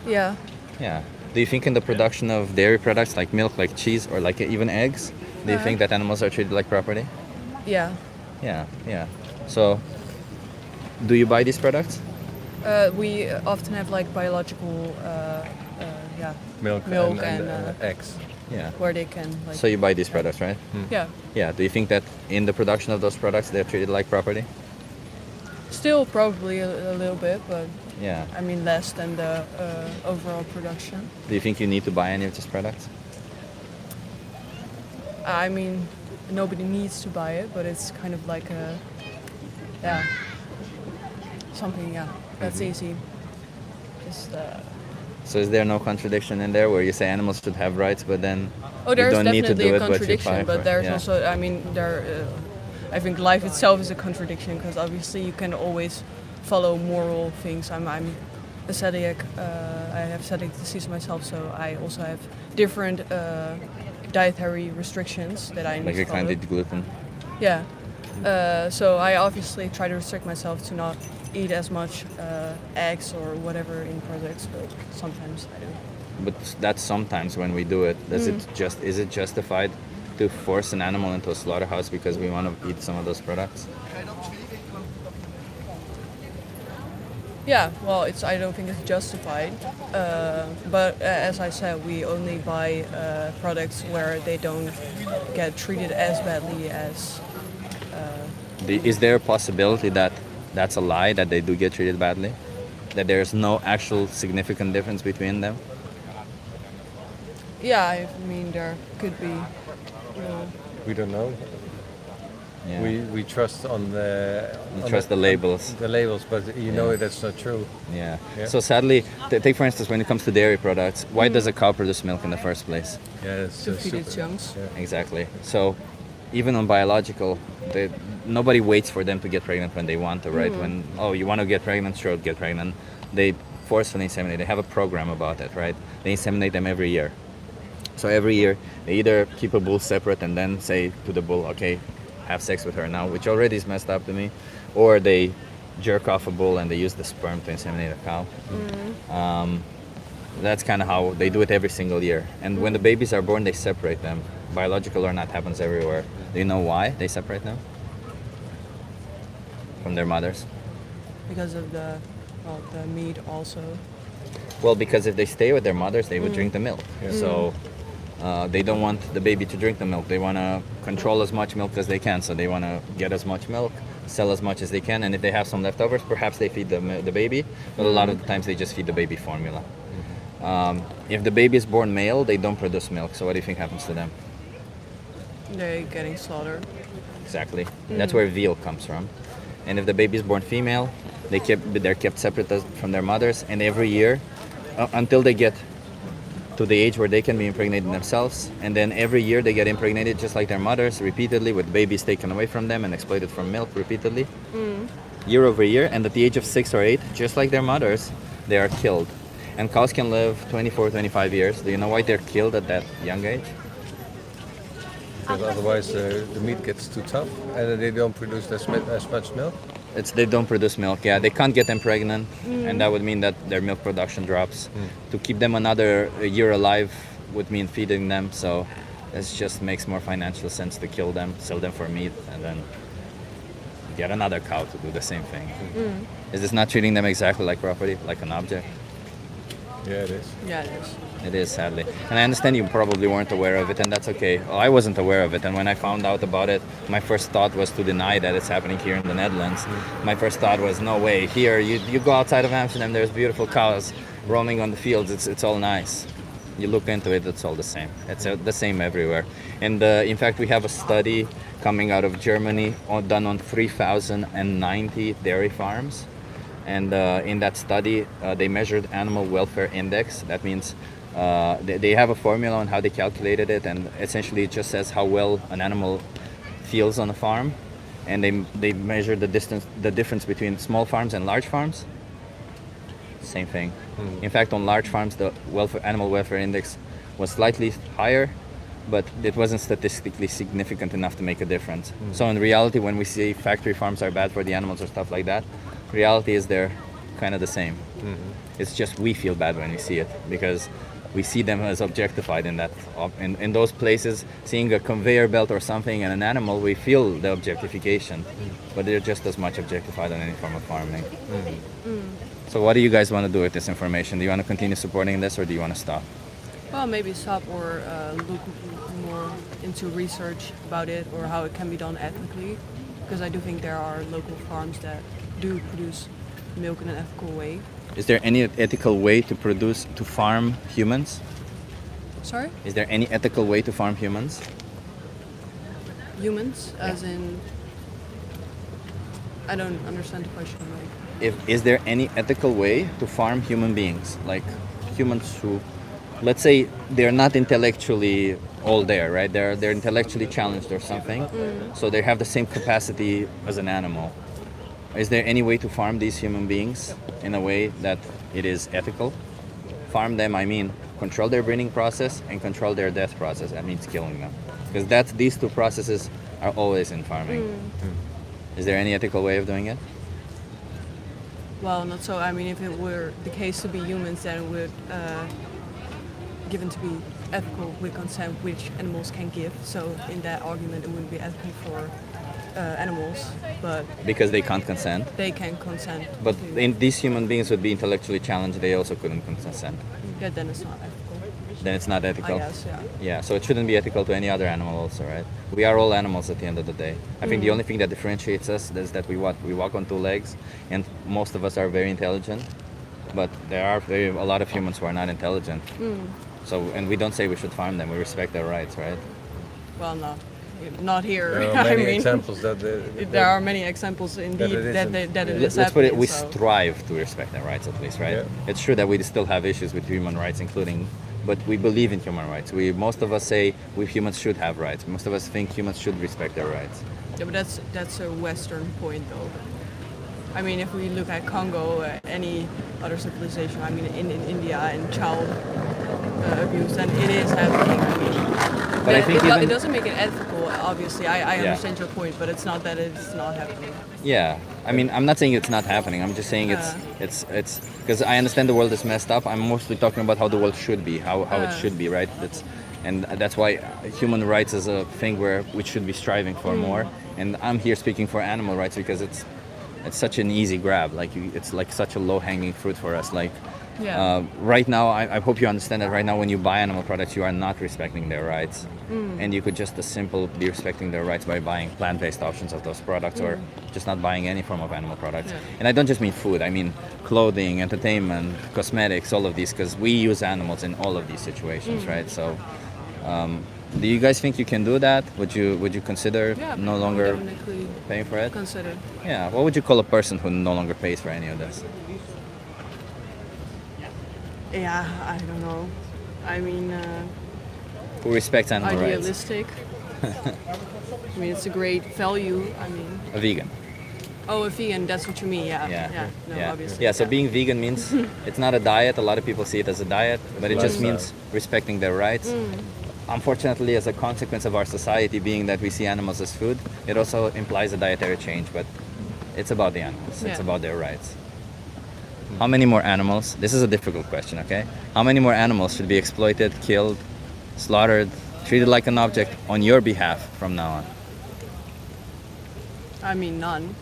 Yeah. Yeah. Do you think in the production of dairy products like milk, like cheese, or like even eggs, do you think that animals are treated like property? Yeah. Yeah. So do you buy these products? We often have like biological, Milk and eggs. Yeah. where they can like. So you buy these products, right? Yeah. Yeah. Do you think that in the production of those products they're treated like property? Still probably a little bit, but Yeah. I mean less than the overall production. Do you think you need to buy any of these products? I mean, nobody needs to buy it, but it's kind of like a, something, that's easy. Just, So is there no contradiction in there where you say animals should have rights, but then you there's don't need to definitely do a it, but you contradiction, fight but for there's yeah. also, I mean, I think life itself is a contradiction because obviously you can always follow moral things. I'm a celiac, I have celiac disease myself, so I also have different dietary restrictions that I need Like to you can't follow. eat gluten. Yeah. So I obviously try to restrict myself to not eat as much eggs or whatever in products, but sometimes I do. But that's sometimes when we do it. Is it justified to force an animal into a slaughterhouse because we want to eat some of those products? Yeah, well, I don't think it's justified. But as I said, we only buy products where they don't get treated as badly as. Is there a possibility that that's a lie, that they do get treated badly? That there's no actual significant difference between them? Yeah, I mean, there could be. We don't know. Yeah. We trust on the. Trust the labels. The labels, but you know that's not true. Yeah. Yeah. So sadly, take for instance, when it comes to dairy products, why does a cow produce milk in the first place? Yeah, it's To feed its youngs. Yeah. Exactly. So even on biological, nobody waits for them to get pregnant when they want to, right? When, you want to get pregnant, sure, get pregnant. They forcefully inseminate. They have a program about it, right? They inseminate them every year. So every year, they either keep a bull separate and then say to the bull, okay, have sex with her now, which already is messed up to me, or they jerk off a bull and they use the sperm to inseminate a cow. That's kind of how they do it every single year. And when the babies are born, they separate them. Biological or not, happens everywhere. Do you know why they separate them from their mothers? Because of the meat also. Well, because if they stay with their mothers, they would drink the milk. So they don't want the baby to drink the milk. They want to control as much milk as they can. So they want to get as much milk, sell as much as they can. And if they have some leftovers, perhaps they feed the baby. But a lot of the times they just feed the baby formula. If the baby is born male, they don't produce milk. So what do you think happens to them? They're getting slaughtered. Exactly. That's where veal comes from. And if the baby is born female, they're kept separate from their mothers. And every year, until they get to the age where they can be impregnated themselves, and then every year they get impregnated just like their mothers repeatedly, with babies taken away from them and exploited from milk repeatedly, year over year. And at the age of 6 or 8, just like their mothers, they are killed. And cows can live 24, 25 years. Do you know why they're killed at that young age? Because otherwise the meat gets too tough and they don't produce as much milk. They don't produce milk. Yeah, they can't get them pregnant, and that would mean that their milk production drops. To keep them another year alive would mean feeding them. So it just makes more financial sense to kill them, sell them for meat, and then get another cow to do the same thing. Is this not treating them exactly like property, like an object? Yeah, it is. Yeah, it is. It is, sadly. And I understand you probably weren't aware of it, and that's okay. Well, I wasn't aware of it, and when I found out about it, my first thought was to deny that it's happening here in the Netherlands. My first thought was, no way, here, you go outside of Amsterdam, there's beautiful cows roaming on the fields, it's all nice. You look into it, it's all the same. It's the same everywhere. And in fact, we have a study coming out of Germany done on 3,090 dairy farms. And in that study, they measured animal welfare index. That means they have a formula on how they calculated it, and essentially it just says how well an animal feels on a farm. And they measured the difference between small farms and large farms. Same thing. In fact, on large farms, the animal welfare index was slightly higher, but it wasn't statistically significant enough to make a difference. So in reality, when we say factory farms are bad for the animals or stuff like that, reality is they're kind of the same. It's just we feel bad when we see it because we see them as objectified in those places. Seeing a conveyor belt or something and an animal, we feel the objectification, but they're just as much objectified in any form of farming. So what do you guys want to do with this information? Do you want to continue supporting this, or do you want to stop? Well, maybe stop or look more into research about it or how it can be done ethically, because I do think there are local farms that do produce milk in an ethical way. Is there any ethical way to farm humans? Sorry? Is there any ethical way to farm humans? Humans, as in... I don't understand the question. Is there any ethical way to farm human beings? Like humans who, let's say, they're not intellectually all there, right? They're intellectually challenged or something, so they have the same capacity as an animal. Is there any way to farm these human beings in a way that it is ethical? Farm them, I mean, control their breeding process and control their death process. That means killing them, because these two processes are always in farming. Is there any ethical way of doing it? Well, not so. I mean, if it were the case to be humans, then it would given to be ethical with consent, which animals can give. So in that argument, it wouldn't be ethical for animals, but because they can't consent. They can consent. But these human beings would be intellectually challenged. They also couldn't consent. Yeah, then it's not ethical. Then it's not ethical. I guess, yeah. Yeah, so it shouldn't be ethical to any other animal also, right? We are all animals at the end of the day. I think the only thing that differentiates us is that we walk on two legs, and most of us are very intelligent, but there are a lot of humans who are not intelligent. So, and we don't say we should farm them. We respect their rights, right? Well, no, not here. There are many examples that there are many examples indeed that it is Let's put it. happening, We so. strive to respect their rights, at least, right? Yeah. It's true that we still have issues with human rights, but we believe in human rights. Most of us say humans should have rights. Most of us think humans should respect their rights. Yeah, but that's a Western point, though. I mean, if we look at Congo, any other civilization, I mean, in India and child abuse, then it is happening. I mean, but I think it doesn't make it ethical, obviously. I Yeah. understand your point, but it's not that it's not happening. Yeah, I mean, I'm not saying it's not happening. I'm just saying it's because I understand the world is messed up. I'm mostly talking about how the world should be, how it should be, right? And that's why human rights is a thing where we should be striving for more. And I'm here speaking for animal rights because it's such an easy grab. It's like such a low-hanging fruit for us. Right now, I hope you understand that right now when you buy animal products, you are not respecting their rights. And you could just as simple be respecting their rights by buying plant-based options of those products or just not buying any form of animal products. Yeah. And I don't just mean food, I mean clothing, entertainment, cosmetics, all of these, because we use animals in all of these situations, right? So do you guys think you can do that? Would you consider no longer definitely paying for it? Consider. Yeah, what would you call a person who no longer pays for any of this? Yeah, I don't know. I mean, Who respects animal rights? idealistic. I mean, it's a great value. I mean, A vegan. oh, a vegan, that's what you mean, yeah. Yeah. No, yeah. obviously. Yeah, so being vegan means it's not a diet. A lot of people see it as a diet, but it just means respecting their rights. Unfortunately, as a consequence of our society being that we see animals as food, it also implies a dietary change. But It's about the animals. It's Yeah. about their rights. How many more animals? This is a difficult question, okay? How many more animals should be exploited, killed, slaughtered, treated like an object on your behalf from now on? I mean, none.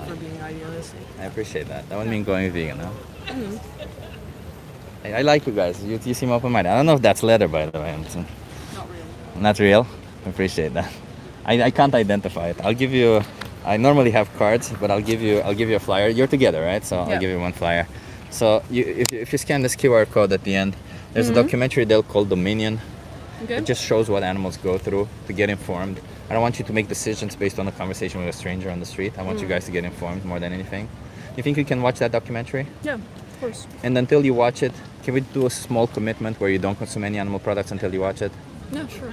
For being idealistic. I appreciate that. That wouldn't mean going vegan, huh? Mhm. I like you guys. You seem open-minded. I don't know if that's leather, by the way. Not real? I appreciate that. I can't identify it. I'll give you. I normally have cards, but I'll give you a flyer. You're together, right? So Yeah. I'll give you one flyer. So if you scan this QR code at the end, there's a documentary they'll call Dominion. Okay. It just shows what animals go through to get informed. I don't want you to make decisions based on a conversation with a stranger on the street. I want you guys to get informed more than anything. You think you can watch that documentary? Yeah, of course. And until you watch it, can we do a small commitment where you don't consume any animal products until you watch it? Yeah, sure.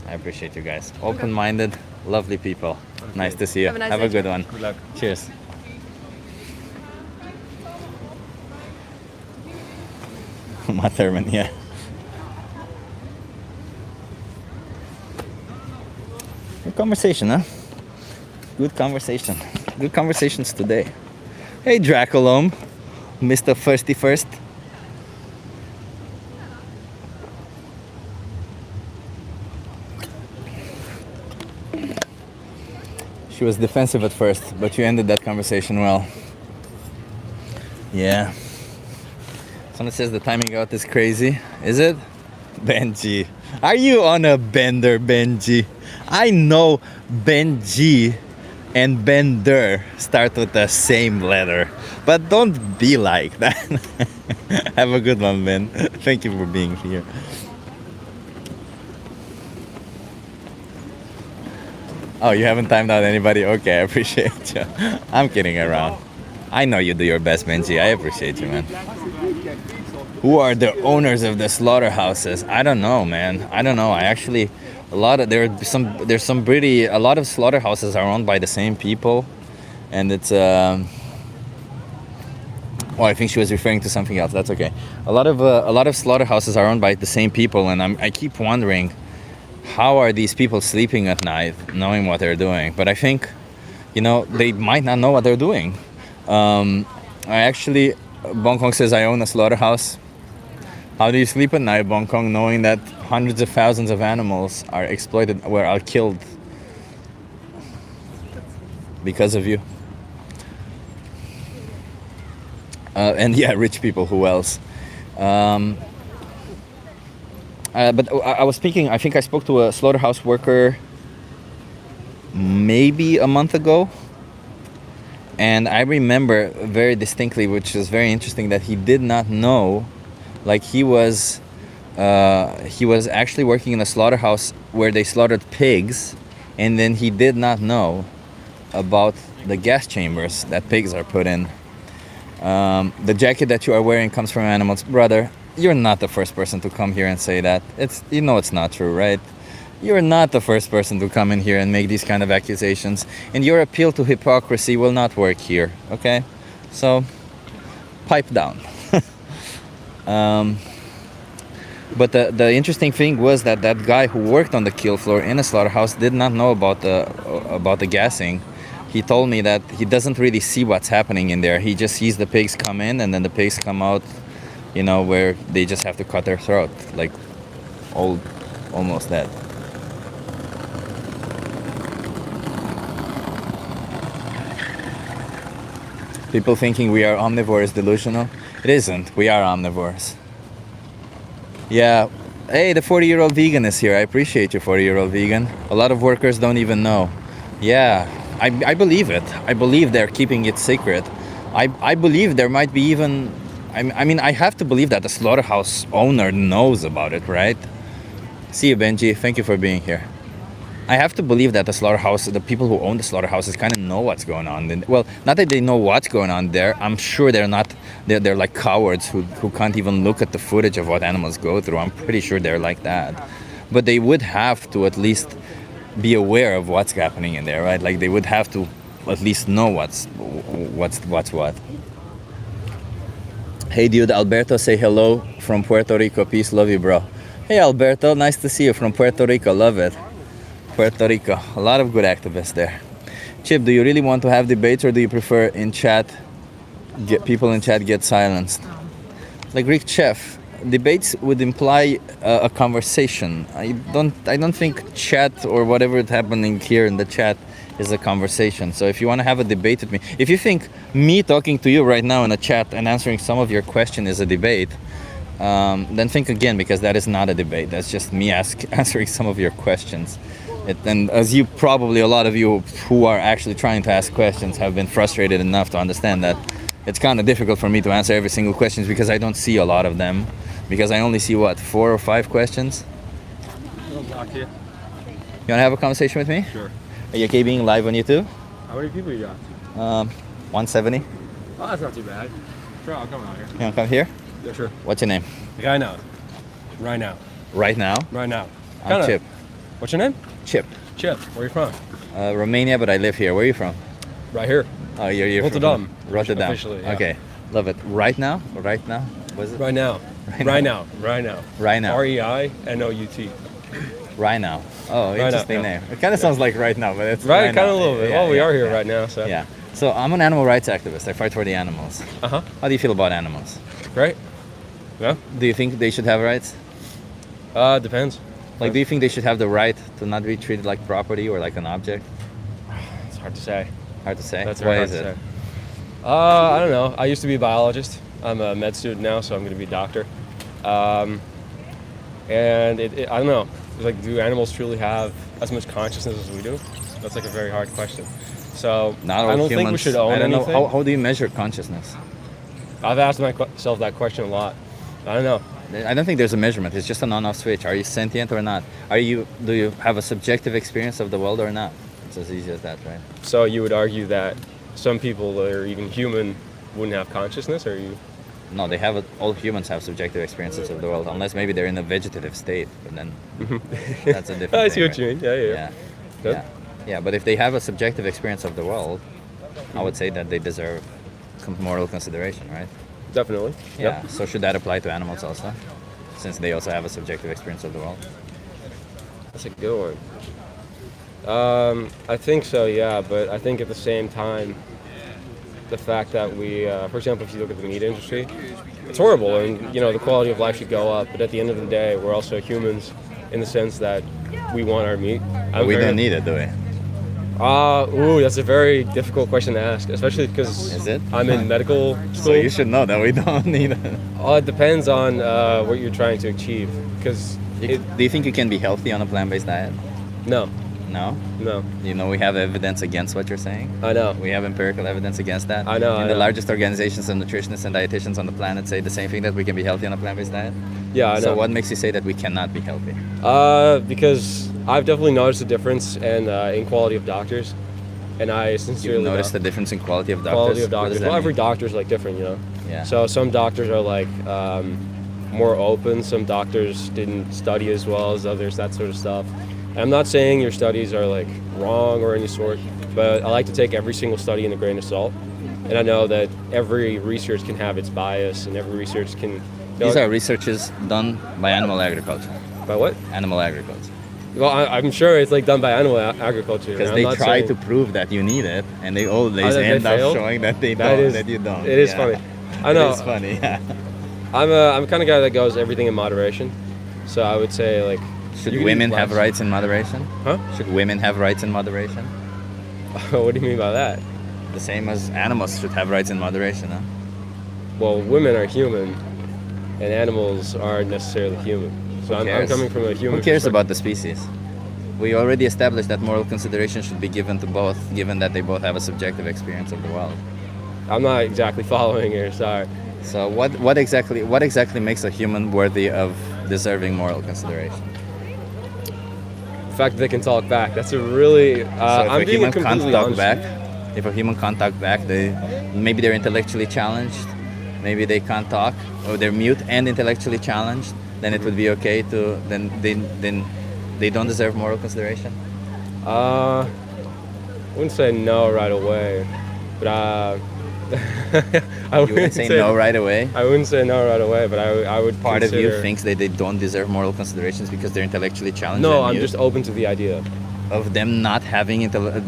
I appreciate you guys. Open-minded, lovely people. Nice to see you. Have a nice Have a day. good one. Good luck. Cheers. Matherman, yeah. Good conversation, huh? Good conversation. Good conversations today. Hey, Dracolome, Mr. Firsty First. She was defensive at first, but you ended that conversation well. Yeah. Someone says the timing out is crazy. Is it? Benji. Are you on a bender, Benji? I know Benji and Bender start with the same letter, but don't be like that. Have a good one, Ben. Thank you for being here. Oh, you haven't timed out anybody? Okay, I appreciate you. I'm kidding around. I know you do your best, Benji. I appreciate you, man. Who are the owners of the slaughterhouses? I don't know, man. I don't know. I actually, a lot of a lot of slaughterhouses are owned by the same people, and it's oh, I think she was referring to something else. That's okay. A lot of slaughterhouses are owned by the same people, and I keep wondering, how are these people sleeping at night knowing what they're doing? But I think, they might not know what they're doing. Bongkong says, I own a slaughterhouse. How do you sleep at night, Bongkong, knowing that hundreds of thousands of animals are exploited or are killed because of you? And yeah, rich people, who else? But I was speaking, I think I spoke to a slaughterhouse worker maybe a month ago. And I remember very distinctly, which is very interesting, that he did not know, like he was actually working in a slaughterhouse where they slaughtered pigs, and then he did not know about the gas chambers that pigs are put in. The jacket that you are wearing comes from animals. Brother, you're not the first person to come here and say that. It's not true, right? You're not the first person to come in here and make these kind of accusations. And your appeal to hypocrisy will not work here, okay? So, pipe down. But the interesting thing was that guy who worked on the kill floor in a slaughterhouse did not know about the gassing. He told me that he doesn't really see what's happening in there. He just sees the pigs come in, and then the pigs come out, where they just have to cut their throat, like almost dead. People thinking we are omnivores is delusional. It isn't. We are omnivores. Yeah. Hey, the 40-year-old vegan is here. I appreciate you, 40-year-old vegan. A lot of workers don't even know. Yeah, I believe it. I believe they're keeping it secret. I believe there might be even... I have to believe that the slaughterhouse owner knows about it, right? See you, Benji. Thank you for being here. I have to believe that the people who own the slaughterhouses kind of know what's going on. Well, not that they know what's going on there. I'm sure they're like cowards who can't even look at the footage of what animals go through. I'm pretty sure they're like that. But they would have to at least be aware of what's happening in there, right? Like they would have to at least know what's what. Hey dude, Alberto, say hello from Puerto Rico. Peace, love you, bro. Hey Alberto, nice to see you from Puerto Rico. Love it. Puerto Rico, a lot of good activists there. Chip, do you really want to have debates, or do you prefer in chat, get people in chat get silenced? Like Greek chef, debates would imply a conversation. I don't think chat or whatever is happening here in the chat is a conversation. So if you want to have a debate with me, if you think me talking to you right now in a chat and answering some of your question is a debate, then think again, because that is not a debate. That's just me answering some of your questions. And as you probably, a lot of you who are actually trying to ask questions have been frustrated enough to understand that it's kind of difficult for me to answer every single question because I don't see a lot of them. Because I only see, what, 4 or 5 questions? I'll block you. You want to have a conversation with me? Sure. Are you okay being live on YouTube? How many people you got? 170. Oh, that's not too bad. Sure, I'll come out here. You want to come here? Yeah, sure. What's your name? Right now. Right now. Right now? Right now. I'm Chip. What's your name? Chip. Chip. Where are you from? Romania, but I live here. Where are you from? Right here. Oh, you're Rotterdam. From Rotterdam. Officially, yeah. Okay. Love it. Right now? Right now? Was it? Right now. Right now. Right now. Right now. REINOUT. Right now. Oh, Right interesting now, name. It kind of sounds like right now, but it's Right, right kind now. of a little bit. Yeah, Well, we yeah, are here yeah. right now, so. Yeah. So I'm an animal rights activist. I fight for the animals. Uh-huh. How do you feel about animals? Great. Yeah. Do you think they should have rights? Depends. Like, do you think they should have the right to not be treated like property or like an object? It's hard to say. Hard to say? That's Why very hard is to it? say. I don't know. I used to be a biologist. I'm a med student now, so I'm going to be a doctor. And I don't know. It's like, do animals truly have as much consciousness as we do? That's like a very hard question. So Not all I don't think we humans- should own I don't anything. know. How do you measure consciousness? I've asked myself that question a lot. I don't know. I don't think there's a measurement. It's just an on-off switch. Are you sentient or not? Do you have a subjective experience of the world or not? It's as easy as that, right? So you would argue that some people that are even human wouldn't have consciousness, or you? No, they have. All humans have subjective experiences of the world, unless maybe they're in a vegetative state. But then that's a different. I thing, see what right? you mean. Yeah. Yeah. Good. Yeah. But if they have a subjective experience of the world, I would say that they deserve moral consideration, right? Definitely. Yeah. Yep. So should that apply to animals also, since they also have a subjective experience of the world? That's a good one. I think so, yeah, but I think at the same time, the fact that we, for example, if you look at the meat industry, it's horrible, and the quality of life should go up. But at the end of the day, we're also humans, in the sense that we want our meat. We don't need it, do we? That's a very difficult question to ask, especially because I'm in medical school. So you should know that we don't need it. It depends on what you're trying to achieve. Because do you think you can be healthy on a plant-based diet? No. No? No. We have evidence against what you're saying? I know. We have empirical evidence against that? I know. And the largest organizations of nutritionists and dietitians on the planet say the same thing, that we can be healthy on a plant-based diet? Yeah, I know. So what makes you say that we cannot be healthy? Because I've definitely noticed a difference in quality of doctors, and I sincerely You've noticed the difference in quality of doctors? Quality of What does doctors. that Well, every mean? doctor is like different, Yeah. So some doctors are like more open. Some doctors didn't study as well as others. That sort of stuff. And I'm not saying your studies are like wrong or any sort, but I like to take every single study in a grain of salt. And I know that every research can have its bias, and every research can. These are researches done by animal agriculture. By what? Animal agriculture. Well, I'm sure it's like done by animal agriculture. Because I'm they not try saying- to prove that you need it, and they always they end up fail? showing that they That don't, is- that you don't. It is Yeah. funny. I know. It is funny, yeah. I'm the kind of guy that goes everything in moderation. So I would say like. Should you can women eat have less. rights in moderation? Huh? Should women have rights in moderation? What do you mean by that? The same as animals should have rights in moderation, huh? Well, women are human, and animals aren't necessarily human. So I'm coming from a human. Who cares perspective. about the species? We already established that moral consideration should be given to both, given that they both have a subjective experience of the world. I'm not exactly following here. Sorry. So what exactly makes a human worthy of deserving moral consideration? The fact that they can talk back. That's a really. So if I'm a being human can't completely talk honest. back, if a human can't talk back, maybe they're intellectually challenged, maybe they can't talk, or they're mute and intellectually challenged, then it would be okay to then they don't deserve moral consideration. I wouldn't say no right away, but I You wouldn't say no right away? I wouldn't say no right away, but I would. Part of you consider- thinks that they don't deserve moral considerations because they're intellectually challenged. No, and I'm mute? just open to the idea. of them not having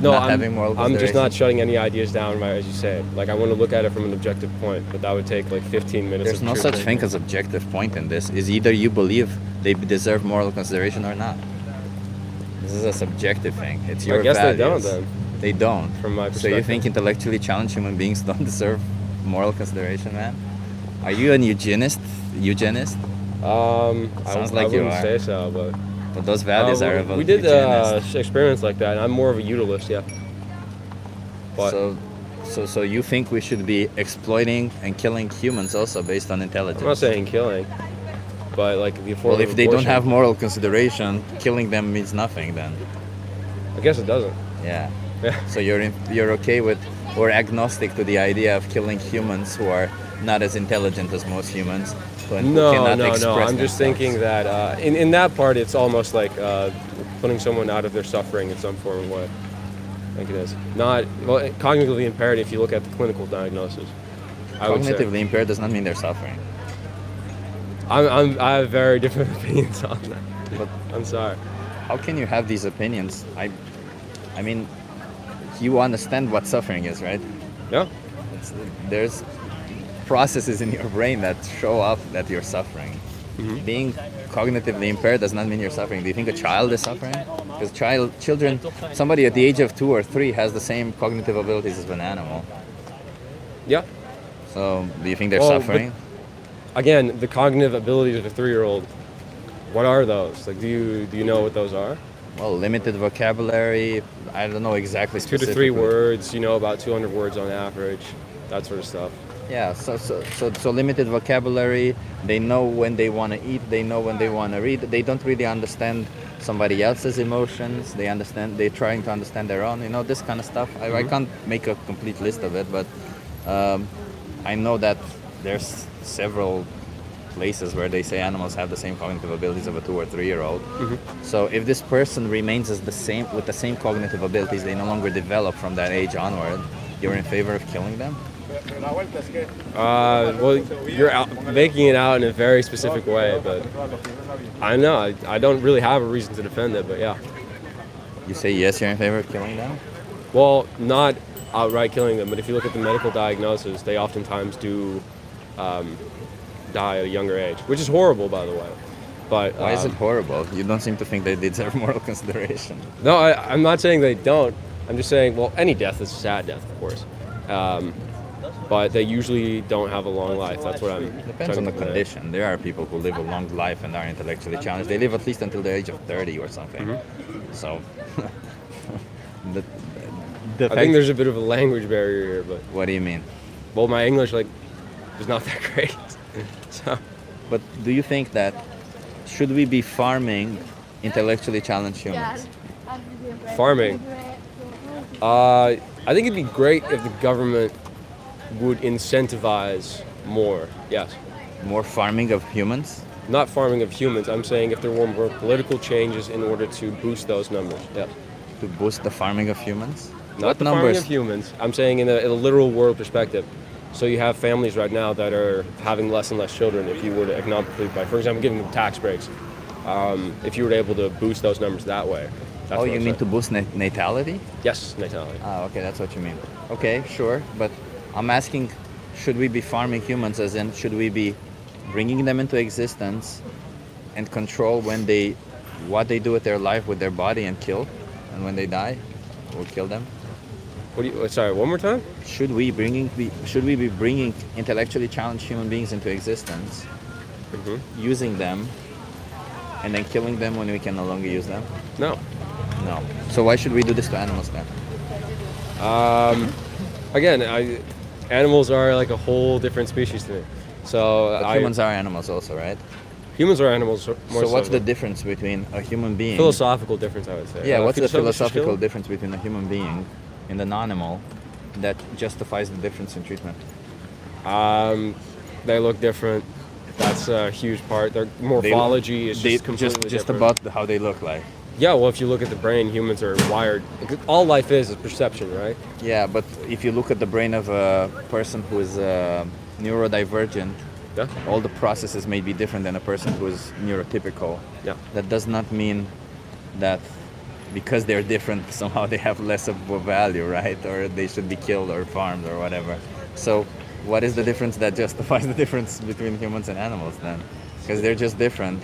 No, having moral I'm consideration? just not shutting any ideas down, right, as you say. Like, I want to look at it from an objective point, but that would take like 15 minutes. There's of no truth such taking. thing as objective point in this. Is either you believe they deserve moral consideration or not. This is a subjective thing. It's your I guess values. they don't then. They don't. From my So perspective. you think intellectually challenged human beings don't deserve moral consideration, man? Are you an eugenist? Sounds like I you wouldn't are. say so, but those values are of a we did eugenist. experiments like that, and I'm more of a utilist, yeah. But So you think we should be exploiting and killing humans also based on intelligence? I'm not saying killing, but like the Well, if they don't have moral consideration, killing them means nothing then. I guess it doesn't. Yeah. So you're okay with, or agnostic to the idea of killing humans who are not as intelligent as most humans, who No. cannot express I'm just themselves. thinking that in that part, it's almost like putting someone out of their suffering in some form of way. I think it is. Not cognitively impaired. If you look at the clinical diagnosis, I would say. Cognitively impaired does not mean they're suffering. I have very different opinions on that. But I'm sorry. How can you have these opinions? I mean, you understand what suffering is, right? Yeah. There's processes in your brain that show up that you're suffering. Being cognitively impaired does not mean you're suffering. Do you think a child is suffering? Because children, somebody at the age of 2 or 3 has the same cognitive abilities as an animal. Yeah. So do you think they're Well, suffering? but again, the cognitive abilities of a 3-year-old. What are those? Like, do you know what those are? Well, limited vocabulary. I don't know exactly. 2 to 3 words. You know, about 200 words on average. That sort of stuff. Yeah, so limited vocabulary. They know when they want to eat. They know when they want to read. They don't really understand somebody else's emotions. They're trying to understand their own. You know, this kind of stuff. I can't make a complete list of it, but I know that there's several places where they say animals have the same cognitive abilities of a 2 or 3-year-old. So if this person remains with the same cognitive abilities, they no longer develop from that age onward. You're in favor of killing them? Well, you're making it out in a very specific way, but I know I don't really have a reason to defend it, but yeah. You say yes, you're in favor of killing them? Well, not outright killing them, but if you look at the medical diagnosis, they oftentimes do die at a younger age, which is horrible, by the way. But why is it horrible? You don't seem to think they deserve moral consideration. No, I'm not saying they don't. I'm just saying, well, any death is a sad death, of course. But they usually don't have a long life. That's what I'm. Depends on the condition. There are people who live a long life and are intellectually challenged. They live at least until the age of 30 or something. So, I think there's a bit of a language barrier here, but. What do you mean? Well, my English is not that great. So. But do you think that should we be farming intellectually challenged humans? Farming. I think it'd be great if the government would incentivize more. Yes. More farming of humans? Not farming of humans. I'm saying if there were more political changes in order to boost those numbers. Yes. To boost the farming of humans? Not What the numbers? farming of humans. I'm saying in a literal world perspective. So you have families right now that are having less and less children. If you were to economically, by, for example, giving them tax breaks, if you were able to boost those numbers that way. That's Oh, what you I'm mean saying. to boost natality? Yes, natality. Ah, okay, that's what you mean. Okay, sure, but I'm asking, should we be farming humans, as in, should we be bringing them into existence and control what they do with their life, with their body, and kill, and when they die, we'll kill them? Sorry, one more time? Should we be bringing intellectually challenged human beings into existence, using them, and then killing them when we can no longer use them? No. No. So why should we do this to animals then? Again, animals are like a whole different species to me. So But humans are animals also, right? Humans are animals. More So what's the difference between a human being? philosophical difference, I would say? Yeah, what's the philosophical philosophical difference between a human being and an animal that justifies the difference in treatment? They look different. That's a huge part. Their morphology is just completely just different. about how they look like. Yeah, well, if you look at the brain, humans are wired. All life is perception, right? Yeah, but if you look at the brain of a person who is neurodivergent, all the processes may be different than a person who is neurotypical. Yeah. That does not mean that because they're different, somehow they have less of a value, right? Or they should be killed or farmed or whatever. So what is the difference that justifies the difference between humans and animals then? Because they're just different.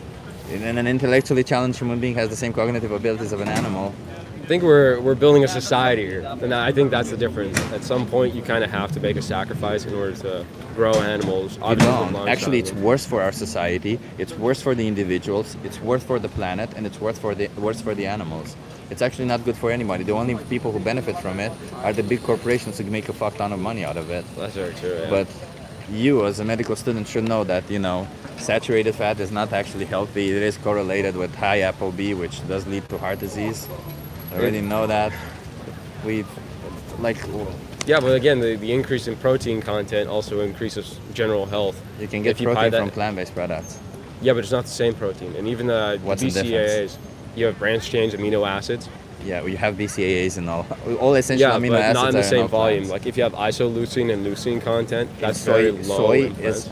And an intellectually challenged human being has the same cognitive abilities of an animal. I think we're building a society here, and I think that's the difference. At some point, you kind of have to make a sacrifice in order to grow animals. You don't. Actually, it's worse for our society. It's worse for the individuals. It's worse for the planet, and it's worse for the animals. It's actually not good for anybody. The only people who benefit from it are the big corporations who make a fuck ton of money out of it. That's very true. Yeah. But you, as a medical student, should know that saturated fat is not actually healthy. It is correlated with high ApoB, which does lead to heart disease. I already know that. Yeah, but again, the increase in protein content also increases general health. You can get protein from plant-based products. Yeah, but it's not the same protein. And even the BCAAs, you have branched-chain amino acids. Yeah, you have BCAAs and all essential amino acids. Yeah, but not in the same volume. Plants. Like if you have isoleucine and leucine content, that's soy, very low. Soy is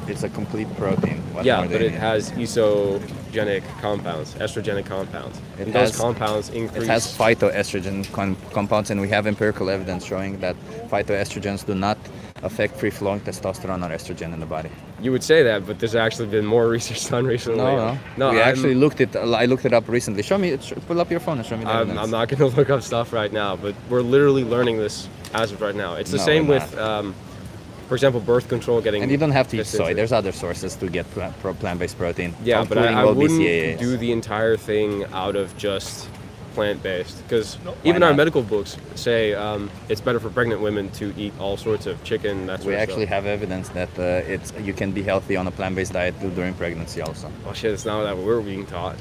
it's a complete protein. What yeah, but it has esogenic compounds, estrogenic compounds. And those compounds increase. It has phytoestrogen compounds, and we have empirical evidence showing that phytoestrogens do not affect free-flowing testosterone or estrogen in the body. You would say that, but there's actually been more research done recently. No. I actually looked it up recently. Show me. Pull up your phone and show me the evidence. I'm not going to look up stuff right now, but we're literally learning this as of right now. It's the same with, for example, birth control getting. And you don't have to eat soy. There's other sources to get plant-based protein. Yeah, but I wouldn't BCAAs. do the entire thing out of just plant-based, because even our medical books say it's better for pregnant women to eat all sorts of chicken. We actually have evidence that you can be healthy on a plant-based diet during pregnancy also. Oh shit, it's not that we're being taught.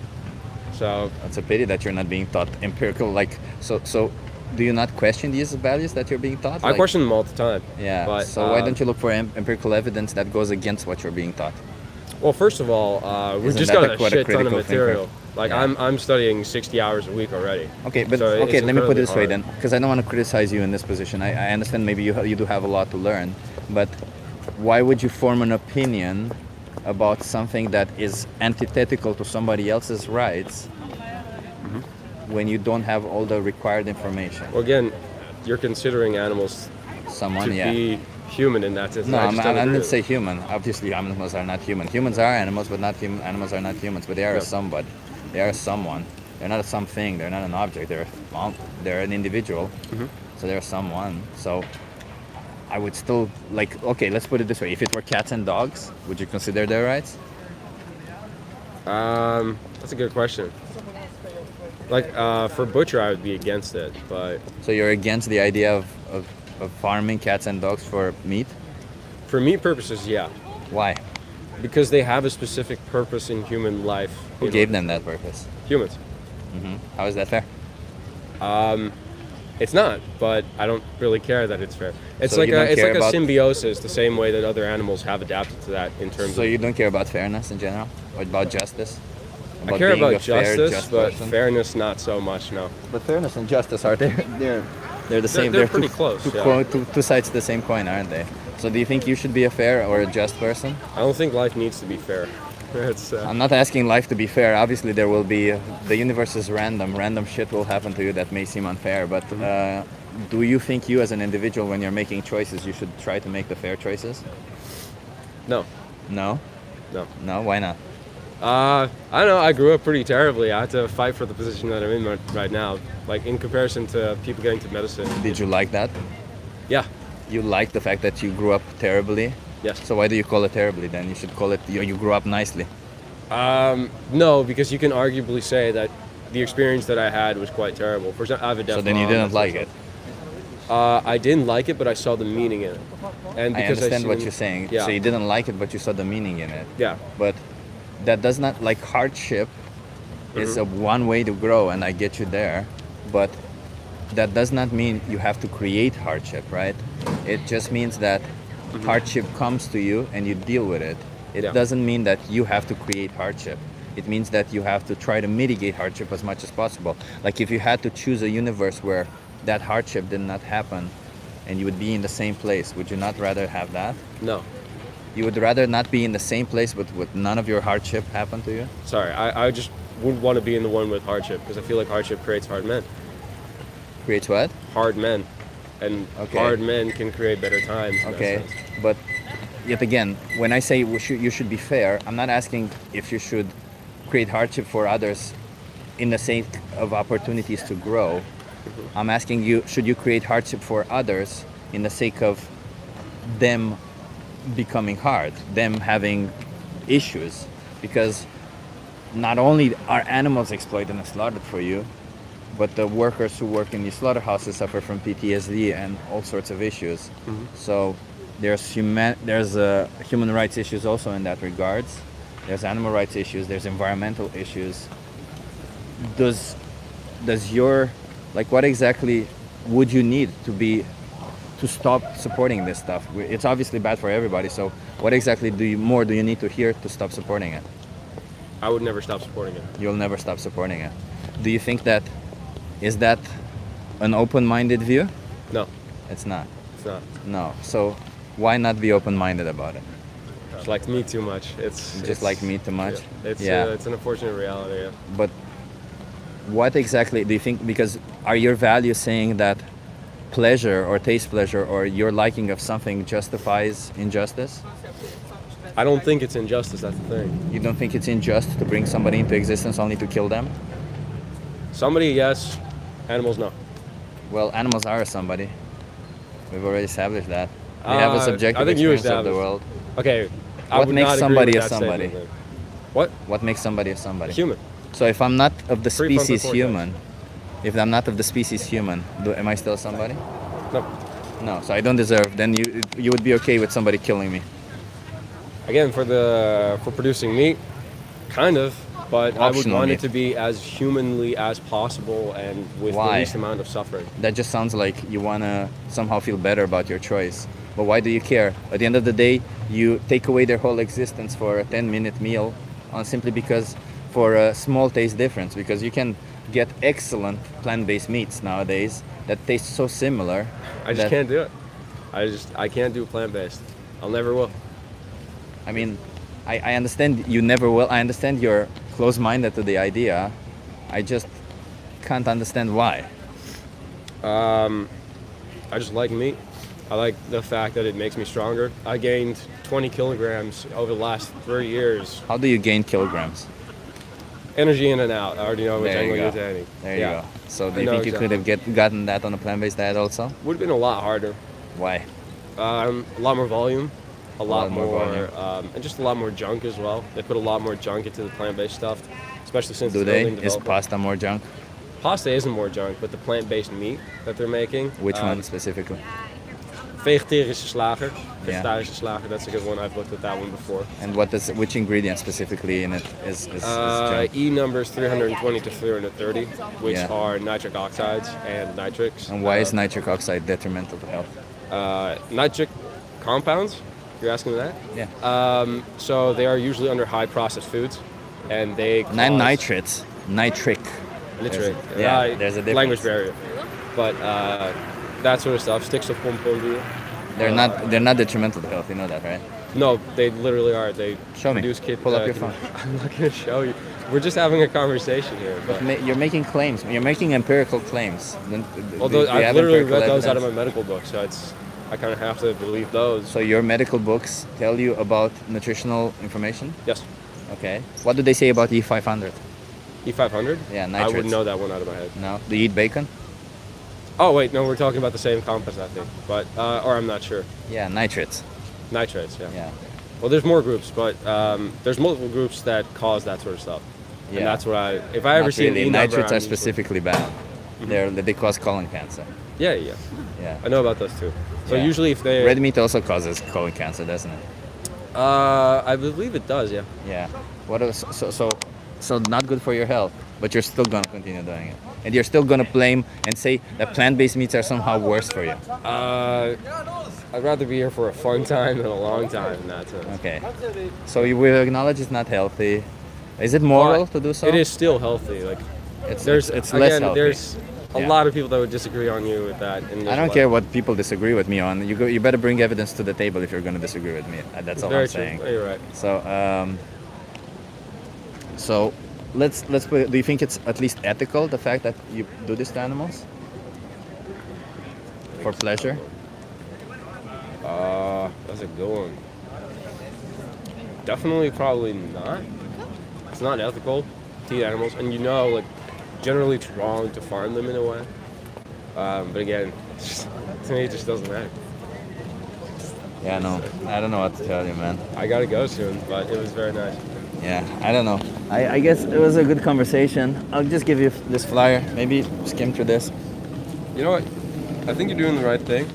So it's a pity that you're not being taught empirical. So do you not question these values that you're being taught? I question them all the time. Yeah. But, so why don't you look for empirical evidence that goes against what you're being taught? Well, first of all, we've just got a shit ton of material. Thinker? I'm studying 60 hours a week already. Okay, but so let me put it this way then, because I don't want to criticize you in this position. I understand maybe you do have a lot to learn, but why would you form an opinion about something that is antithetical to somebody else's rights when you don't have all the required information? Well, again, you're considering animals to be human in that sense. No, I didn't say human. Obviously, animals are not human. Humans are animals, but not human. Animals are not humans, but they are a somebody. They are someone. They're not a something. They're not an object. They're an individual. So they're someone. So I would still okay, let's put it this way. If it were cats and dogs, would you consider their rights? That's a good question. For butcher, I would be against it, but... So you're against the idea of farming cats and dogs for meat? For meat purposes, yeah. Why? Because they have a specific purpose in human life. Who gave them that purpose? Humans. How is that fair? It's not, but I don't really care that it's fair. It's So like you don't care a about- symbiosis, the same way that other animals have adapted to that in terms So of... you don't care about fairness in general? Or about justice? I care being about a fair, justice, just but person? fairness not so much, no. But fairness and justice are they're the same. They're pretty close, yeah. Two sides of the same coin, aren't they? So do you think you should be a fair or a just person? I don't think life needs to be fair. I'm not asking life to be fair. Obviously, there will be the universe is random. Random shit will happen to you that may seem unfair. But do you think you, as an individual, when you're making choices, you should try to make the fair choices? No. No. No. No. Why not? I don't know. I grew up pretty terribly. I had to fight for the position that I'm in right now. Like in comparison to people getting to medicine. Did you like that? Yeah. You like the fact that you grew up terribly? Yes. So why do you call it terribly then? You should call it you grew up nicely. No, because you can arguably say that the experience that I had was quite terrible. For example, I have a deaf So then you mom, didn't like it? I didn't like it, but I saw the meaning in it. And I because understand what you're saying. Yeah. So you didn't like it, but you saw the meaning in it. Yeah. But that does not, like, hardship is a one way to grow, and I get you there. But that does not mean you have to create hardship, right? It just means that hardship comes to you and you deal with it. It doesn't mean that you have to create hardship. It means that you have to try to mitigate hardship as much as possible. Like if you had to choose a universe where that hardship did not happen and you would be in the same place, would you not rather have that? No. You would rather not be in the same place but with none of your hardship happen to you? Sorry, I just wouldn't want to be in the one with hardship because I feel like hardship creates hard men. Creates what? Hard men, and hard men can create better times. in that Okay, sense. but yet again, when I say you should be fair, I'm not asking if you should create hardship for others in the sake of opportunities to grow. I'm asking you, should you create hardship for others in the sake of them becoming hard, them having issues? Because not only are animals exploited and slaughtered for you, but the workers who work in these slaughterhouses suffer from PTSD and all sorts of issues. So there's human rights issues also in that regards. There's animal rights issues. There's environmental issues. Does your, like, what exactly would you need to stop supporting this stuff? It's obviously bad for everybody. So what exactly do you need to hear to stop supporting it? I would never stop supporting it. You'll never stop supporting it. Do you think is that an open-minded view? No. It's not. It's not. No. So why not be open-minded about it? It's like me too much. It's like me too much? Yeah. It's an unfortunate reality. Yeah. But what exactly do you think, because are your values saying that pleasure or taste pleasure or your liking of something justifies injustice? I don't think it's injustice, that's the thing. You don't think it's unjust to bring somebody into existence only to kill them? Somebody, yes. Animals, no. Well, animals are somebody. We've already established that. We have a subjective I think you experience of the established. world. Okay. I What would makes not agree somebody with a that somebody? statement. What? What makes somebody a somebody? Human. So if I'm not of the Prefrontal species cortex. human, if I'm not of the species human, am I still somebody? No. No, so I don't deserve. Then you would be okay with somebody killing me. Again, for producing meat, kind of, but I would Optional want meat. it to be as humanly as possible and with Why? the least amount of suffering. That just sounds like you wanna somehow feel better about your choice. But why do you care? At the end of the day, you take away their whole existence for a 10-minute meal, simply because for a small taste difference. Because you can get excellent plant-based meats nowadays that taste so similar. I just can't do it. I can't do plant-based. I'll never will. I mean, I understand you never will. I understand you're close-minded to the idea. I just can't understand why. I just like meat. I like the fact that it makes me stronger. I gained 20 kilograms over the last 3 years. How do you gain kilograms? Energy in and out. I already know which There you angle go. you're taking. There you go. So do I you know think you could have gotten that on a plant-based diet also? Would have been a lot harder. Why? A lot more volume, a lot more more, volume. and just a lot more junk as well. They put a lot more junk into the plant-based stuff, especially since Do it's they? building Is development. pasta more junk? Pasta isn't more junk, but the plant-based meat that they're making. Which one specifically? Vegetarische slager. Vegetarische slager, that's a good one. I've looked at that one before. And which ingredient specifically in it is junk? E numbers 320 to 330, which Yeah. are nitric oxides and nitrics. And why is nitric oxide detrimental to health? Nitric compounds? You're asking that? Yeah. So they are usually under high processed foods, and they Not cause- nitrates, nitric. Nitric. Yeah, there's a difference. Language barrier. But that sort of stuff, sticks of pompondier. They're not detrimental to health. You know that, right? No, they literally are. They Show me. produce Pull up your phone. I'm not going to show you. We're just having a conversation here. But You're making claims. You're making empirical claims. although Do you I've have literally empirical read those out of evidence? my medical book, so I kind of have to believe those. So your medical books tell you about nutritional information? Yes. Okay. What do they say about E500? E500? Yeah, I nitrates. wouldn't know that one out of my head. No. Do you eat bacon? Oh wait, no, we're talking about the same compounds, I think. But or I'm not sure. Yeah, nitrates. Nitrates, yeah. Yeah. Well, there's more groups, but there's multiple groups that cause that sort of stuff. Yeah. And that's what if I ever Not see an really. E number, Nitrates I'm are usually- specifically bad. They cause colon cancer. Yeah, yeah. Yeah. I know about those too. So Yeah. usually if they Red meat also causes colon cancer, doesn't it? I believe it does, yeah. Yeah. So not good for your health, but you're still gonna continue doing it, and you're still gonna blame and say that plant-based meats are somehow worse for you. I'd rather be here for a fun time than a long time in that sense. Okay. So you will acknowledge it's not healthy. Is it moral to do so? It is still healthy. Like It's there's it's less again, healthy. there's a Yeah. lot of people that would disagree on you with that. And I there's don't like- care what people disagree with me on. You better bring evidence to the table if you're going to disagree with me. That's all Very I'm true. saying. You're right. So let's put it, do you think it's at least ethical, the fact that you do this to animals? For pleasure? That's a good one. Definitely, probably not. It's not ethical to eat animals, and like, generally it's wrong to farm them in a way. But again, to me, it just doesn't matter. Yeah, no, I don't know what to tell you, man. I gotta go soon, but it was very nice. Yeah, I don't know. I guess it was a good conversation. I'll just give you this flyer. Maybe skim through this. You know what? I think you're doing the right thing.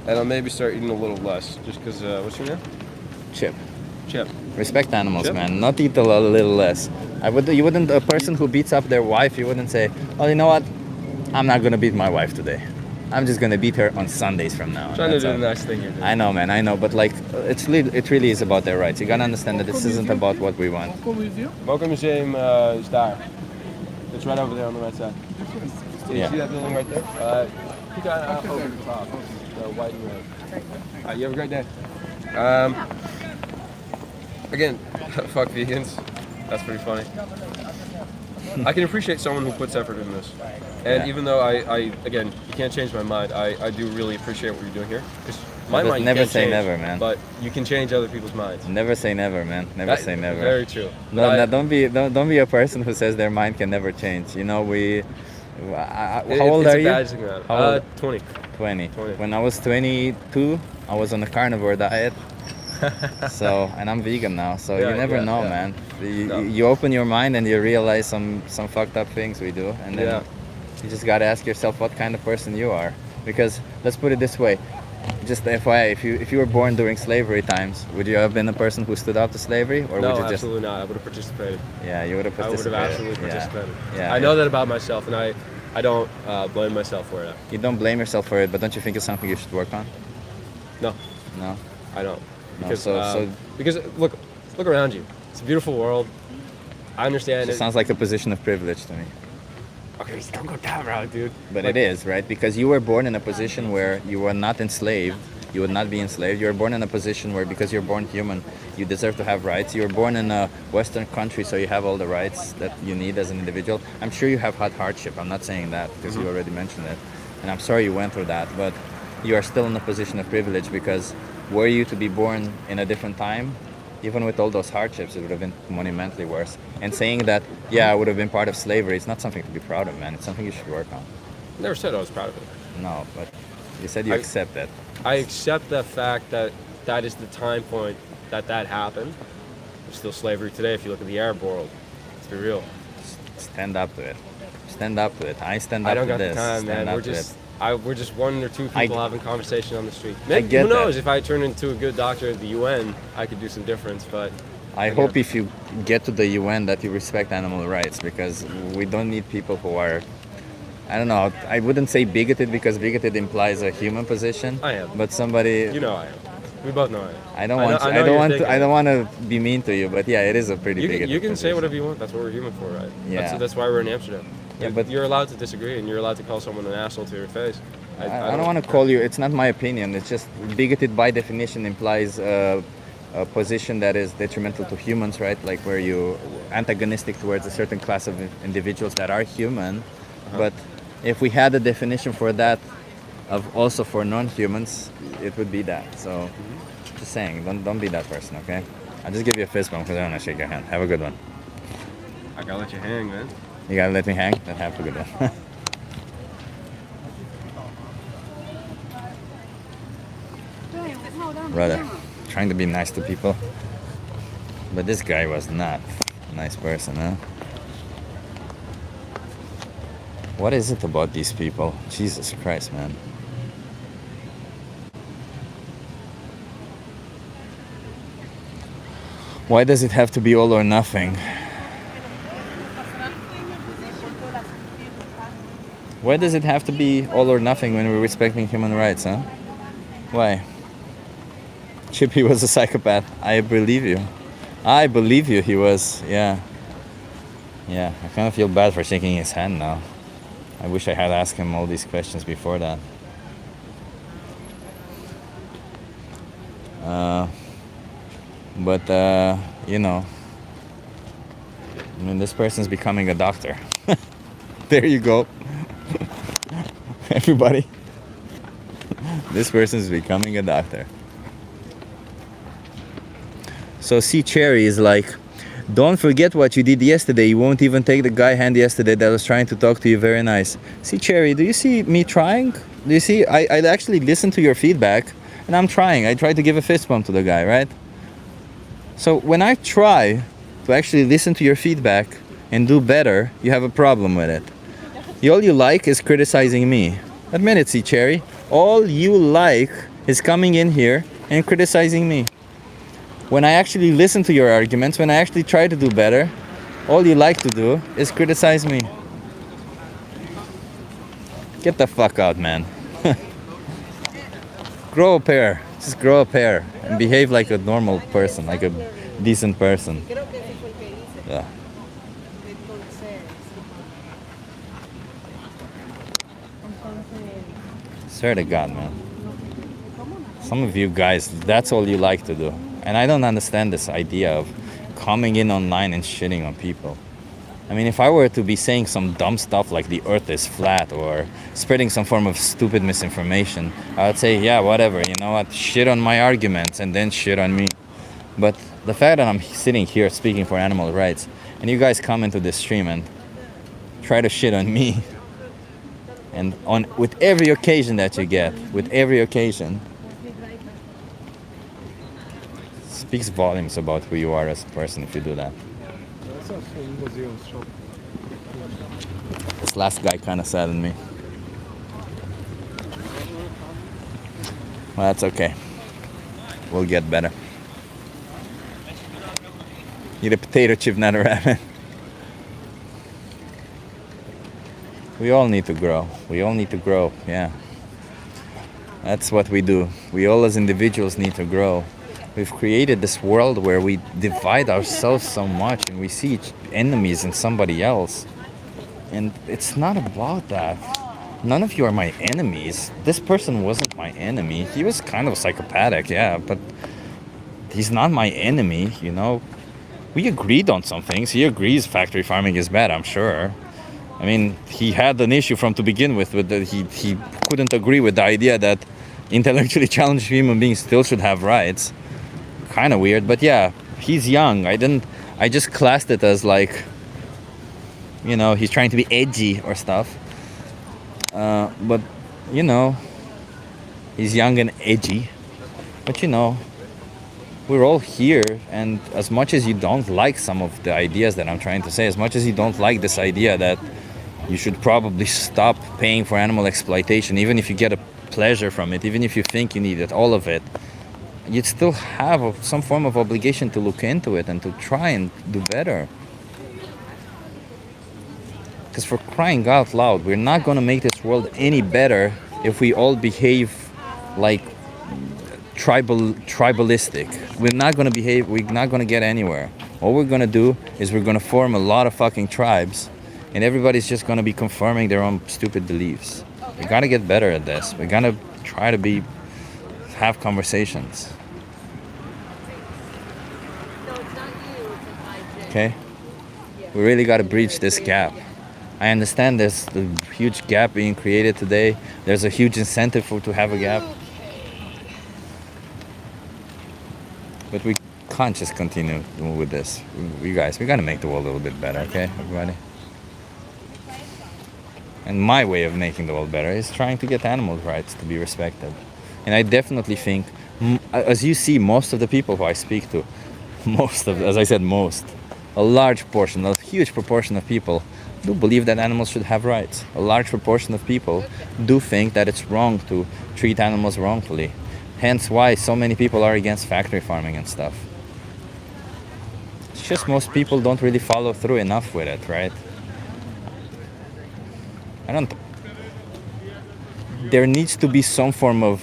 And I'll maybe start eating a little less, just because, what's your name? Chip. Chip. Respect animals, Chip? man. Not eat a little less. You wouldn't, a person who beats up their wife, you wouldn't say, oh, you know what? I'm not gonna beat my wife today. I'm just gonna beat her on Sundays from now on. Trying to That's do all. the nice thing you're doing. I know, man. I know, but like, it really is about their rights. You gotta understand that this isn't about what we want. Welcome Museum is daar. It's right over there on the right side. Do you Yeah. see that building right there? Keep that over the top. The white and red. You have a great day. Again, fuck vegans. That's pretty funny. I can appreciate someone who puts effort in this. And Yeah. even though again, you can't change my mind, I do really appreciate what you're doing here. Because my mind you Never can't say change, never, man. But you can change other people's minds. Never say never, man. Never say never. Very true. No, But don't be a person who says their mind can never change. You know, how old it's are a you? balancing act. How old? 20. 20. When I was 22, I was on a carnivore diet. And I'm vegan now. So Yeah, you never yeah, know, yeah. man. No. You open your mind and you realize some fucked up things we do, and then Yeah. you just gotta ask yourself what kind of person you are. Because let's put it this way. Just FYI, if you were born during slavery times, would you have been a person who stood up to slavery, or No, would you just? absolutely not. I would have participated. Yeah, you would have I would participated. have absolutely Yeah. participated. Yeah, I know that about myself, and I don't blame myself for it. You don't blame yourself for it, but don't you think it's something you should work on? No, No. I don't. No, Because so because look around you. It's a beautiful world. I understand it it. sounds like a position of privilege to me. Okay, don't go that route, dude. But it is, right? Because you were born in a position where you were not enslaved. You would not be enslaved. You were born in a position where, because you're born human, you deserve to have rights. You were born in a Western country, so you have all the rights that you need as an individual. I'm sure you have had hardship. I'm not saying that, because you already mentioned it. And I'm sorry you went through that. But you are still in a position of privilege, because were you to be born in a different time, even with all those hardships, it would have been monumentally worse. And saying that, yeah, I would have been part of slavery, it's not something to be proud of, man. It's something you should work on. I never said I was proud of it. No, but you said you accept it. I accept the fact that that is the time point that happened. There's still slavery today if you look at the Arab world. Let's be real. Stand up to it. Stand up to it. I stand up I don't to got this. the time, Stand man. up to it. We're just one or two people having conversation on the street. I Maybe, get who knows? that. If I turn into a good doctor at the UN, I could do some difference. But I hope if you get to the UN that you respect animal rights, because we don't need people who are, I don't know, I wouldn't say bigoted, because bigoted implies a human position. I am. But somebody. You know I am. We both know I am. I don't want to be mean to you, but yeah, it is a pretty bigoted You can say position. whatever you want. That's what we're human for, right? Yeah. That's why we're in Amsterdam. Yeah, but you're allowed to disagree, and you're allowed to call someone an asshole to your face. I don't want to call you. It's not my opinion. It's just bigoted by definition implies a position that is detrimental to humans, right? Like where you antagonistic towards a certain class of individuals that are human. But if we had a definition for that, of also for non-humans, it would be that. So, just saying, don't be that person, okay? I'll just give you a fist bump because I want to shake your hand. Have a good one. I gotta let you hang, man. You gotta let me hang? Then have a good one. Brother, trying to be nice to people. But this guy was not a nice person, huh? What is it about these people? Jesus Christ, man. Why does it have to be all or nothing? Why does it have to be all or nothing when we're respecting human rights, huh? Why? Chippy was a psychopath. I believe you. I believe you, he was. Yeah. Yeah, I kind of feel bad for shaking his hand now. I wish I had asked him all these questions before that. But you know, I mean, this person's becoming a doctor. There you go. Everybody. This person's becoming a doctor. So see, Cherry is like, don't forget what you did yesterday. You won't even take the guy hand yesterday that was trying to talk to you. Very nice. See, Cherry, do you see me trying? Do you see? I actually listened to your feedback, and I'm trying. I tried to give a fist bump to the guy, right? So when I try to actually listen to your feedback and do better, you have a problem with it. All you like is criticizing me. Admit it, see, Cherry. All you like is coming in here and criticizing me. When I actually listen to your arguments, when I actually try to do better, all you like to do is criticize me. Get the fuck out, man. Grow a pair. Just grow a pair and behave like a normal person, like a decent person. Yeah. Swear to God, man. Some of you guys, that's all you like to do. And I don't understand this idea of coming in online and shitting on people. I mean, if I were to be saying some dumb stuff like the earth is flat or spreading some form of stupid misinformation, I would say, yeah, whatever, you know what, shit on my arguments and then shit on me. But the fact that I'm sitting here speaking for animal rights and you guys come into this stream and try to shit on me, and with every occasion that you get, with every occasion, speaks volumes about who you are as a person if you do that. This last guy kind of saddened me. Well, that's okay. We'll get better. Eat a potato chip, not a ramen. We all need to grow. We all need to grow, yeah. That's what we do. We all as individuals need to grow. We've created this world where we divide ourselves so much and we see enemies in somebody else. And it's not about that. None of you are my enemies. This person wasn't my enemy. He was kind of psychopathic, yeah, but he's not my enemy, you know. We agreed on some things. He agrees factory farming is bad, I'm sure. I mean, he had an issue from to begin with that he couldn't agree with the idea that intellectually challenged human beings still should have rights. Kind of weird, but yeah, he's young. I just classed it as like, you know, he's trying to be edgy or stuff. But, you know, he's young and edgy. But, you know, we're all here, and as much as you don't like some of the ideas that I'm trying to say, as much as you don't like this idea that you should probably stop paying for animal exploitation, even if you get a pleasure from it, even if you think you need it, all of it, you'd still have some form of obligation to look into it and to try and do better. Because for crying out loud, we're not going to make this world any better if we all behave like tribalistic. We're not going to get anywhere. All we're going to do is we're going to form a lot of fucking tribes, and everybody's just going to be confirming their own stupid beliefs. We got to get better at this. We got to try to have conversations. Okay? We really got to breach this gap. I understand there's a huge gap being created today. There's a huge incentive to have a gap. But we can't just continue with this. We got to make the world a little bit better, okay, everybody? And my way of making the world better is trying to get animal rights to be respected. And I definitely think, as you see, most of the people who I speak to, as I said, a large portion, a huge proportion of people do believe that animals should have rights. A large proportion of people do think that it's wrong to treat animals wrongfully. Hence why so many people are against factory farming and stuff. It's just most people don't really follow through enough with it, right? There needs to be some form of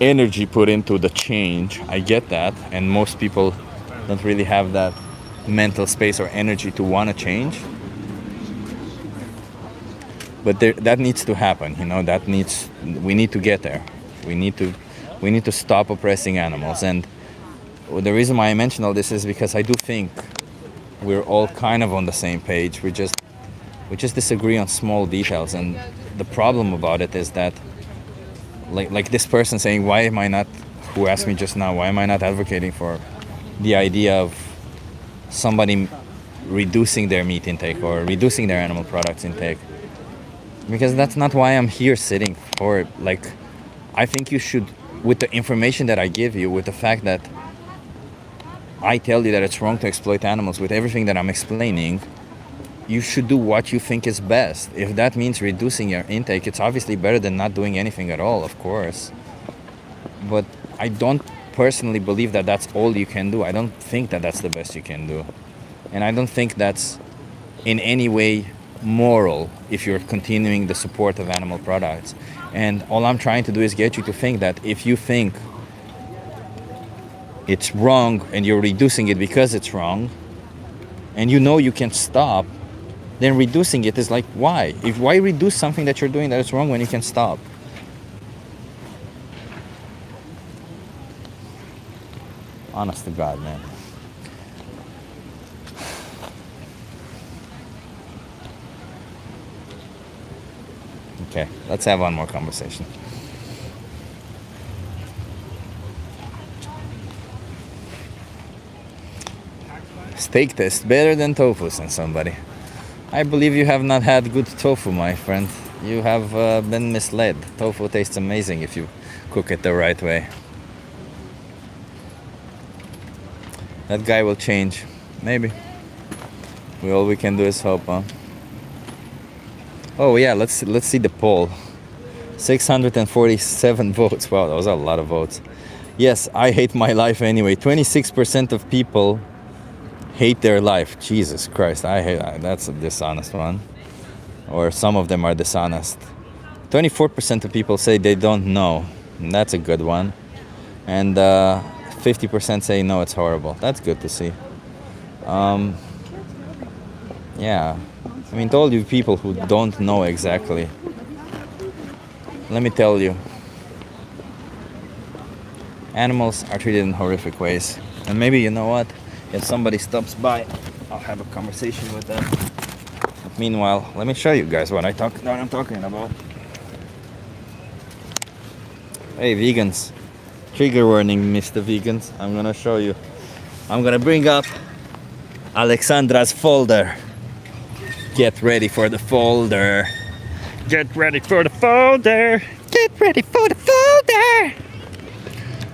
energy put into the change. I get that, and most people don't really have that mental space or energy to want to change. But that needs to happen, you know. We need to get there. We need to stop oppressing animals. And the reason why I mention all this is because I do think we're all kind of on the same page. We just disagree on small details, and the problem about it is that, like this person saying, why am I not, who asked me just now, why am I not advocating for the idea of somebody reducing their meat intake or reducing their animal products intake? Because that's not why I'm here sitting for. Like, I think you should, with the information that I give you, with the fact that I tell you that it's wrong to exploit animals, with everything that I'm explaining, you should do what you think is best. If that means reducing your intake, it's obviously better than not doing anything at all, of course. But I don't personally believe that that's all you can do. I don't think that that's the best you can do. And I don't think that's in any way moral if you're continuing the support of animal products. And all I'm trying to do is get you to think that if you think it's wrong and you're reducing it because it's wrong, and you know you can stop, then reducing it is like, why? Why reduce something that you're doing that is wrong when you can stop? Honest to God, man. Okay, let's have one more conversation. Steak tastes better than tofu, said somebody. I believe you have not had good tofu, my friend. You have been misled. Tofu tastes amazing if you cook it the right way. That guy will change. Maybe. All we can do is hope, huh? Oh yeah, let's see the poll. 647 votes. Wow, that was a lot of votes. Yes, I hate my life anyway. 26% of people hate their life. Jesus Christ, I hate that. That's a dishonest one. Or some of them are dishonest. 24% of people say they don't know. That's a good one. And 50% say no, it's horrible. That's good to see. Yeah. I mean, to all you people who don't know exactly, let me tell you. Animals are treated in horrific ways. And maybe, you know what? If somebody stops by, I'll have a conversation with them. But meanwhile, let me show you guys what I'm talking about. Hey, vegans. Trigger warning, Mr. Vegans. I'm gonna show you. I'm gonna bring up Alexandra's folder. Get ready for the folder. Get ready for the folder. Get ready for the folder.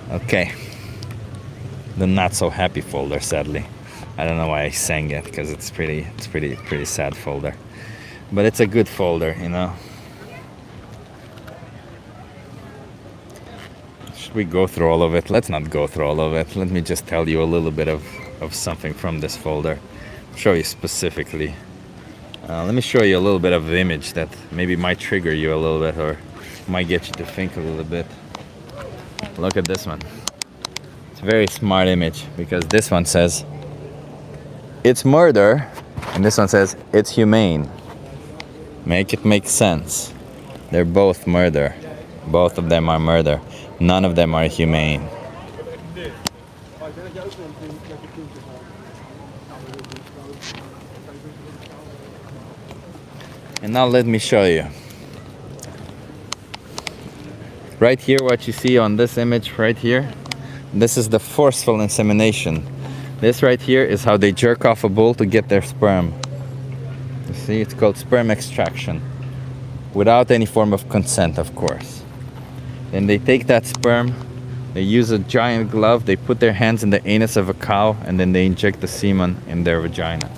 Okay. The not so happy folder, sadly. I don't know why I sang it, because it's pretty sad folder. But it's a good folder, you know. Should we go through all of it? Let's not go through all of it. Let me just tell you a little bit of something from this folder. Show you specifically. Let me show you a little bit of the image that maybe might trigger you a little bit or might get you to think a little bit. Look at this one. It's a very smart image because this one says it's murder and this one says it's humane. Make it make sense. They're both murder. Both of them are murder. None of them are humane. And now let me show you. Right here, what you see on this image right here, this is the forceful insemination. This right here is how they jerk off a bull to get their sperm. You see, it's called sperm extraction. Without any form of consent, of course. Then they take that sperm, they use a giant glove, they put their hands in the anus of a cow, and then they inject the semen in their vagina.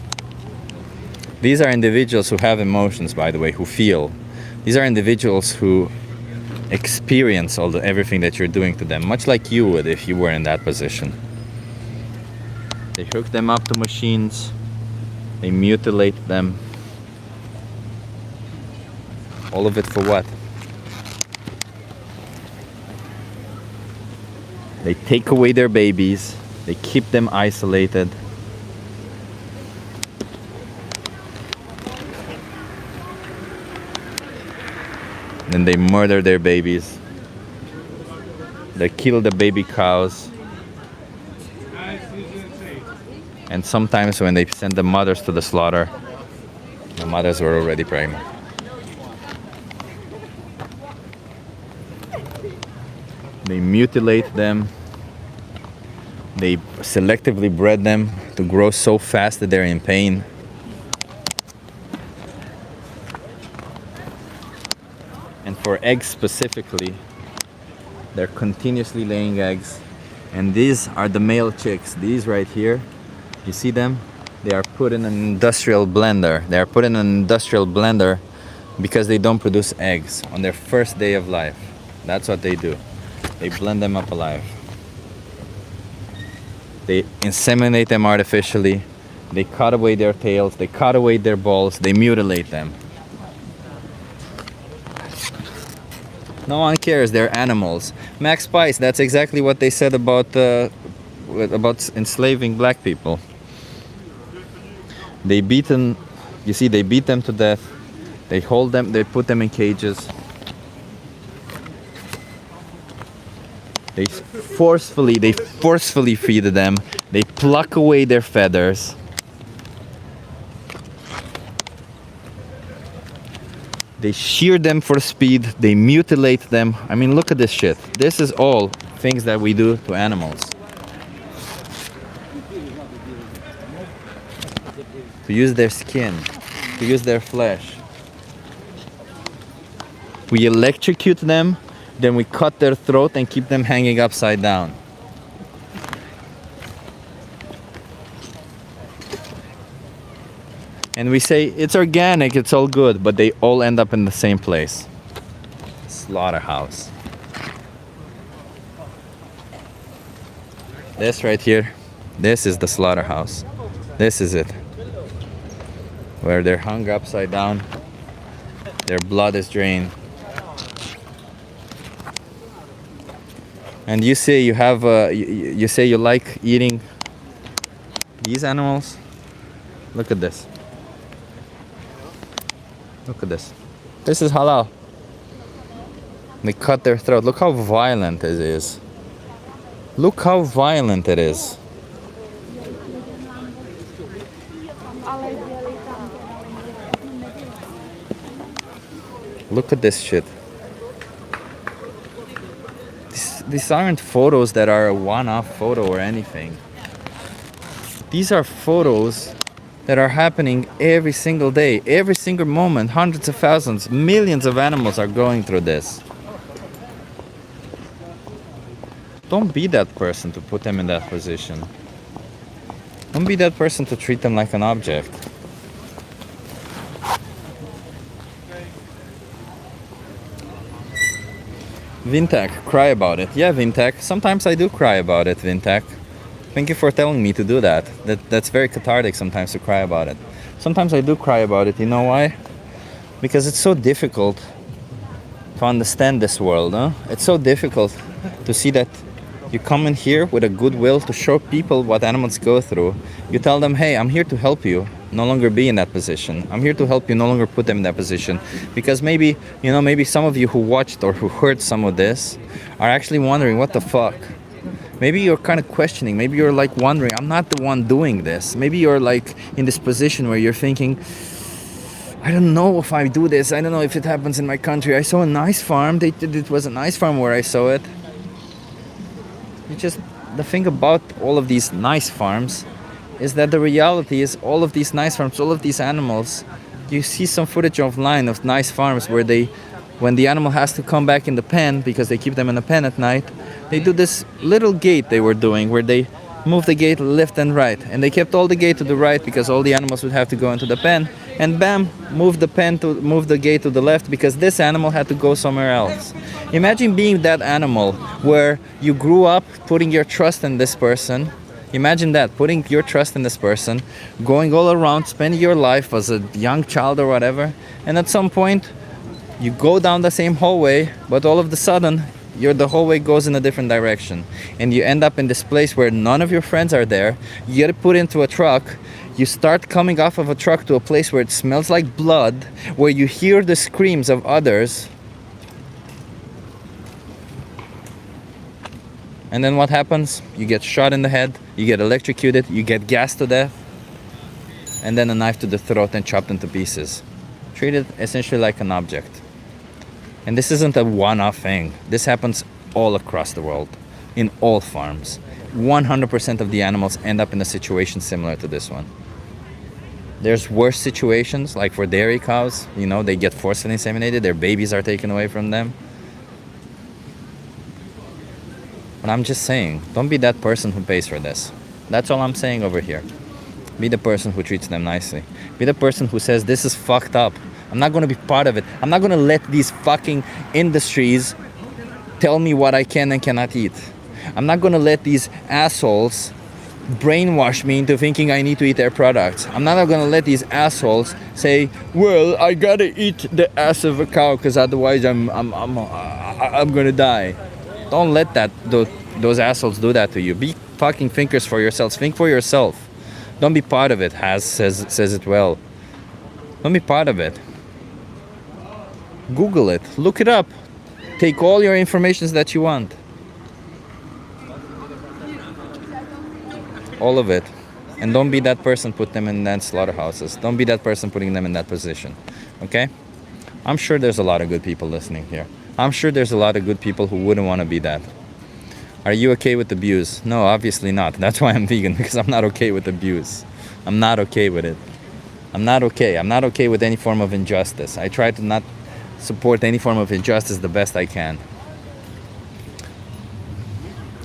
These are individuals who have emotions, by the way, who feel. These are individuals who experience everything that you're doing to them, much like you would if you were in that position. They hook them up to machines, they mutilate them. All of it for what? They take away their babies, they keep them isolated. Then they murder their babies. They kill the baby cows. And sometimes when they send the mothers to the slaughter, the mothers were already pregnant. They mutilate them. They selectively bred them to grow so fast that they're in pain. And for eggs specifically, they're continuously laying eggs. And these are the male chicks. These right here, you see them? They are put in an industrial blender. They are put in an industrial blender because they don't produce eggs on their first day of life. That's what they do. They blend them up alive. They inseminate them artificially. They cut away their tails. They cut away their balls. They mutilate them. No one cares. They're animals. Max Spice, that's exactly what they said about enslaving black people. They beat them, you see, they beat them to death. They hold them, they put them in cages. They forcefully feed them. They pluck away their feathers. They shear them for speed. They mutilate them. I mean, look at this shit. This is all things that we do to animals. To use their skin, to use their flesh. We electrocute them, then we cut their throat and keep them hanging upside down. And we say, it's organic, it's all good, but they all end up in the same place. Slaughterhouse. This right here, this is the slaughterhouse. This is it. Where they're hung upside down, their blood is drained. And you say you have, you say you like eating these animals? Look at this. Look at this. This is halal. They cut their throat. Look how violent it is. Look how violent it is. Look at this shit. These aren't photos that are a one-off photo or anything. These are photos that are happening every single day, every single moment. Hundreds of thousands, millions of animals are going through this. Don't be that person to put them in that position. Don't be that person to treat them like an object. Vintak, cry about it. Yeah, Vintak, sometimes I do cry about it, Vintak. Thank you for telling me to do that. That's very cathartic sometimes to cry about it. Sometimes I do cry about it. You know why? Because it's so difficult to understand this world. Huh? It's so difficult to see that you come in here with a goodwill to show people what animals go through. You tell them, hey, I'm here to help you no longer be in that position. I'm here to help you no longer put them in that position. Because maybe, you know, maybe some of you who watched or who heard some of this are actually wondering, what the fuck? Maybe you're kind of questioning. Maybe you're like wondering, I'm not the one doing this. Maybe you're like in this position where you're thinking, I don't know if I do this. I don't know if it happens in my country. I saw a nice farm. It was a nice farm where I saw it. The thing about all of these nice farms is that the reality is all of these nice farms, all of these animals, you see some footage online of nice farms where when the animal has to come back in the pen because they keep them in the pen at night, they do this little gate they were doing where they move the gate left and right, and they kept all the gate to the right because all the animals would have to go into the pen, and bam, move the gate to the left because this animal had to go somewhere else. Imagine being that animal where you grew up putting your trust in this person. Imagine that, putting your trust in this person, going all around, spending your life as a young child or whatever, and at some point you go down the same hallway, but all of a sudden the hallway goes in a different direction, and you end up in this place where none of your friends are there. You get put into a truck. You start coming off of a truck to a place where it smells like blood, where you hear the screams of others, And then what happens? You get shot in the head, you get electrocuted, you get gassed to death, and then a knife to the throat and chopped into pieces. Treated essentially like an object. And this isn't a one-off thing. This happens all across the world, in all farms. 100% of the animals end up in a situation similar to this one. There's worse situations, like for dairy cows, you know, they get forcefully inseminated, their babies are taken away from them. But I'm just saying, don't be that person who pays for this. That's all I'm saying over here. Be the person who treats them nicely. Be the person who says, this is fucked up. I'm not going to be part of it. I'm not going to let these fucking industries tell me what I can and cannot eat. I'm not going to let these assholes brainwash me into thinking I need to eat their products. I'm not going to let these assholes say, well, I gotta eat the ass of a cow because otherwise I'm going to die. Don't let those assholes do that to you. Be fucking thinkers for yourselves. Think for yourself. Don't be part of it. Has says it well. Don't be part of it. Google it. Look it up. Take all your information that you want. All of it. And don't be that person put them in that slaughterhouses. Don't be that person putting them in that position. Okay? I'm sure there's a lot of good people listening here. I'm sure there's a lot of good people who wouldn't want to be that. Are you okay with abuse? No, obviously not. That's why I'm vegan, because I'm not okay with abuse. I'm not okay with it. I'm not okay. I'm not okay with any form of injustice. I try to not support any form of injustice the best I can.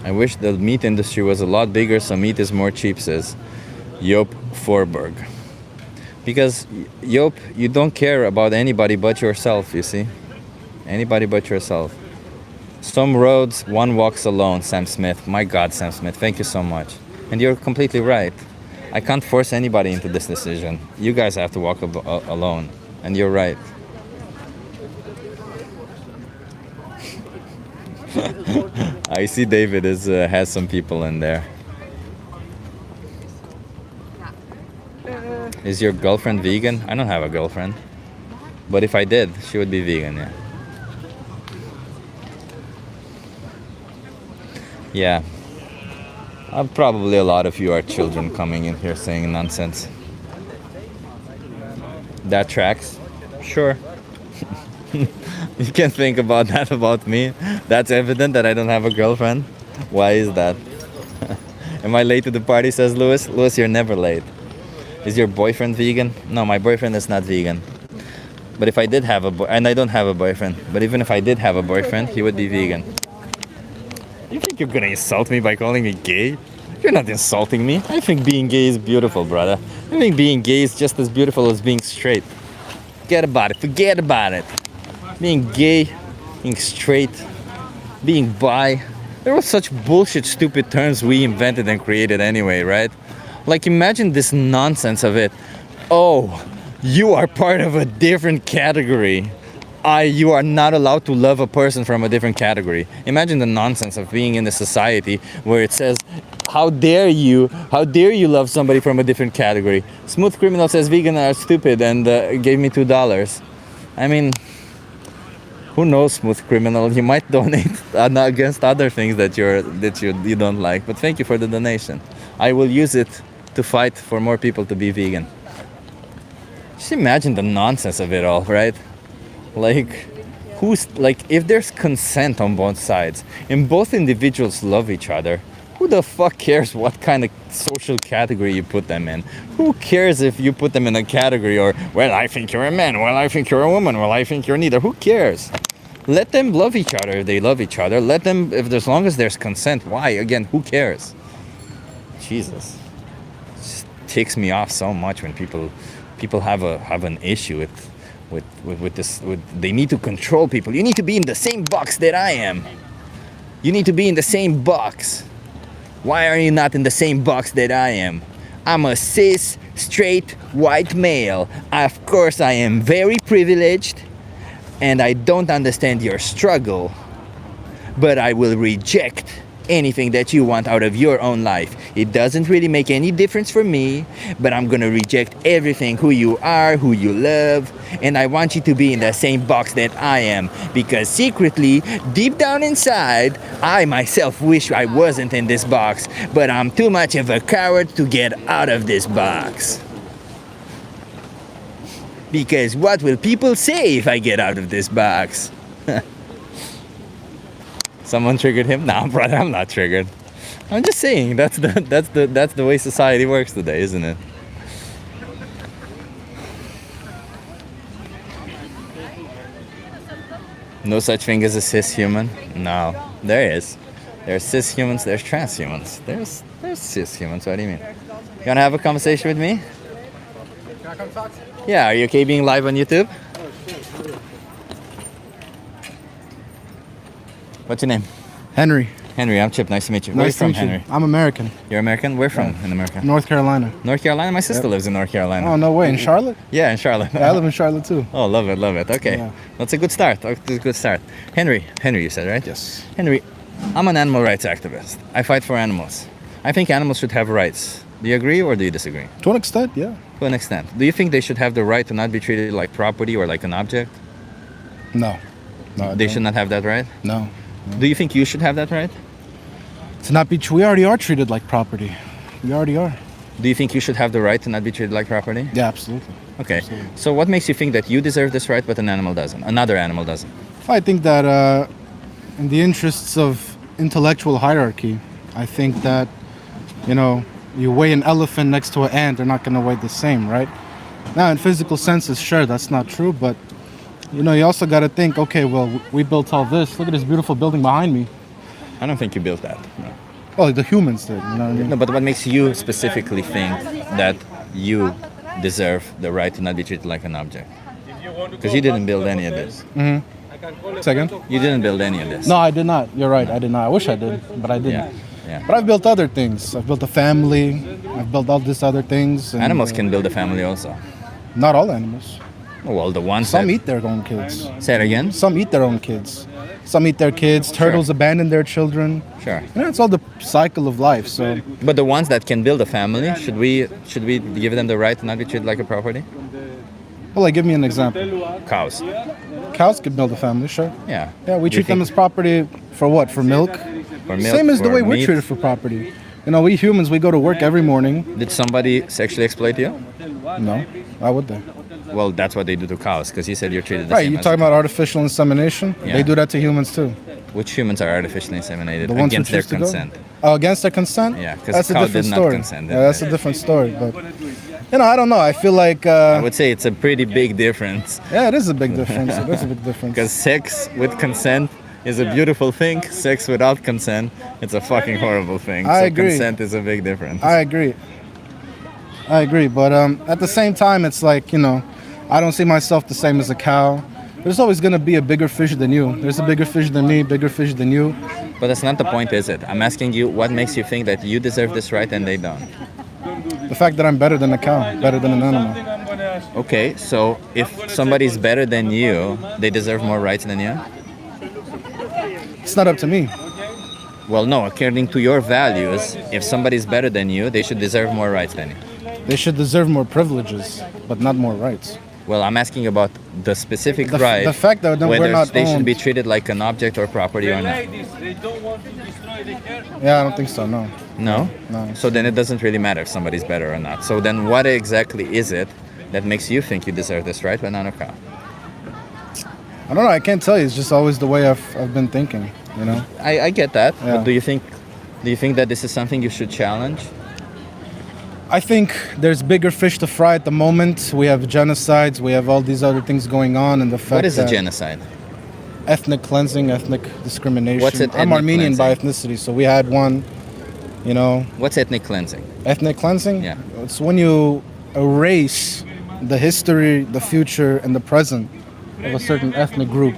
I wish the meat industry was a lot bigger so meat is more cheap, says Joop Forberg. Because, Joop, you don't care about anybody but yourself, you see? Anybody but yourself. Some roads, one walks alone, Sam Smith. My God, Sam Smith, thank you so much. And you're completely right. I can't force anybody into this decision. You guys have to walk alone. And you're right. I see David has some people in there. Is your girlfriend vegan? I don't have a girlfriend. But if I did, she would be vegan, yeah. Yeah. Probably a lot of you are children coming in here saying nonsense. That tracks. Sure. You can think about that about me. That's evident that I don't have a girlfriend. Why is that? Am I late to the party, says Lewis? Lewis, you're never late. Is your boyfriend vegan? No, my boyfriend is not vegan. But if I did have and I don't have a boyfriend, but even if I did have a boyfriend, he would be vegan. You think you're gonna insult me by calling me gay? You're not insulting me. I think being gay is beautiful, brother. I think being gay is just as beautiful as being straight. Forget about it. Forget about it. Being gay, being straight, being bi. There were such bullshit, stupid terms we invented and created anyway, right? Like, imagine this nonsense of it. Oh, you are part of a different category. You are not allowed to love a person from a different category. Imagine the nonsense of being in a society where it says, how dare you love somebody from a different category. Smooth Criminal says vegan are stupid and gave me $2. I mean, who knows, Smooth Criminal? You might donate against other things that you don't like. But thank you for the donation. I will use it to fight for more people to be vegan. Just imagine the nonsense of it all, right? Like, if there's consent on both sides and both individuals love each other, who the fuck cares what kind of social category you put them in? Who cares if you put them in a category or, well, I think you're a man, well, I think you're a woman, well, I think you're neither. Who cares? Let them love each other if they love each other. Let them, as long as there's consent. Why? Again, who cares? Jesus. It just ticks me off so much when people have an issue with this. They need to control people. You need to be in the same box that I am. You need to be in the same box. Why are you not in the same box that I am? I'm a cis, straight, white male. Of course, I am very privileged, and I don't understand your struggle, but I will reject anything that you want out of your own life. It doesn't really make any difference for me, but I'm gonna reject everything who you are, who you love, and I want you to be in the same box that I am, because secretly, deep down inside, I myself wish I wasn't in this box, but I'm too much of a coward to get out of this box. Because what will people say if I get out of this box? Someone triggered him? No, brother, I'm not triggered. I'm just saying that's the way society works today, isn't it? No such thing as a cis human? No, there is. There's cis humans, there's trans humans. There's cis humans, what do you mean? You wanna have a conversation with me? Can I come talk? Yeah, are you okay being live on YouTube? What's your name? Henry. Henry, I'm Chip. Nice to meet you. Where are you Nice to from, meet you. Henry? I'm American. You're American? Where from in America? North Carolina. North Carolina? My sister Yep. lives in North Carolina. Oh, no way. In Charlotte? Yeah, in Charlotte. Yeah, I live in Charlotte too. Oh, love it, love it. Okay. Yeah. That's a good start. That's a good start. Henry, you said, right? Yes. Henry, I'm an animal rights activist. I fight for animals. I think animals should have rights. Do you agree or do you disagree? To an extent, yeah. To an extent. Do you think they should have the right to not be treated like property or like an object? No. No. I They don't. should not have that right? No. Do you think you should have that right? To not be. We already are treated like property. We already are. Do you think you should have the right to not be treated like property? Yeah, absolutely. Okay. So what makes you think that you deserve this right but an animal doesn't? Another animal doesn't? I think that in the interests of intellectual hierarchy, I think that, you weigh an elephant next to an ant, they're not going to weigh the same, right? Now, in physical senses, sure, that's not true, but, you also got to think, okay, well, we built all this. Look at this beautiful building behind me. I don't think you built that. No. Well, the humans did, you know what I mean? No, but what makes you specifically think that you deserve the right to not be treated like an object? Because you didn't build any of this. Mm-hmm. Second? You didn't build any of this. No, I did not. You're right. I did not. I wish I did, but I didn't. Yeah. But I've built other things. I've built a family. I've built all these other things. And, Animals can build a family also. Not all animals. Well, the ones Some that... eat their own kids. Say it again? Some eat their own kids. Some eat their kids. Turtles abandon their children. Sure. It's all the cycle of life. So. But the ones that can build a family, should we give them the right to not be treated like a property? Well, give me an example. Cows. Cows could build a family, sure. Yeah. Yeah, we Do you treat them think- as property for what? For milk? For milk, Same as the for way we're meat? treated for property. We humans, we go to work every morning. Did somebody sexually exploit you? No. Why would they? Well, that's what they do to cows, because you said you're treated the Right, same you're as... talking about artificial insemination? Yeah. They do that to humans too. Which humans are artificially inseminated The ones against who their choose to go? consent? Oh, against their consent? Yeah, 'cause that's the a cow different did not story. consent, did Yeah, that's they? a different story. But I don't know. I feel like I would say it's a pretty big difference. yeah, it is a big difference. It is a big difference. Because sex with consent is a beautiful thing. Sex without consent, it's a fucking horrible thing. I so agree. consent is a big difference. I agree. But at the same time, it's like I don't see myself the same as a cow. There's always gonna be a bigger fish than you. There's a bigger fish than me, bigger fish than you. But that's not the point, is it? I'm asking you, what makes you think that you deserve this right and they don't? The fact that I'm better than a cow, better than an animal. Okay, so if somebody's better than you, they deserve more rights than you? It's not up to me. Well, no, according to your values, if somebody's better than you, they should deserve more rights than you. They should deserve more privileges, but not more rights. Well, I'm asking about the specific The right. the fact that we're whether not they should owned. be treated like an object or property or not. Yeah, I don't think so. No. No? No. So then it doesn't really matter if somebody's better or not. So then what exactly is it that makes you think you deserve this right but not a cow? I don't know. I can't tell you. It's just always the way I've been thinking. I get that. Yeah. But do you think that this is something you should challenge? I think there's bigger fish to fry at the moment. We have genocides. We have all these other things going on, and the fact What is a that genocide? ethnic cleansing, ethnic discrimination. What's it, I'm ethnic Armenian by ethnicity, so we had one. What's ethnic cleansing? Ethnic cleansing. Yeah. It's when you erase the history, the future, and the present of a certain ethnic group.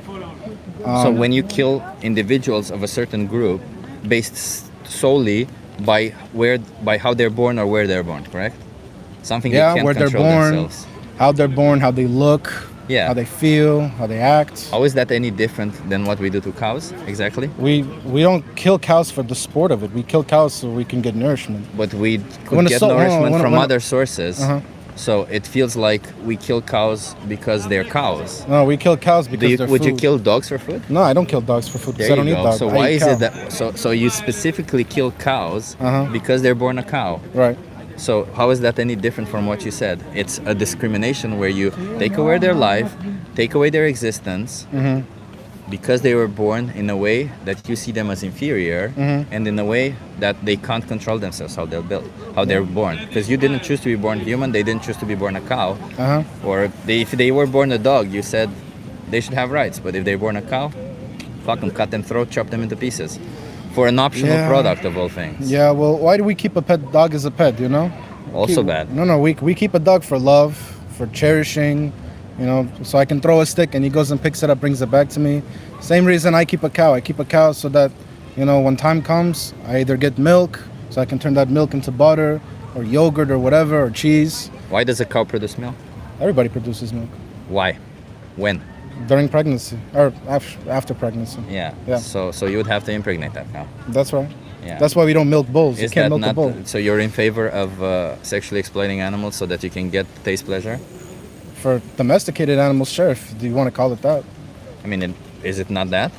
So when you kill individuals of a certain group based solely by how they're born or where they're born, correct? Something they can't where they're control born, themselves. how they're born, how they look, Yeah. How they feel, how they act. How is that any different than what we do to cows, exactly? We don't kill cows for the sport of it. We kill cows so we can get nourishment. But we could When a get soul- nourishment when- from when- other sources. Uh-huh. So it feels like we kill cows because they're cows. No, we kill cows because they're Would you food. kill dogs for food? No, I don't kill dogs for food because There I don't you eat go. dogs. So I why eat is cow. it that so you specifically kill cows because they're born a cow? Right. So how is that any different from what you said? It's a discrimination where you take away their life, take away their existence, because they were born in a way that you see them as inferior, and in a way that they can't control themselves, how they're built, how they're born. Because you didn't choose to be born human, they didn't choose to be born a cow, or if they were born a dog, you said they should have rights. But if they're born a cow, fuck them, cut them throat, chop them into pieces, for an optional Yeah. product of all things. Yeah, well, why do we keep a pet dog as a pet, you know? Also bad. No, we keep a dog for love, for cherishing, you know, so I can throw a stick and he goes and picks it up, brings it back to me. Same reason I keep a cow. I keep a cow so that, you know, when time comes, I either get milk, so I can turn that milk into butter, or yogurt, or whatever, or cheese. Why does a cow produce milk? Everybody produces milk. Why? When? During pregnancy, or after pregnancy. Yeah. Yeah. So you would have to impregnate that cow. That's right. Yeah. That's why we don't milk bulls. You Is can't that milk a not? bull. So you're in favor of sexually exploiting animals so that you can get taste pleasure? For domesticated animals, sure, if do you want to call it that. I mean, is it not that?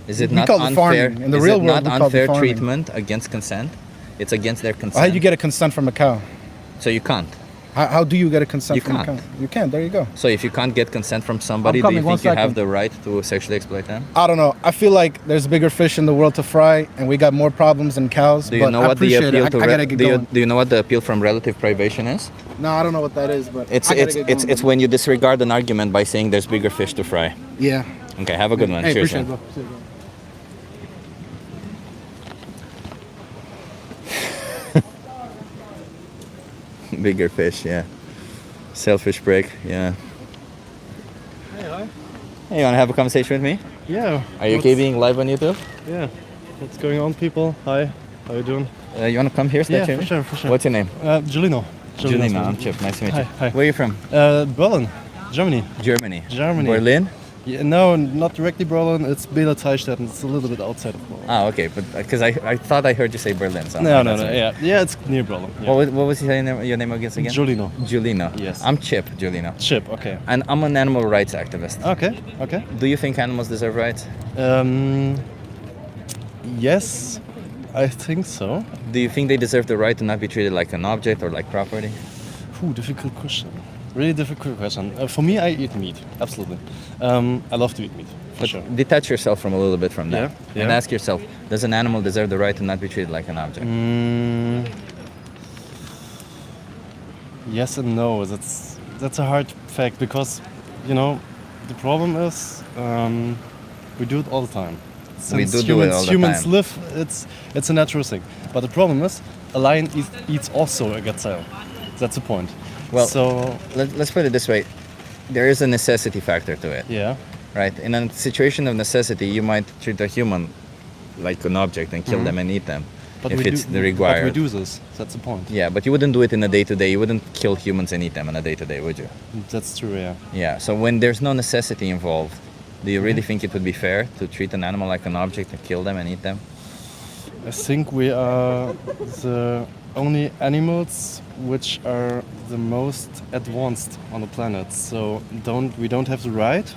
Is it We not call it unfair? farming. In the is real it world, not we call it unfair farming. treatment against consent? It's against their consent. How do you get a consent from a cow? So you can't. How do you get a consent You from a can't. cow? You can't. There you go. So if you can't get consent from somebody, do coming, you one think you have second. the right to sexually exploit them? I don't know. I feel like there's bigger fish in the world to fry, and we got more problems than cows. Do you but know I what the appreciate appeal it. to I gotta get going. do you know what the appeal from relative privation is? No, I don't know what that is, but It's I gotta it's get it's going. it's when you disregard an argument by saying there's bigger fish to fry. Yeah. Okay, have a good one. Hey, Cheers. appreciate man. it, bro. Bigger fish, yeah. Selfish prick, yeah. Hey, hi. Hey, you wanna have a conversation with me? Yeah. Are you okay being live on YouTube? Yeah. What's going on, people? Hi. How you doing? You wanna come here, Yeah, stand for sure, for sure. What's your name? Julino. Julino, I'm Chip. Nice to meet you. Hi. Where are you from? Berlin, Germany. Germany. Germany. Berlin? Yeah, no, not directly Berlin. It's Bela Teilstadt. It's a little bit outside of Berlin. Ah, okay, but because I thought I heard you say Berlin. So No, that's no. right. Yeah, it's near Berlin. Yeah. What was your name again? Julino. Julino. Yes. I'm Chip Julino. Chip. Okay. And I'm an animal rights activist. Okay. Okay. Do you think animals deserve rights? Yes, I think so. Do you think they deserve the right to not be treated like an object or like property? Difficult question. Really difficult question. For me, I eat meat. Absolutely. I love to eat meat. For sure. Detach yourself from a little bit from that Yeah, and yeah. ask yourself: does an animal deserve the right to not be treated like an object? Yes and no. That's a hard fact because, the problem is we do it all the time. We Since do it all the humans time. live, it's a natural thing. But the problem is, a lion eats also a gazelle. That's the point. Well, so let's put it this way: there is a necessity factor to it. Yeah. Right. In a situation of necessity, you might treat a human like an object and kill Mhm. them and eat them But if we it's do, the required. But we do this. That's the point. Yeah, but you wouldn't do it in a day-to-day. You wouldn't kill humans and eat them on a day-to-day, would you? That's true. Yeah. Yeah. So when there's no necessity involved, do you really Mhm. think it would be fair to treat an animal like an object and kill them and eat them? I think we are the only animals which are the most advanced on the planet. So we don't have the right,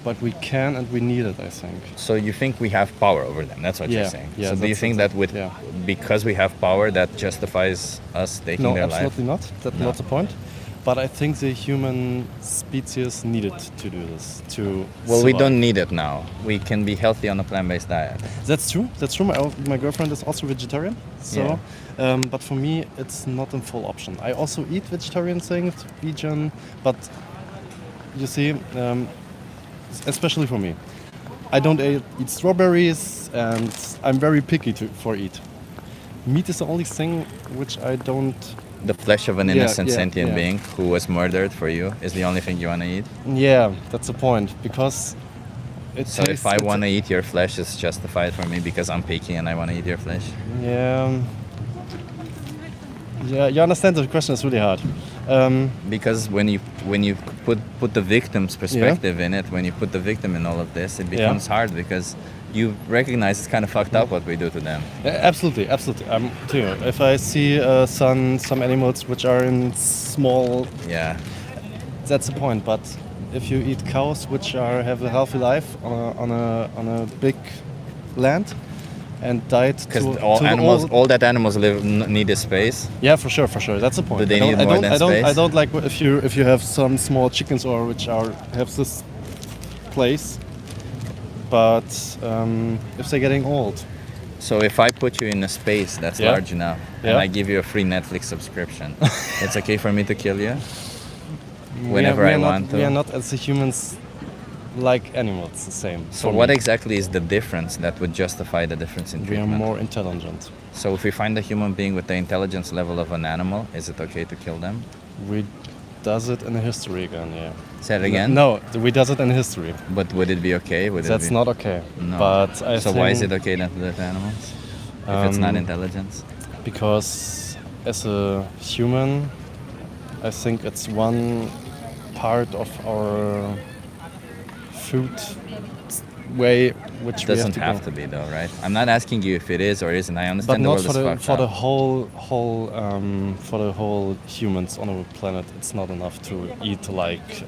but we can and we need it, I think. So you think we have power over them? That's what Yeah, you're saying. yeah, So do you that's think that with because we have power, that justifies us taking No, their life? absolutely not. That's No. not the point. But I think the human species needed to do this to Well, we survive. don't need it now. We can be healthy on a plant-based diet. That's true. That's true. My girlfriend is also vegetarian. So, but for me, it's not a full option. I also eat vegetarian things, vegan. But you see, especially for me, I don't eat strawberries, and I'm very picky for eat. Meat is the only thing which I don't. The flesh of an Yeah, innocent yeah, sentient yeah. being who was murdered for you is the only thing you want to eat. Yeah, that's the point because. So if I want to eat your flesh, it's justified for me because I'm picky and I want to eat your flesh. Yeah. Yeah, you understand the question is really hard. Because when you put the victim's perspective in it, when you put the victim in all of this, it becomes hard because you recognize it's kind of fucked up what we do to them. Absolutely. Too. If I see some animals which are in small, that's the point. But if you eat cows which have a healthy life on a big land and died because all that animals need is space. Yeah, for sure. That's the point. Do they need more than space? I don't like if you have some small chickens or which have this place, but if they're getting old. So if I put you in a space that's large enough and I give you a free Netflix subscription, it's okay for me to kill you whenever I want to? We are not as humans like animals the same. So what exactly is the difference that would justify the difference in treatment? We are more intelligent. So if we find a human being with the intelligence level of an animal, is it okay to kill them? We does it in history again, yeah. Say it again? No, we does it in history. But would it be okay? That's not okay. No. But so why is it okay then to do it to animals? If it's not intelligence? Because as a human, I think it's one part of our food way which doesn't we have to be though, right? I'm not asking you if it is or isn't. I but understand the not world is fucked for up. the whole humans on our planet. It's not enough to eat like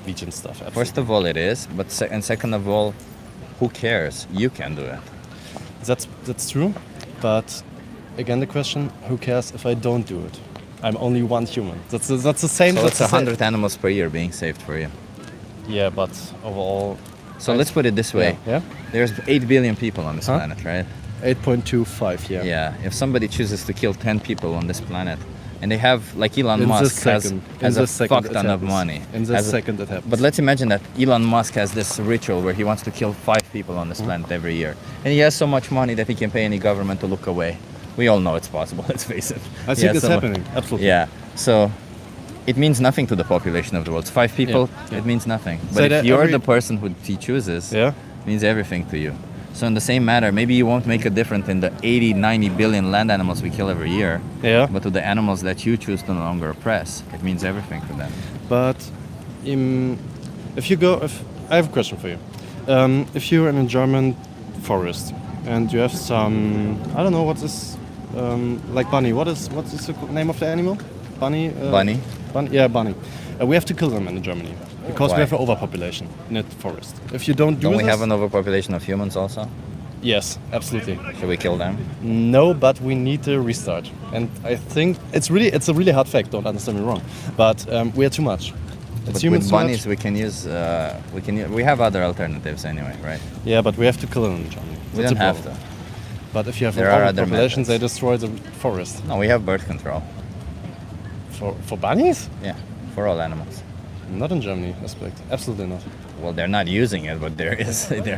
vegan stuff. Absolutely. First of all, it is, but second of all, who cares? You can do it. That's true, but again the question: who cares if I don't do it? I'm only one human. That's the same. So that's it's 100 animals per year being saved for you. Yeah, but overall. So let's put it this way. Yeah. There's 8 billion people on this planet, right? 8.25, yeah. Yeah. If somebody chooses to kill 10 people on this planet, and they have, like Elon Musk has a fuck ton of money. In this second it happens. But let's imagine that Elon Musk has this ritual where he wants to kill 5 people on this planet every year. And he has so much money that he can pay any government to look away. We all know it's possible, let's face it. I think it's happening, absolutely. Yeah. So it means nothing to the population of the world. 5 people, it means nothing. But So if you're the person who he chooses, it means everything to you. So in the same matter, maybe you won't make a difference in the 80, 90 billion land animals we kill every year. Yeah. But to the animals that you choose to no longer oppress, it means everything to them. But I have a question for you. If you're in a German forest and you have some, I don't know what is, like bunny. What is the name of the animal? Bunny. Bunny. Yeah, bunny. We have to kill them in Germany because Why? we have an overpopulation in the forest. If you don't we have an overpopulation of humans also? Yes, absolutely. Should we kill them? No, but we need a restart. And I think it's a really hard fact. Don't understand me wrong, but we are too much. But humans with too bunnies, much. we have other alternatives anyway, right? Yeah, but we have to kill them in Germany. We That's don't a have problem. to. But if you have There an are other overpopulation, methods. they destroy the forest. No, we have birth control. For bunnies? Yeah, for all animals. Not in Germany, respect. Absolutely not. Well, they're not using it, but they're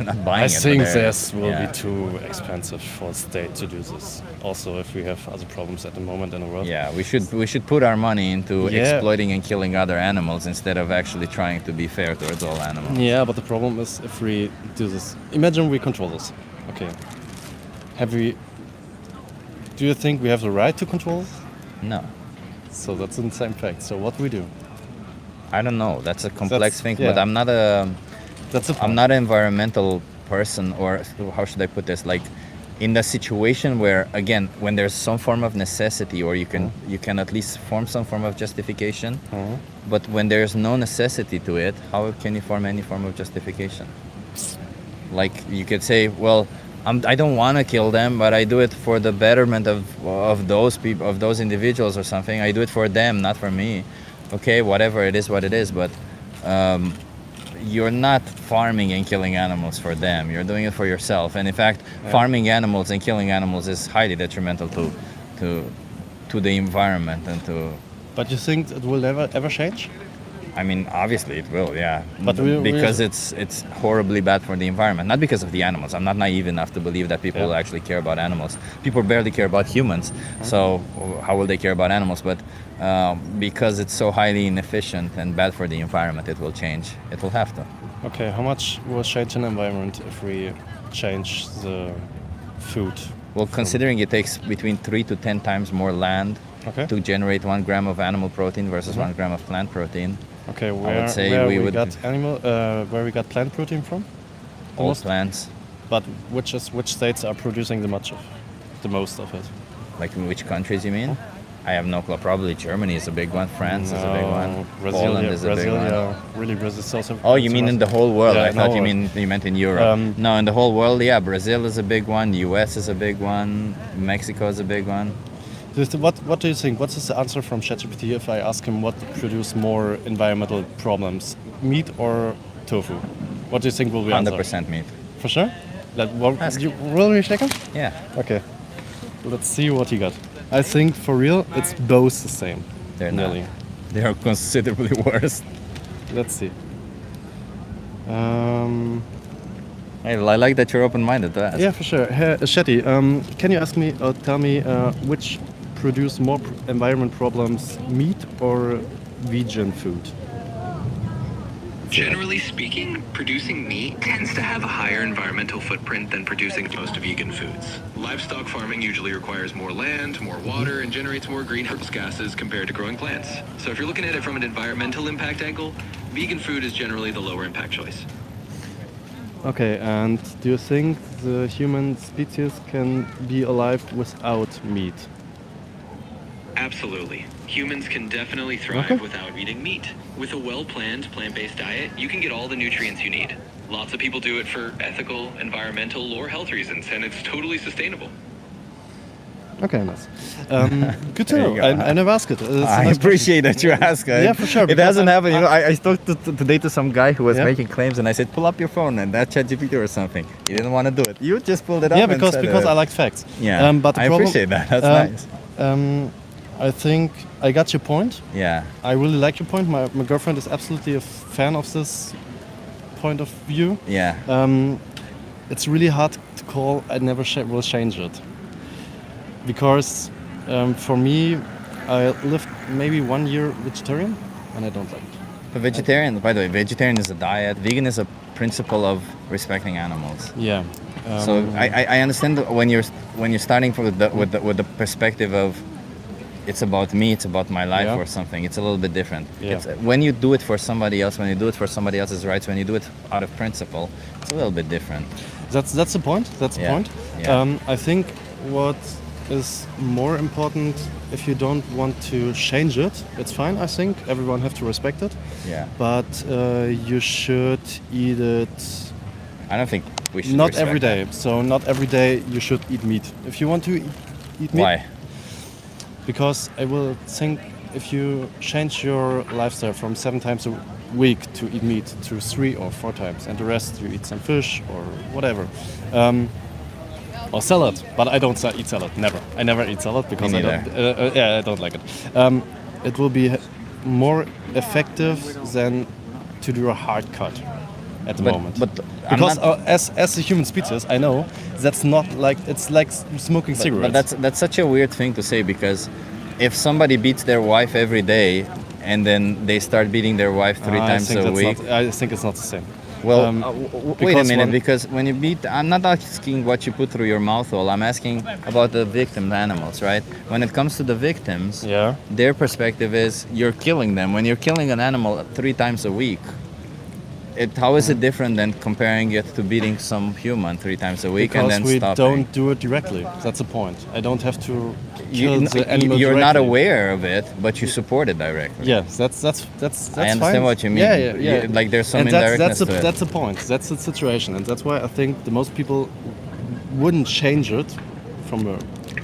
not buying I it. think this will be too expensive for the state to do this. Also, if we have other problems at the moment in the world. Yeah, we should put our money into exploiting and killing other animals instead of actually trying to be fair towards all animals. Yeah, but the problem is if we do this. Imagine we control this. Okay. Do you think we have the right to control this? No. So that's the same fact. So what do we do? I don't know. That's a complex thing, yeah. but I'm not a. I'm not an environmental person, or how should I put this? Like, in the situation where, again, when there's some form of necessity, or you can at least form some form of justification. But when there's no necessity to it, how can you form any form of justification? Like, you could say, well, I don't want to kill them, but I do it for the betterment of those people, of those individuals, or something. I do it for them, not for me. Okay, whatever, it is what it is, but you're not farming and killing animals for them. You're doing it for yourself. And in fact, farming animals and killing animals is highly detrimental to the environment and to. But you think it will never ever change? I mean, obviously it will, yeah. But because it's horribly bad for the environment, not because of the animals. I'm not naive enough to believe that people actually care about animals. People barely care about humans, so how will they care about animals? But because it's so highly inefficient and bad for the environment, it will change. It will have to. Okay, how much will change in the environment if we change the food? Well, considering it takes between 3 to 10 times more land Okay. To generate 1 gram of animal protein versus 1 gram of plant protein. Okay, I where, would say where we we would got where we got plant protein from? all Almost. plants. But which states are producing the most of it? Like in which countries you mean? I have no clue. Probably Germany is a big one. France is a big one. Poland is a big one. Really, Brazil is also. Oh, you mean in the whole world? Yeah, I in the thought whole you meant in Europe. No, in the whole world, yeah. Brazil is a big one. US is a big one. Mexico is a big one. What do you think? What is the answer from ChatGPT if I ask him what produce more environmental problems, meat or tofu? What do you think will be answer? 100% meat. For sure? You really shake him? Yeah. Okay. Let's see what he got. I think for real, it's both the same. They're nearly. not. They are considerably worse. Let's see. Hey, I like that you're open-minded to ask. Yeah, for sure. Shetty, can you ask me or tell me which produce more environment problems, meat or vegan food? Generally speaking, producing meat tends to have a higher environmental footprint than producing most vegan foods. Livestock farming usually requires more land, more water, and generates more greenhouse gases compared to growing plants. So if you're looking at it from an environmental impact angle, vegan food is generally the lower impact choice. Okay, and do you think the human species can be alive without meat? Absolutely. Humans can definitely thrive without eating meat. With a well-planned plant-based diet, you can get all the nutrients you need. Lots of people do it for ethical, environmental, or health reasons, and it's totally sustainable. Okay, nice. Good to know. I never asked it. I appreciate that you ask. Yeah, for sure. It hasn't happened. You know, I talked today to some guy who was making claims, and I said, "Pull up your phone and that ChatGPT or something." He didn't want to do it. You just pulled it up. Yeah, and because said, I like facts. Yeah, but I appreciate that. That's nice. I think I got your point. Yeah. I really like your point. My girlfriend is absolutely a fan of this point of view. Yeah. It's really hard to call. I never will change it. Because for me, I lived maybe 1 year vegetarian and I don't like it. A vegetarian, by the way, vegetarian is a diet. Vegan is a principle of respecting animals. Yeah. So I understand that when you're starting from with the perspective of it's about me, it's about my life or something. It's a little bit different. Yeah. It's, when you do it for somebody else, when you do it for somebody else's rights, when you do it out of principle, it's a little bit different. That's the point. That's the point. Yeah. I think what is more important, if you don't want to change it, it's fine. I think everyone have to respect it. Yeah. But you should eat it. I don't think we should. Not every day. So not every day you should eat meat. If you want to eat meat. Why? Because I will think if you change your lifestyle from 7 times a week to eat meat to 3 or 4 times, and the rest you eat some fish or whatever. Or salad, but I don't eat salad. Never. I never eat salad because I don't like it. It will be more effective than to do a hard cut at the moment. But because as a human species, I know that's not like it's like smoking cigarettes. But that's such a weird thing to say, because if somebody beats their wife every day and then they start beating their wife 3 times a week, I think it's not the same. Well, wait a minute, because when you beat, I'm not asking what you put through your mouth hole, I'm asking about the victim animals, right? When it comes to the victims, their perspective is you're killing them. When you're killing an animal 3 times a week, how is it different than comparing it to beating some human 3 times a week because and then we stopping? Don't do it directly. That's the point. I don't have to kill the animal You're directly. not aware of it, but you support it directly. Yes, that's I understand fine. what you mean. Yeah. Like there's some and indirectness to it. That's the point. That's the situation, and that's why I think the most people wouldn't change it from a.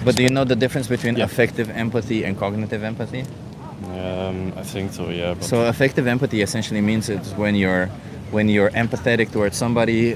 But do you know the difference between affective empathy and cognitive empathy? I think so. Yeah. But So affective empathy essentially means it's when you're empathetic towards somebody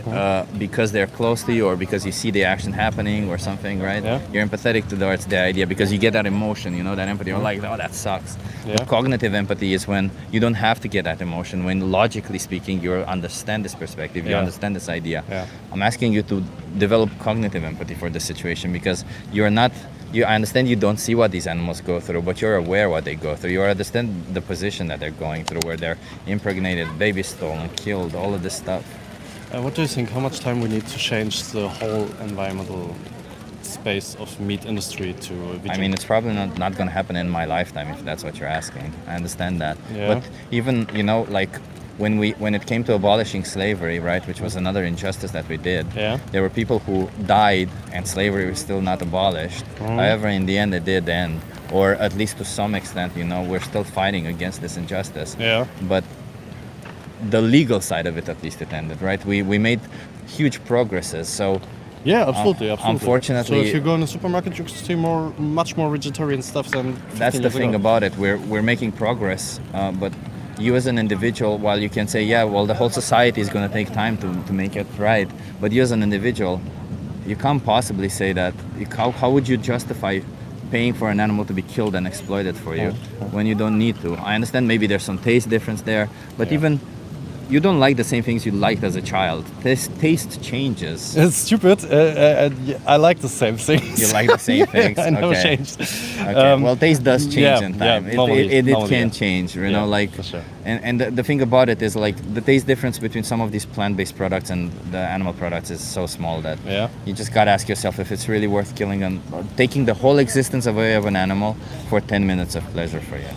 because they're close to you or because you see the action happening or something, right? Yeah. You're empathetic towards the idea because you get that emotion, you know, that empathy. You're like, oh, that sucks. Yeah. But cognitive empathy is when you don't have to get that emotion. When logically speaking, you understand this perspective, you understand this idea. Yeah. I'm asking you to develop cognitive empathy for this situation because you're not. I understand you don't see what these animals go through, but you're aware what they go through. You understand the position that they're going through, where they're impregnated, babies stolen, killed, all of this stuff. what do you think? How much time we need to change the whole environmental space of meat industry to vegan. I mean, it's probably not going to happen in my lifetime if that's what you're asking. I understand that. Yeah. But even, like when it came to abolishing slavery, right, which was another injustice that we did, there were people who died and slavery was still not abolished. However, in the end, it did end. Or at least to some extent, we're still fighting against this injustice. Yeah. But the legal side of it, at least, it ended, right? We made huge progresses. So yeah, absolutely. Unfortunately, so if you go in the supermarket, you can see much more vegetarian stuff than 15 that's the years thing ago. about it. We're making progress, but you as an individual, while you can say, yeah, well, the whole society is going to take time to make it right, but you as an individual, you can't possibly say that. How would you justify paying for an animal to be killed and exploited for you when you don't need to? I understand maybe there's some taste difference there, but even you don't like the same things you liked as a child. Taste changes. It's stupid. I like the same things. You like the same things? I never Okay. changed. Okay. Well, taste does change in time. Normally, It can change, you know, like. For sure. And the thing about it is, like, the taste difference between some of these plant-based products and the animal products is so small that you just gotta ask yourself if it's really worth killing and taking the whole existence away of an animal for 10 minutes of pleasure for you.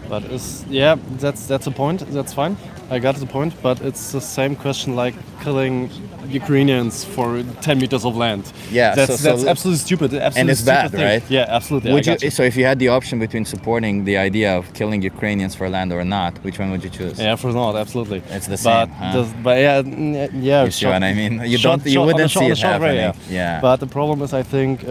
But that's a point. That's fine. I got the point. But it's the same question like killing Ukrainians for 10 meters of land. Yeah, that's absolutely stupid. Absolutely and it's stupid bad, thing. right? Yeah, absolutely. Would I got you. So if you had the option between supporting the idea of killing Ukrainians for land or not, which one would you choose? Yeah, for not, absolutely. It's the same. But yeah. You see what I mean? You wouldn't see it happening. Yeah. But the problem is, I think,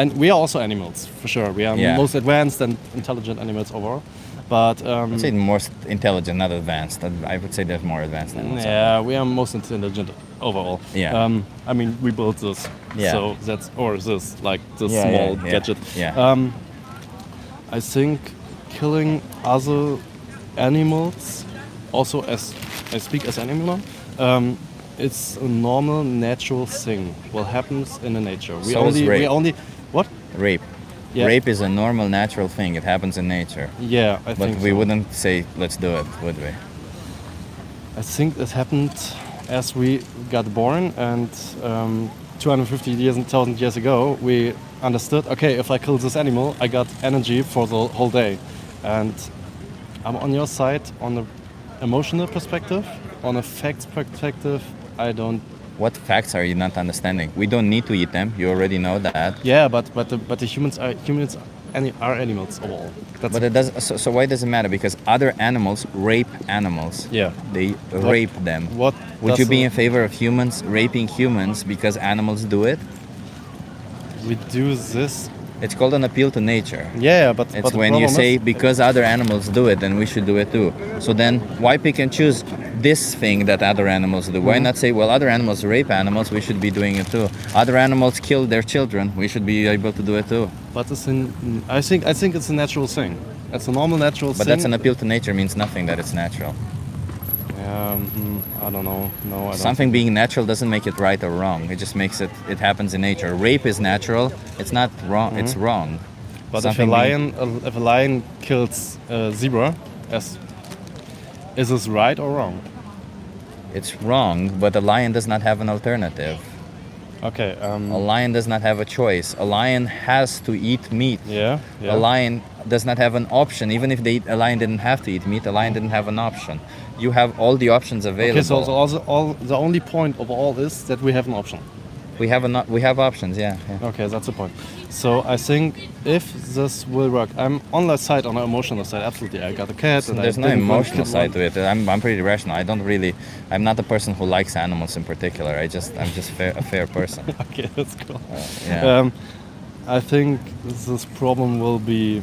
and we are also animals for sure. We are most advanced and intelligent animals overall. But I'd say most intelligent, not advanced. I would say there's more advanced animals. Yeah, we are most intelligent overall. Yeah. I mean, we built this. Yeah. So that's this small yeah. gadget. Yeah. I think killing other animals, also as I speak as animal, it's a normal, natural thing. What happens in the nature? So is rape. What? Rape. Yeah. Rape is a normal, natural thing. It happens in nature. Yeah, I but think we so. wouldn't say let's do it, would we? I think it happened as we got born, and 250 years and 1,000 years ago, we understood, okay, if I kill this animal, I got energy for the whole day. And I'm on your side on the emotional perspective. On a facts perspective, I don't. What facts are you not understanding? We don't need to eat them. You already know that. Yeah, but the humans are animals overall. But it does. So why does it matter? Because other animals rape animals. Yeah. They rape them. What would you be in favor of humans raping humans because animals do it? We do this. It's called an appeal to nature. Yeah, but it's the when you problem say is- because other animals do it, then we should do it too. So then why pick and choose this thing that other animals do? Why Mhm. not say, well, other animals rape animals, we should be doing it too. Other animals kill their children, we should be able to do it too. But I think it's a natural thing. It's a normal natural thing. But that's an appeal to nature means nothing that it's natural. I don't know. No, I don't. Something being natural doesn't make it right or wrong. It just makes it happens in nature. Rape is natural. It's not wrong. Mhm. It's wrong. But Something if a lion kills a zebra, is this right or wrong? It's wrong, but a lion does not have an alternative. Okay. A lion does not have a choice. A lion has to eat meat. Yeah. A lion does not have an option. Even if a lion didn't have to eat meat, a lion didn't have an option. You have all the options available. Okay, so the only point of all is that we have an option. We have options, yeah. Okay, that's the point. So I think if this will work, I'm on the side, on the emotional side, absolutely. I got a cat. So and there's I no didn't want emotional to side to it. I'm pretty rational. I'm not a person who likes animals in particular. I'm just a fair person. Okay, that's cool. Yeah. I think this problem will be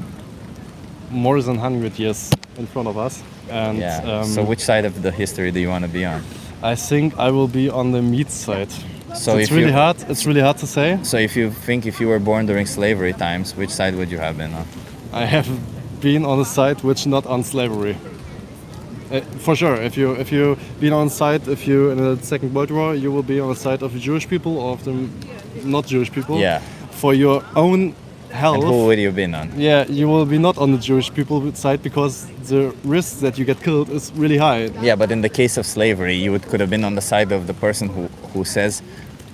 more than 100 years in front of us. And Yeah. So which side of the history do you want to be on? I think I will be on the meat side. So it's if really you- hard. It's really hard to say. So if you were born during slavery times, which side would you have been on? I have been on a side which not on slavery. For sure, if you been on side, if you in the Second World War, you will be on the side of the Jewish people or of the not Jewish people. Yeah. For your own health. And who would you have been on? Yeah, you will be not on the Jewish people side because the risk that you get killed is really high. Yeah, but in the case of slavery, you could have been on the side of the person who says,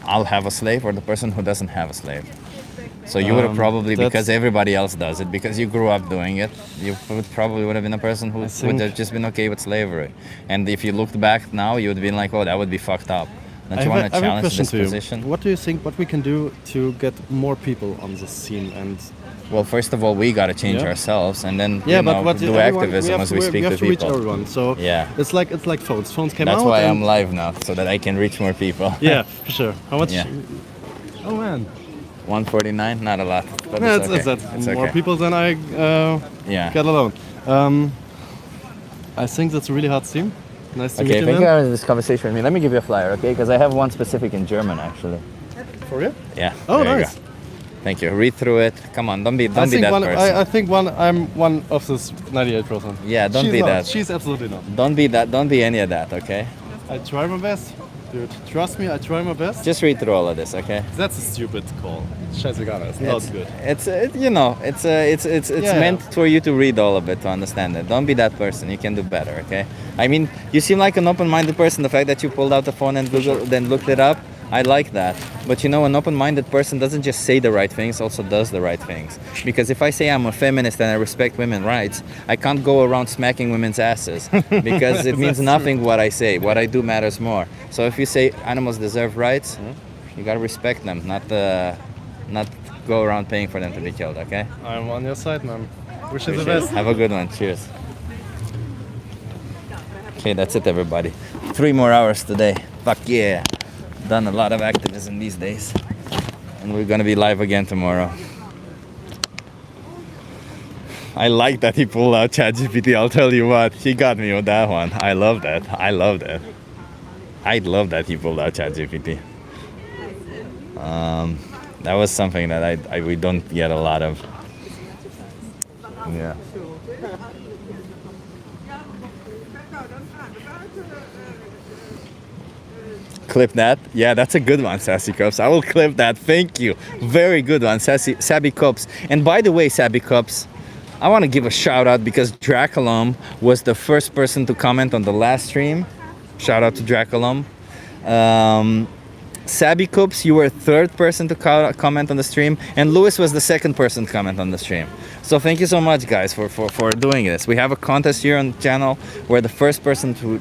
I'll have a slave or the person who doesn't have a slave. So you would have probably, because everybody else does it, because you grew up doing it, you probably would have been a person who would have just been okay with slavery. And if you looked back now, you would have been like, oh, that would be fucked up. Don't you want to challenge this position? What do you think? What we can do to get more people on the scene? And well, first of all, we got to change ourselves, and then do activism as we speak to people. We have to reach everyone. So it's like phones. Phones came out. That's why I'm live now, so that I can reach more people. Yeah, for sure. How much? Yeah. Oh man. 149, not a lot, but yeah, it's more okay. people than I get alone. I think that's a really hard theme. Nice to meet you, thank you man. for having this conversation with me. Let me give you a flyer, okay? Because I have one specific in German, actually. For real? Yeah. Oh, there you nice. go. Thank you. Read through it. Come on, don't be that person. I think I'm one of this 98%. Yeah, don't be that. She's absolutely not. Don't be that. Don't be any of that, okay? I try my best. Dude, trust me, I try my best. Just read through all of this, okay? That's a stupid call. Scheißegal, it's not good. It's meant for you to read all of it to understand it. Don't be that person. You can do better, okay? I mean, you seem like an open-minded person. The fact that you pulled out the phone and then looked it up, I like that. But you know, an open-minded person doesn't just say the right things, also does the right things. Because if I say I'm a feminist and I respect women's rights, I can't go around smacking women's asses because it means nothing what I say. What I do matters more. So if you say animals deserve rights, you gotta respect them, not go around paying for them to be killed, okay? I'm on your side, man. Wish you the best. Have a good one. Cheers. Okay, that's it, everybody. 3 more hours today. Fuck yeah. Done a lot of activism these days. And we're gonna be live again tomorrow. I like that he pulled out ChatGPT. I'll tell you what, he got me with that one. I love that. I love that he pulled out ChatGPT. That was something that we don't get a lot of. Yeah. Clip that. Yeah, that's a good one, Sassy Cups. I will clip that. Thank you. Very good one, Sabby Cups. And by the way, Sabby Cups, I want to give a shout out because Draculum was the first person to comment on the last stream. Shout out to Draculum. Sabby Cups, you were third person to comment on the stream, and Lewis was the second person to comment on the stream. So thank you so much, guys, for doing this. We have a contest here on the channel where the first person who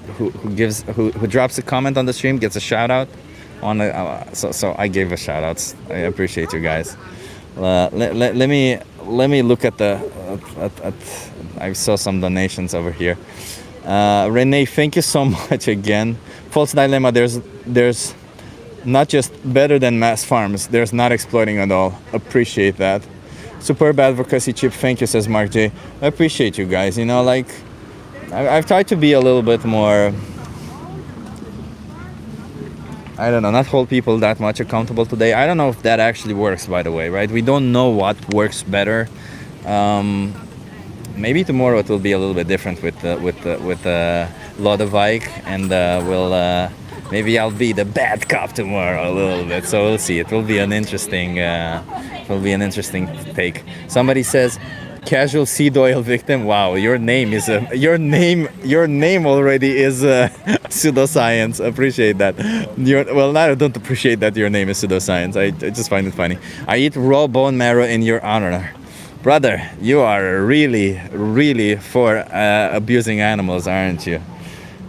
drops a comment on the stream gets a shout out. So I gave a shout outs. I appreciate you guys. Let me look at I saw some donations over here. Renee, thank you so much again. False dilemma. There's not just better than mass farms. There's not exploiting at all. Appreciate that. Superb advocacy, Chip. Thank you, says Mark J. I appreciate you guys. You know, like I've tried to be a little bit more. I don't know, not hold people that much accountable today. I don't know if that actually works, by the way, right? We don't know what works better. Maybe tomorrow it will be a little bit different with Lodewijk, and maybe I'll be the bad cop tomorrow a little bit. So we'll see. It will be an interesting. Take. Somebody says, casual seed oil victim. Wow, your name already is pseudoscience. Appreciate that. I don't appreciate that your name is pseudoscience. I just find it funny. I eat raw bone marrow in your honor. Brother, you are really, really for abusing animals, aren't you?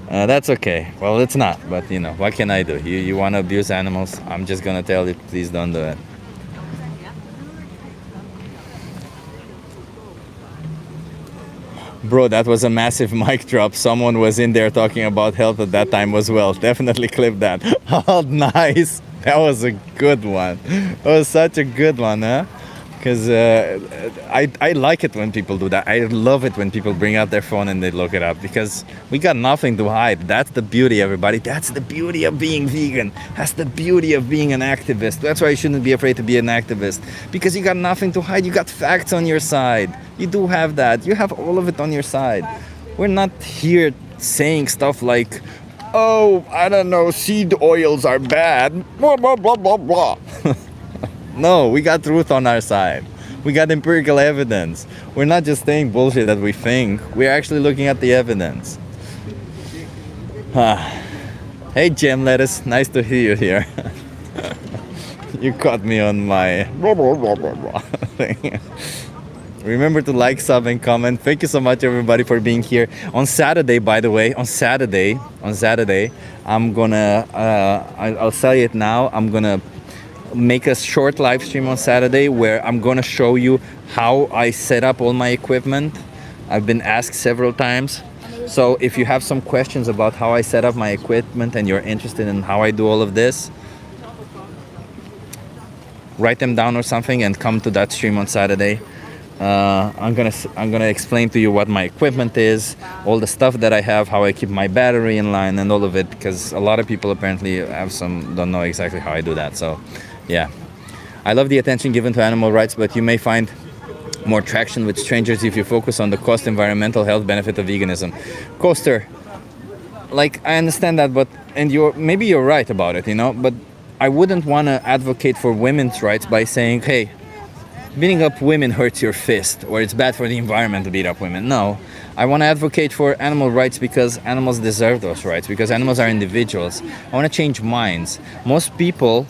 That's okay. Well, it's not, but you know, what can I do? You want to abuse animals? I'm just gonna tell you, please don't do it. Bro, that was a massive mic drop. Someone was in there talking about health at that time as well. Definitely clip that. Oh, nice. That was a good one. That was such a good one, huh? Because I like it when people do that. I love it when people bring out their phone and they look it up, because we got nothing to hide. That's the beauty, everybody. That's the beauty of being vegan. That's the beauty of being an activist. That's why you shouldn't be afraid to be an activist, because you got nothing to hide. You got facts on your side. You do have that. You have all of it on your side. We're not here saying stuff like, oh, I don't know, seed oils are bad, blah, blah, blah, blah, blah. No, we got truth on our side. We got empirical evidence. We're not just saying bullshit that we think. We're actually looking at the evidence. Hey, Gem Lettuce. Nice to hear you here. You caught me on my thing. Remember to like, sub, and comment. Thank you so much, everybody, for being here. On Saturday, by the way, on Saturday, I'm gonna, I'll tell you it now, I'm gonna make a short live stream on Saturday where I'm gonna show you how I set up all my equipment. I've been asked several times. So if you have some questions about how I set up my equipment and you're interested in how I do all of this, write them down or something and come to that stream on Saturday. I'm gonna explain to you what my equipment is, all the stuff that I have, how I keep my battery in line, and all of it, because a lot of people apparently don't know exactly how I do that. So, yeah, I love the attention given to animal rights, but you may find more traction with strangers if you focus on the cost, environmental, health benefit of veganism. Coaster, like I understand that, but maybe you're right about it, but I wouldn't want to advocate for women's rights by saying, hey, beating up women hurts your fist, or it's bad for the environment to beat up women. No, I want to advocate for animal rights because animals deserve those rights, because animals are individuals. I want to change minds. Most people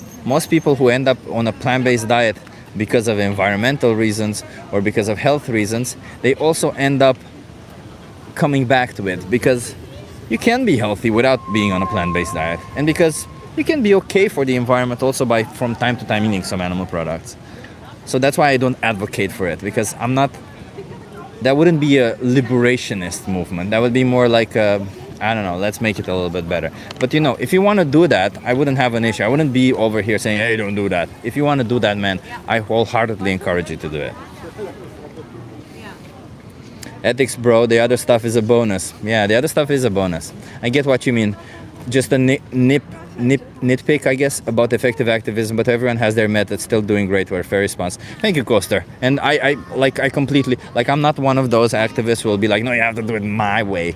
who end up on a plant-based diet because of environmental reasons or because of health reasons, they also end up coming back to it because you can be healthy without being on a plant-based diet, and because you can be okay for the environment also by from time to time eating some animal products. So that's why I don't advocate for it, because that wouldn't be a liberationist movement. That would be more like I don't know, let's make it a little bit better. But if you want to do that, I wouldn't have an issue. I wouldn't be over here saying, hey, don't do that. If you want to do that, man, I wholeheartedly encourage you to do it. Ethics, bro, the other stuff is a bonus. Yeah, the other stuff is a bonus. I get what you mean. Just a nitpick, I guess, about effective activism, but everyone has their method, still doing great work. Fair response. Thank you, Coaster. And I completely, I'm not one of those activists who will be like, no, you have to do it my way.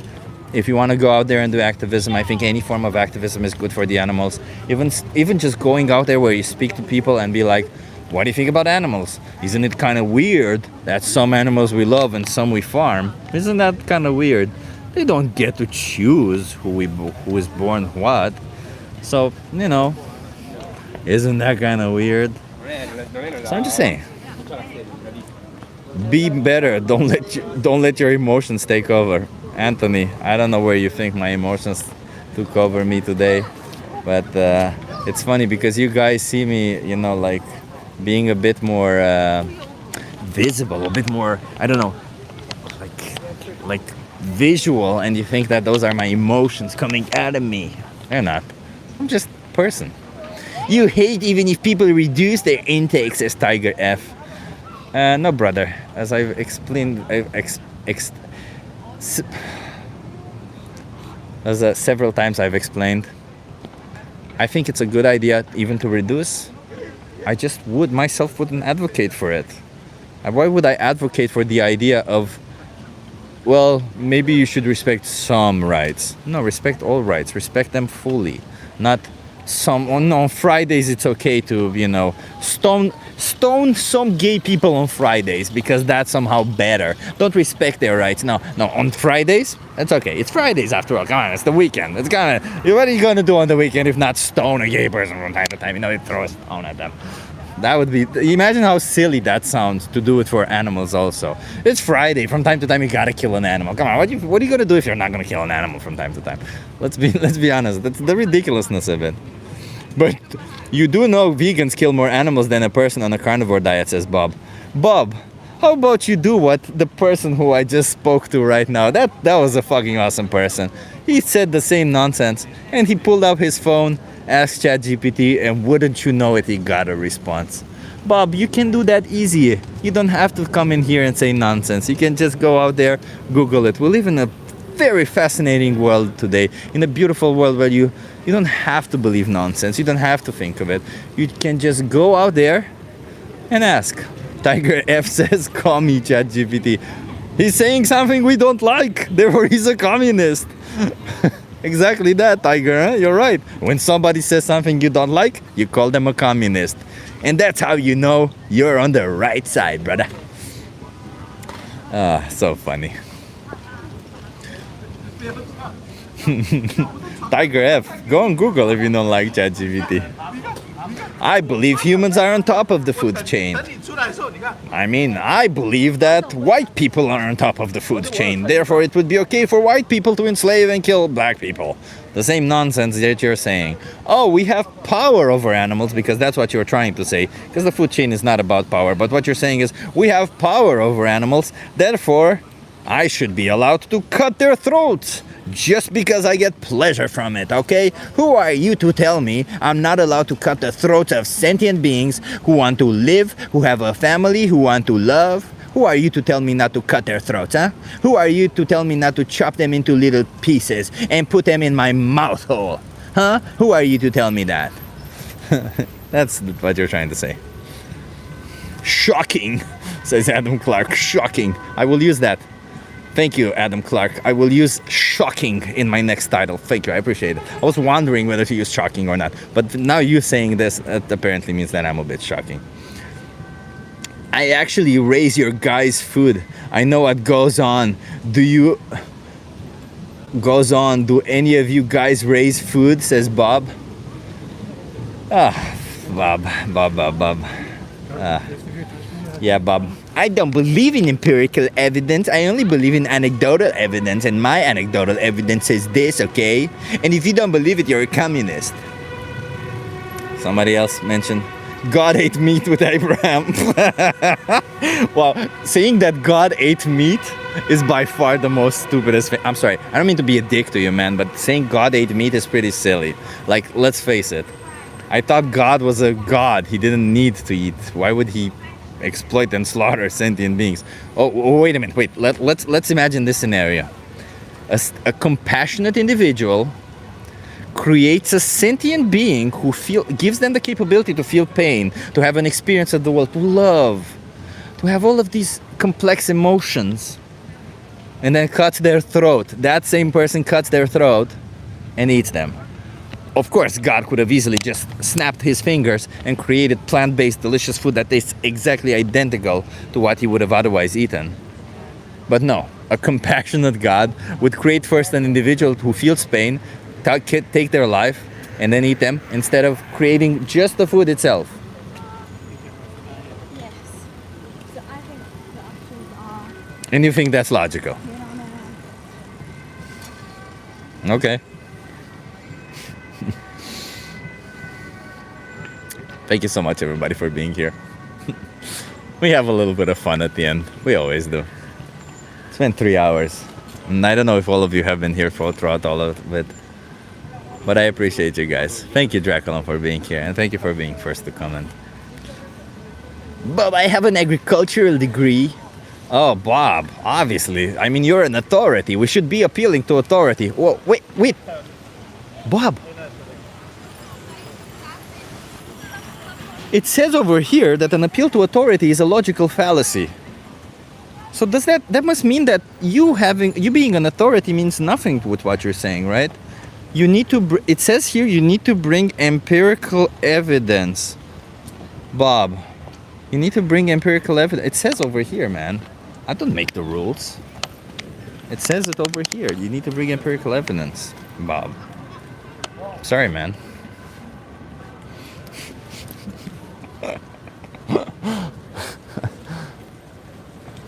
If you want to go out there and do activism, I think any form of activism is good for the animals. Even just going out there where you speak to people and be like, what do you think about animals? Isn't it kind of weird that some animals we love and some we farm? Isn't that kind of weird? They don't get to choose who is born what. So, isn't that kind of weird? So I'm just saying, be better. Don't let your emotions take over. Anthony, I don't know where you think my emotions took over me today, but it's funny because you guys see me, being a bit more visible, a bit more, I don't know, like visual, and you think that those are my emotions coming out of me. They're not. I'm just a person. You hate even if people reduce their intake, says Tiger F. No, brother. As I've explained, several times I've explained, I think it's a good idea even to reduce. I just wouldn't advocate for it. Why would I advocate for the idea of, well, maybe you should respect some rights? No, respect all rights. Respect them fully. Not some. On Fridays it's okay to, stone some gay people on Fridays because that's somehow better. Don't respect their rights. No, on Fridays, it's okay. It's Fridays after all. Come on, it's the weekend. What are you gonna do on the weekend if not stone a gay person from time to time? You throw a stone at them. That would be, imagine how silly that sounds to do it for animals also. It's Friday, from time to time you gotta kill an animal. Come on, what are you gonna do if you're not gonna kill an animal from time to time? Let's be honest, that's the ridiculousness of it. But you do know vegans kill more animals than a person on a carnivore diet, says Bob. Bob, how about you do what the person who I just spoke to right now, that was a fucking awesome person. He said the same nonsense, and he pulled up his phone, asked ChatGPT, and wouldn't you know it, he got a response. Bob, you can do that easy. You don't have to come in here and say nonsense. You can just go out there, Google it. We live in a very fascinating world today, in a beautiful world where you don't have to believe nonsense. You don't have to think of it. You can just go out there and ask. Tiger F says, call me ChatGPT. He's saying something we don't like, therefore he's a communist. Exactly that, Tiger, huh? You're right. When somebody says something you don't like, you call them a communist. And that's how you know you're on the right side, brother. So funny. Tiger F, go on Google if you don't like ChatGPT. I believe humans are on top of the food chain. I mean, I believe that white people are on top of the food chain. Therefore, it would be okay for white people to enslave and kill black people. The same nonsense that you're saying. Oh, we have power over animals, because that's what you're trying to say. Because the food chain is not about power. But what you're saying is, we have power over animals. Therefore, I should be allowed to cut their throats. Just because I get pleasure from it, okay? Who are you to tell me I'm not allowed to cut the throats of sentient beings who want to live, who have a family, who want to love? Who are you to tell me not to cut their throats, huh? Who are you to tell me not to chop them into little pieces and put them in my mouth hole? Huh? Who are you to tell me that? That's what you're trying to say. Shocking, says Adam Clark. Shocking. I will use that. Thank you, Adam Clark. I will use shocking in my next title. Thank you, I appreciate it. I was wondering whether to use shocking or not. But now you saying this, it apparently means that I'm a bit shocking. I actually raise your guys' food. I know what goes on. Do any of you guys raise food, says Bob. Bob. Yeah, Bob. I don't believe in empirical evidence. I only believe in anecdotal evidence. And my anecdotal evidence says this, okay? And if you don't believe it, you're a communist. Somebody else mentioned God ate meat with Abraham. Well, saying that God ate meat is by far the most stupidest thing. I'm sorry, I don't mean to be a dick to you, man, but saying God ate meat is pretty silly. Like, let's face it. I thought God was a god. He didn't need to eat. Why would he exploit and slaughter sentient beings? Oh, wait a minute. Wait. Let's imagine this scenario. A compassionate individual creates a sentient being who gives them the capability to feel pain, to have an experience of the world, to love, to have all of these complex emotions, and then cuts their throat. That same person cuts their throat and eats them. Of course, God could have easily just snapped his fingers and created plant-based delicious food that tastes exactly identical to what he would have otherwise eaten. But no, a compassionate God would create first an individual who feels pain, take their life, and then eat them, instead of creating just the food itself. Yes. So I think the options are... And you think that's logical? Okay. Thank you so much, everybody, for being here. We have a little bit of fun at the end. We always do. It's been 3 hours. And I don't know if all of you have been here throughout all of it. But I appreciate you guys. Thank you, Draculon, for being here. And thank you for being first to comment. Bob, I have an agricultural degree. Oh, Bob, obviously. I mean, you're an authority. We should be appealing to authority. Whoa, wait. Bob. It says over here that an appeal to authority is a logical fallacy. So does that must mean that you being an authority means nothing with what you're saying, right? You need to it says here you need to bring empirical evidence. Bob, you need to bring empirical evidence. It says over here, man. I don't make the rules. It says it over here. You need to bring empirical evidence, Bob. Sorry, man.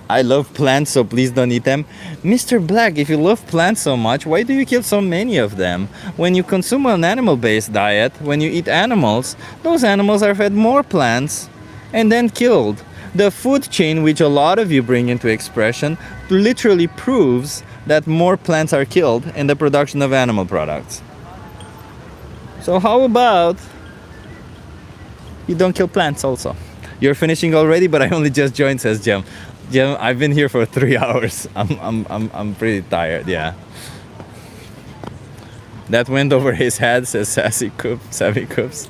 I love plants, so please don't eat them. Mr. Black, if you love plants so much, why do you kill so many of them? When you consume an animal-based diet, when you eat animals, those animals are fed more plants and then killed. The food chain, which a lot of you bring into expression, literally proves that more plants are killed in the production of animal products. So how about you don't kill plants also? You're finishing already, but I only just joined, says Jem. Jem, I've been here for 3 hours. I'm pretty tired, yeah. That went over his head, says Savvy Coops.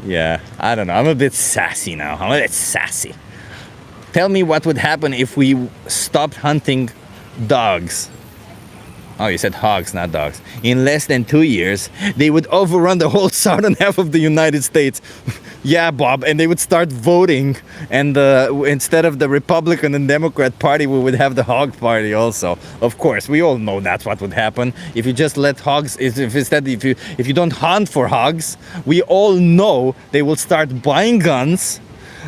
Yeah, I don't know. I'm a bit sassy now. I'm a bit sassy. Tell me what would happen if we stopped hunting dogs. Oh, you said hogs, not dogs. In less than 2 years, they would overrun the whole southern half of the United States. Yeah, Bob, and they would start voting, and instead of the Republican and Democrat Party, we would have the hog party also. Of course, we all know that's what would happen if you just let hogs. If you don't hunt for hogs, we all know they will start buying guns,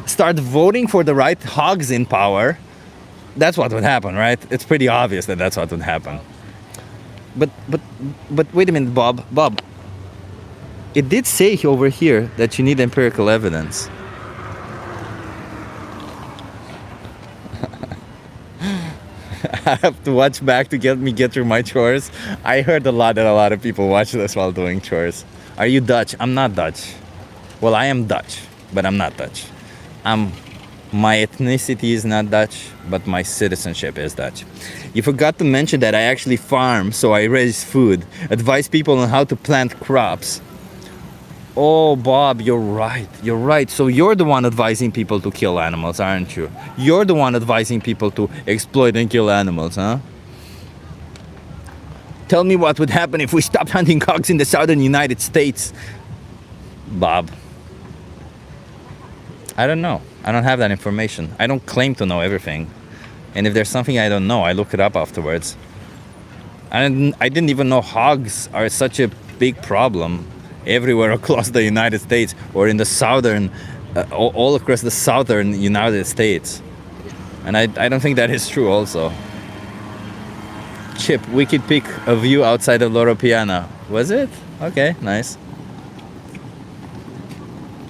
start voting for the right hogs in power. That's what would happen, right? It's pretty obvious that that's what would happen. But wait a minute, Bob. Bob, it did say over here that you need empirical evidence. I have to watch back to get through my chores. I heard a lot that a lot of people watch this while doing chores. Are you Dutch? I'm not Dutch. Well, I am Dutch, but I'm not Dutch. My ethnicity is not Dutch, but my citizenship is Dutch. You forgot to mention that I actually farm, so I raise food, advise people on how to plant crops. Oh, Bob, you're right. You're right. So you're the one advising people to kill animals, aren't you? You're the one advising people to exploit and kill animals, huh? Tell me what would happen if we stopped hunting hogs in the southern United States. Bob. I don't know. I don't have that information. I don't claim to know everything. And if there's something I don't know, I look it up afterwards. I didn't even know hogs are such a big problem everywhere across the United States, or in the southern, all across the southern United States. And I don't think that is true also. Chip, we could pick a view outside of Loro Piana. Was it? Okay, nice.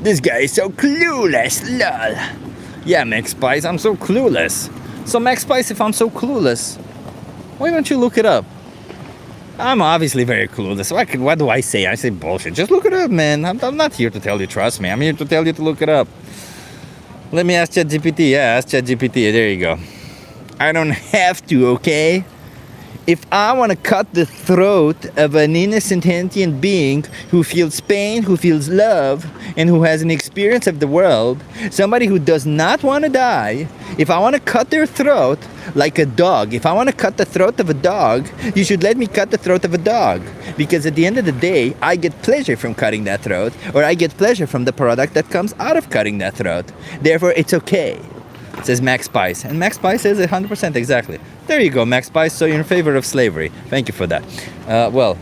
This guy is so clueless, lol. Yeah, Max Spice, I'm so clueless. So Max Spice, if I'm so clueless, why don't you look it up? I'm obviously very clueless. What do I say? I say bullshit. Just look it up, man. I'm not here to tell you, trust me. I'm here to tell you to look it up. Let me ask ChatGPT. Yeah, ask ChatGPT. There you go. I don't have to, okay? If I want to cut the throat of an innocent sentient being who feels pain, who feels love, and who has an experience of the world, somebody who does not want to die, if I want to cut their throat like a dog, if I want to cut the throat of a dog, you should let me cut the throat of a dog. Because at the end of the day, I get pleasure from cutting that throat, or I get pleasure from the product that comes out of cutting that throat. Therefore, it's okay. Says Max Spice. And Max Spice says 100% exactly. There you go, Max Spice. So you're in favor of slavery. Thank you for that. Well,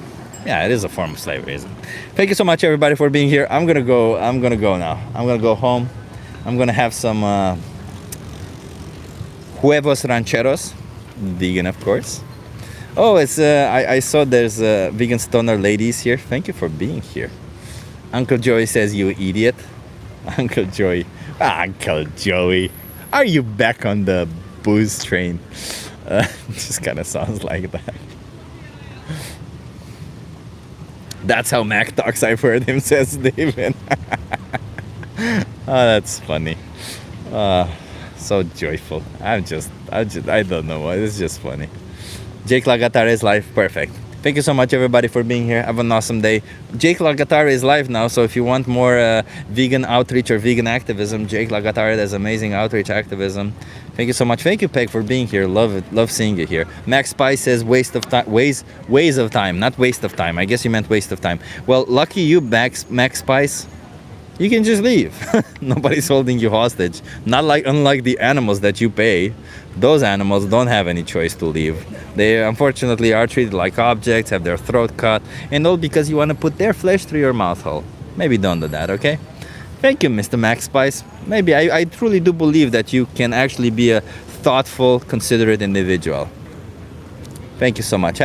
yeah, it is a form of slavery, isn't it? Thank you so much, everybody, for being here. I'm gonna go now. I'm gonna go home. I'm gonna have some huevos rancheros, vegan, of course. Oh, it's I saw there's vegan stoner ladies here. Thank you for being here. Uncle Joey says, you idiot. Uncle Joey. Uncle Joey. Are you back on the booze train? Just kind of sounds like that. That's how Mac talks, I've heard him, says David. Oh, that's funny. So joyful. I don't know why. It's just funny. Jake Lagatare is live. Perfect. Thank you so much, everybody, for being here. Have an awesome day. Jake Lagatare is live now, so if you want more vegan outreach or vegan activism, Jake Lagatare does amazing outreach activism. Thank you so much. Thank you, Peg, for being here. Love it. Love seeing you here. Max Spice says waste of time. Ways of time, not waste of time. I guess you meant waste of time. Well, lucky you, Max Spice. You can just leave. Nobody's holding you hostage. Unlike the animals that you pay. Those animals don't have any choice to leave. They unfortunately are treated like objects, have their throat cut, and all because you want to put their flesh through your mouth hole. Maybe don't do that, okay? Thank you, Mr. Max Spice. Maybe I truly do believe that you can actually be a thoughtful, considerate individual. Thank you so much. Have